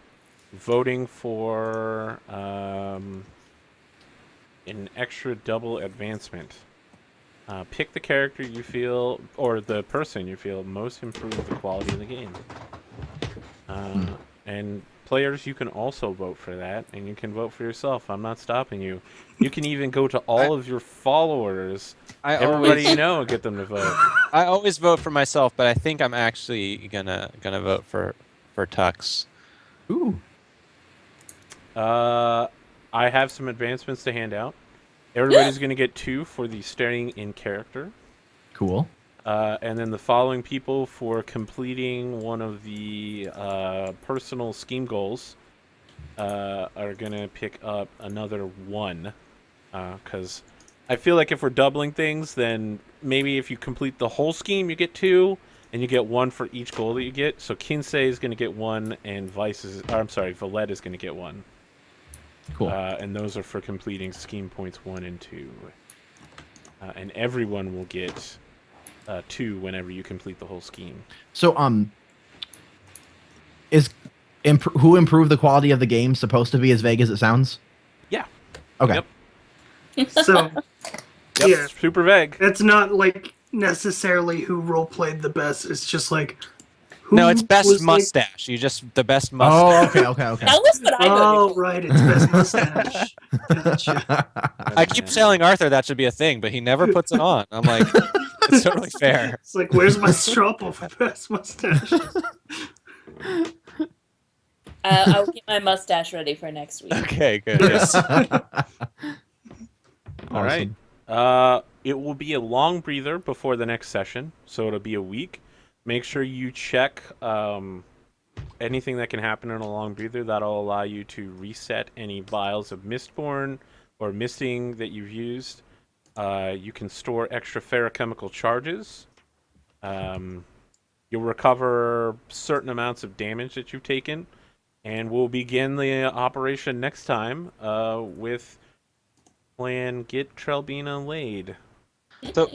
Voting for an extra double advancement. Pick the character you feel, or the person you feel most improves the quality of the game. And players, you can also vote for that, and you can vote for yourself. I'm not stopping you. You can even go to all of your followers, everybody you know, and get them to vote. I always vote for myself, but I think I'm actually gonna vote for Tux. Ooh. I have some advancements to hand out. Everybody's going to get 2 for the starting in character. Cool. And then the following people for completing one of the personal scheme goals are going to pick up another 1. Because I feel like if we're doubling things, then maybe if you complete the whole scheme, you get 2, and you get 1 for each goal that you get. So KinSay is going to get 1, and Valette is going to get 1. Cool. And those are for completing scheme points 1 and 2. And everyone will get 2 whenever you complete the whole scheme. So, is who improved the quality of the game supposed to be as vague as it sounds? Yeah. Okay. Yep. So, yeah, Super vague. it's not like necessarily who roleplayed the best. It's just like who No, it's best was, like- mustache. You just the best mustache. Oh, okay. That was what I voted Oh, for. right, it's best mustache. Gotcha. I keep telling Arthur that should be a thing, but he never puts it on. I'm like, it's totally fair. It's like, where's my straw poll for best mustache? I'll get my mustache ready for next week. Okay, good. Yes. All right. It will be a long breather before the next session, so it'll be a week. Make sure you check anything that can happen in a long breather. That'll allow you to reset any vials of Mistborn, or misting that you've used, you can store extra ferrochemical charges. You'll recover certain amounts of damage that you've taken, and we'll begin the operation next time with plan Get Trelbina Laid. So,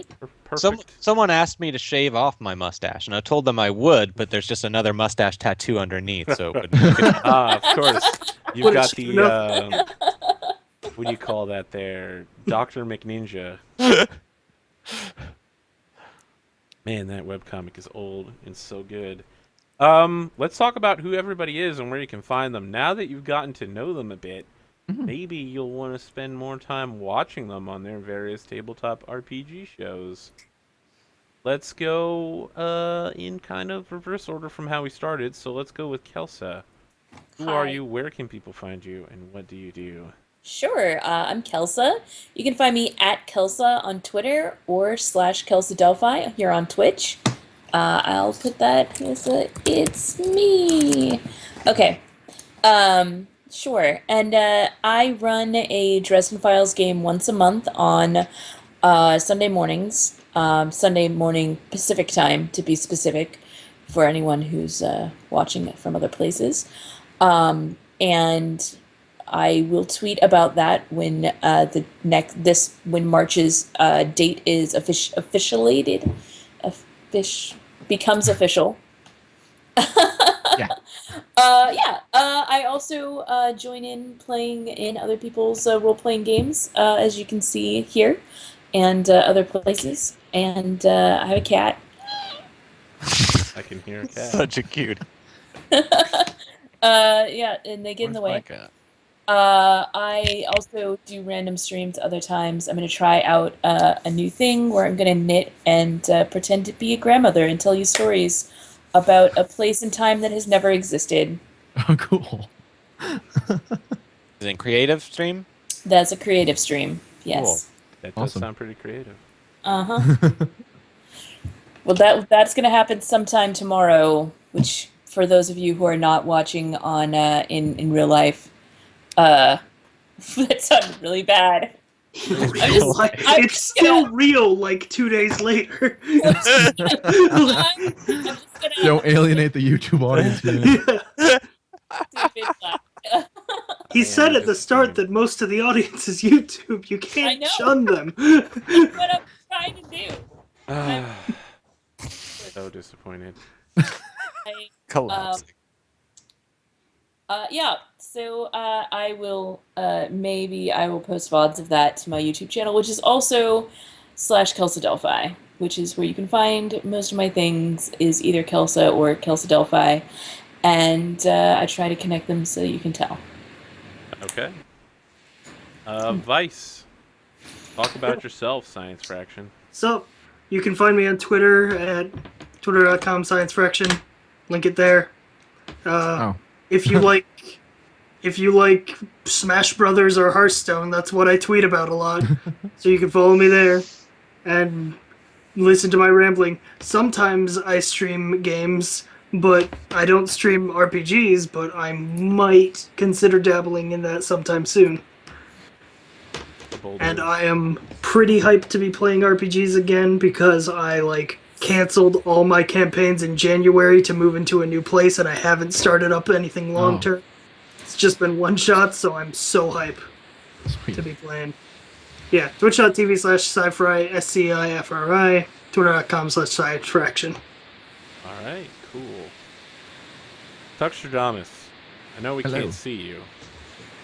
Perfect. someone asked me to shave off my mustache, and I told them I would, but there's just another mustache tattoo underneath, so it wouldn't. Of course. You've What got is the, what do you call that there? Dr. McNinja. Man, that webcomic is old and so good. Let's talk about who everybody is and where you can find them. Now that you've gotten to know them a bit, maybe you'll want to spend more time watching them on their various tabletop RPG shows. Let's go in kind of reverse order from how we started. So let's go with Kelsa. Who are Hi. you? Where can people find you? And what do you do? Sure, I'm Kelsa. You can find me at Kelsa on Twitter or /KelsaDelphi here on Twitch. I'll put that as it's me. Okay. Sure. And I run a Dresden Files game once a month on Sunday mornings. Sunday morning Pacific time, to be specific, for anyone who's watching it from other places. And I will tweet about that when when March's date is officiated, becomes official. Yeah. I also join in playing in other people's role-playing games, as you can see here, and other places. And I have a cat. I can hear a cat. Such a cute. Yeah, and they get in the way. Where's my cat? I also do random streams other times. I'm going to try out a new thing where I'm going to knit and pretend to be a grandmother and tell you stories about a place and time that has never existed. Oh, cool. Is it in creative stream? That's a creative stream. Yes. That does Awesome. sound pretty creative. Uh-huh. Well, that's going to happen sometime tomorrow, which for those of you who are not watching on in real life, that sounded really bad. It's still real like 2 days later. I'm just gonna Don't alienate the YouTube audience. Man. stupid laugh. He said at the just start kidding. that most of the audience is YouTube. You can't know. shun them. That's what I'm trying to do. So disappointed. I, Collapsing. yeah, so I will maybe I will post VODs of that to my YouTube channel, which is also /KelsaDelphi, which is where you can find most of my things, is either Kelsa or KelsaDelphi, and I try to connect them so you can tell. Okay. Vyse. Talk about yourself, Science Fraction. So, you can find me on Twitter at twitter.com/sciencefraction. Link it there. Oh. If you like Smash Brothers or Hearthstone, that's what I tweet about a lot. So you can follow me there and listen to my rambling. Sometimes I stream games, but I don't stream RPGs, but I might consider dabbling in that sometime soon. And I am pretty hyped to be playing RPGs again because I canceled all my campaigns in January to move into a new place, and I haven't started up anything long term. It's just been one shot, so I'm so hyped to be playing. Yeah, twitch.tv/SciFri, SCIFRI, twitter.com/SciFraction. All right, cool. Tuxtradamus. I know we Hello. can't see you.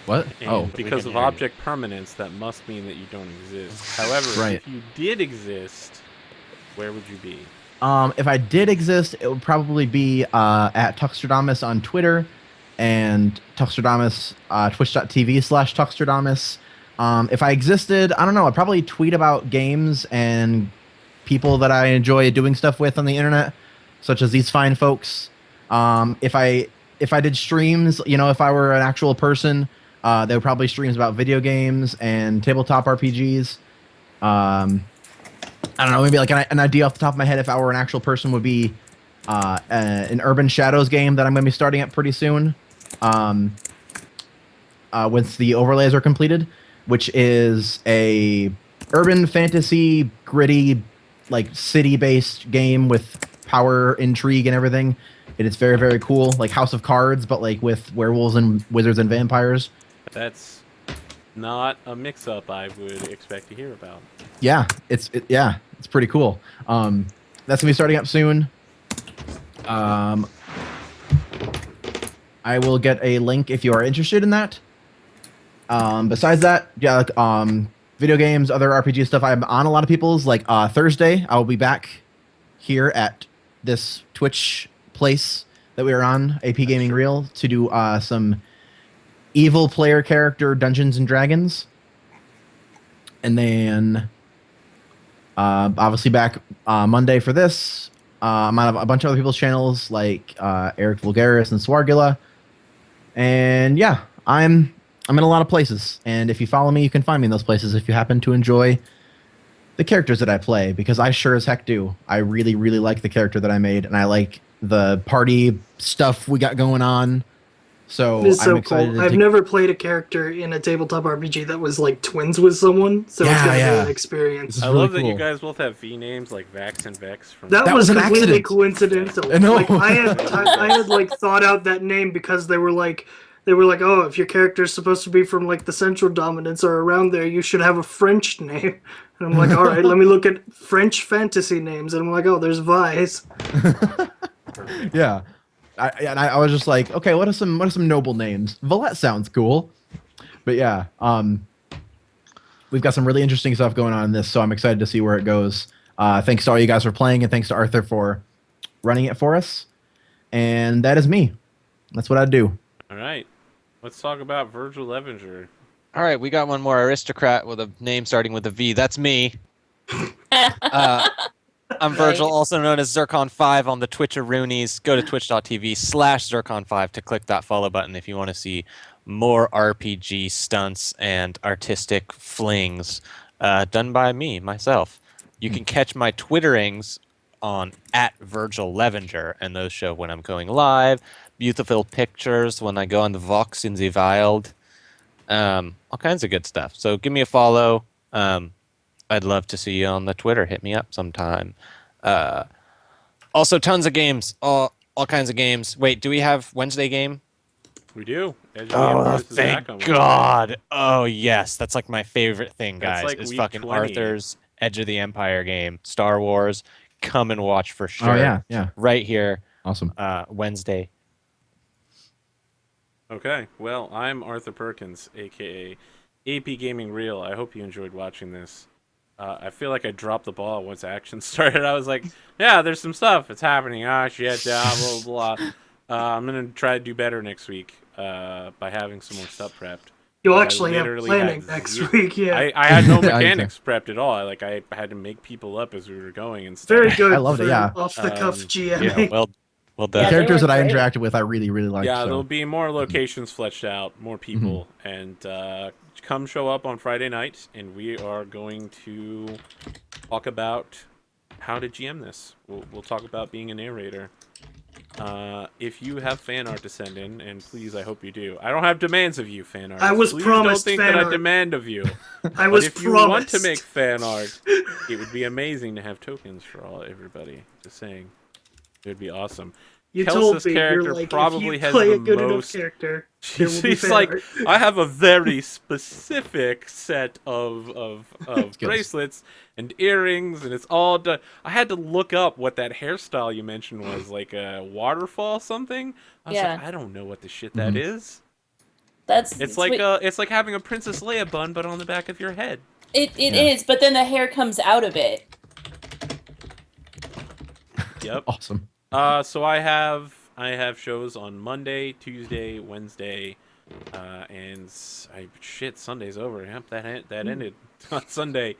What? And Oh, because can of hear you. object permanence, that must mean that you don't exist. However, Right. if you did exist, where would you be? if I did exist, it would probably be at Tuxtradamus on Twitter and Tuxtradamus, twitch.tv/Tuxtradamus. If I existed, I don't know, I'd probably tweet about games and people that I enjoy doing stuff with on the internet, such as these fine folks. If I did streams, if I were an actual person, they would probably streams about video games and tabletop RPGs. I don't know, maybe like an idea off the top of my head, if I were an actual person, would be an Urban Shadows game that I'm going to be starting up pretty soon, once the overlays are completed. which is a urban fantasy, gritty, like city-based game with power, intrigue, and everything. And it's very, very cool, like House of Cards, but like with werewolves and wizards and vampires. That's not a mix-up I would expect to hear about. Yeah, it's pretty cool. That's gonna be starting up soon. I will get a link if you are interested in that. Besides that, yeah, like, video games, other RPG stuff. I'm on a lot of people's. Like Thursday, I will be back here at this Twitch place that we are on, AP Gaming Real, to do some evil player character Dungeons and Dragons. And then obviously back Monday for this. I'm on a bunch of other people's channels like Eric Vulgaris and Swargula. And yeah, I'm in a lot of places. And if you follow me, you can find me in those places if you happen to enjoy the characters that I play, because I sure as heck do. I really, really like the character that I made, and I like the party stuff we got going on. So It's so I'm excited cool. to I've never played a character in a tabletop RPG that was like twins with someone, so it's gonna be an experience. This is I really love that cool. you guys both have V names like Vax and Vex. From That That was was an completely accident. coincidental. I know. Like I had like thought out that name because they were like, oh, if your character's supposed to be from like the Central Dominance or around there, you should have a French name. And I'm like, all right, let me look at French fantasy names, and I'm like, oh, there's Vyse. Yeah. I was just like, okay, what are some noble names? Valette sounds cool. But yeah, we've got some really interesting stuff going on in this, so I'm excited to see where it goes. Thanks to all you guys for playing, and thanks to Arthur for running it for us. And that is me. That's what I do. All right, let's talk about Virgil Levenger. All right, we got one more aristocrat with a name starting with a V. That's me. I'm Virgil, also known as Zircon5 on the Twitcheroonies. Go to twitch.tv/Zircon5 to click that follow button if you want to see more RPG stunts and artistic flings done by me, myself. You can catch my Twitterings on @VirgilLevenger, and those show when I'm going live. Beautiful pictures when I go on the Vox in the Wild. All kinds of good stuff. So give me a follow. I'd love to see you on the Twitter. Hit me up sometime. Also, tons of games. All kinds of games. Wait, do we have Wednesday game? We do. Oh, thank God. Oh, yes. That's like my favorite thing, That's guys. like is week fucking 20. Arthur's Edge of the Empire game. Star Wars. Come and watch for sure. Oh, yeah. Right here. Awesome. Wednesday. Okay, well, I'm Arthur Perkins, a.k.a. APGamingREAL. I hope you enjoyed watching this. I feel like I dropped the ball once action started. I was like, yeah, there's some stuff. It's happening. Ah, shit, blah, blah, blah. I'm going to try to do better next week by having some more stuff prepped. You'll I actually have literally planning had next week, yeah. I had no Yeah, mechanics prepped at all. I had to make people up as we were going and stuff. Very good. I loved it, for yeah. Off the cuff GMing. Yeah, well The done. Yeah, characters they that I were great. interacted with, I really, really liked. Yeah, so. there'll be more locations fleshed out, more people, and come show up on Friday night, and we are going to talk about how to GM this. We'll talk about being a narrator. If you have fan art to send in, and please, I hope you do. I don't have demands of you, fan art. I was please promised don't think fan that I art. demand of you. I was But if you promised. want to make fan art, it would be amazing to have tokens for everybody. Just saying, it would be awesome. You Kelsa's told me, character you're like, probably if you has play the a good most- enough character, there will be She's fan like, art. I have a very specific set of Skills. bracelets and earrings, and it's all done. I had to look up what that hairstyle you mentioned was, like a waterfall something. I was Yeah. like, I don't know what the shit that is. That's It's like what- it's like having a Princess Leia bun, but on the back of your head. it Yeah. is, but then the hair comes out of it. Yep. Awesome. So I have shows on Monday, Tuesday, Wednesday, and shit, Sunday's over. Yep, that ended on Sunday.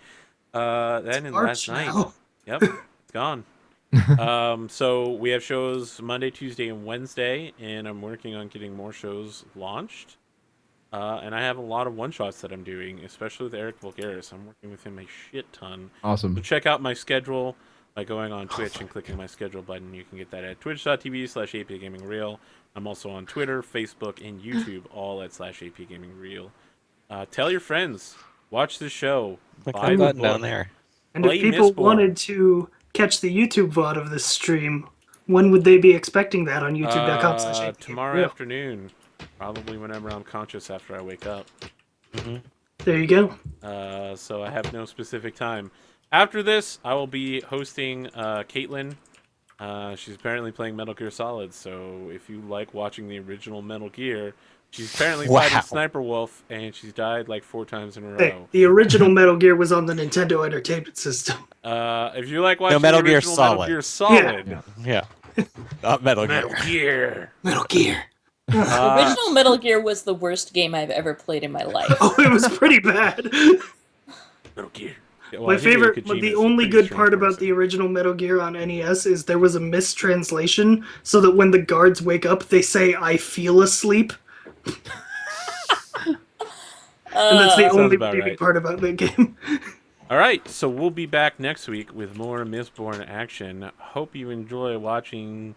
That ended March last night. now. Yep, it's gone. So we have shows Monday, Tuesday, and Wednesday, and I'm working on getting more shows launched. And I have a lot of one-shots that I'm doing, especially with Eric Vulgaris. I'm working with him a shit ton. So Awesome. check out my schedule by going on Twitch and clicking my schedule button. You can get that at twitch.tv/APGamingREAL. I'm also on Twitter, Facebook, and YouTube, all at /APGamingREAL. Tell your friends. Watch the show. Click Buy that the button down book. there. And Play if people Mistborn. wanted to catch the YouTube VOD of this stream, when would they be expecting that on youtube.com/APGamingREAL? Tomorrow afternoon. Probably whenever I'm conscious after I wake up. There you go. So I have no specific time. After this, I will be hosting Caitlin. She's apparently playing Metal Gear Solid, so if you like watching the original Metal Gear, she's apparently fighting Sniper Wolf, and she's died like 4 times in a Hey, row. the original Metal Gear was on the Nintendo Entertainment System. If you like watching Metal the Gear original Metal Solid. Gear Solid, Yeah. Not Metal Gear. Metal Gear. Metal Gear. Original Metal Gear was the worst game I've ever played in my life. Oh, it was pretty bad. Metal Gear. Yeah, well, My Hideo favorite, Kojima's the a only pretty good strange part about person. the original Metal Gear on NES is there was a mistranslation, so that when the guards wake up, they say, "I feel asleep." And that's the Sounds only about redeeming right. part about that game. All right, so we'll be back next week with more Mistborn action. Hope you enjoy watching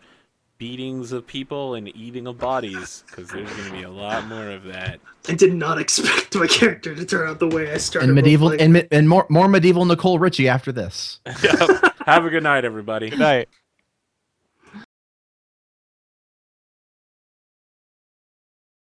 beatings of people and eating of bodies, because there's going to be a lot more of that. I did not expect my character to turn out the way I started. And medieval role-playing. and more medieval Nicole Richie after this. Have a good night, everybody. Good night.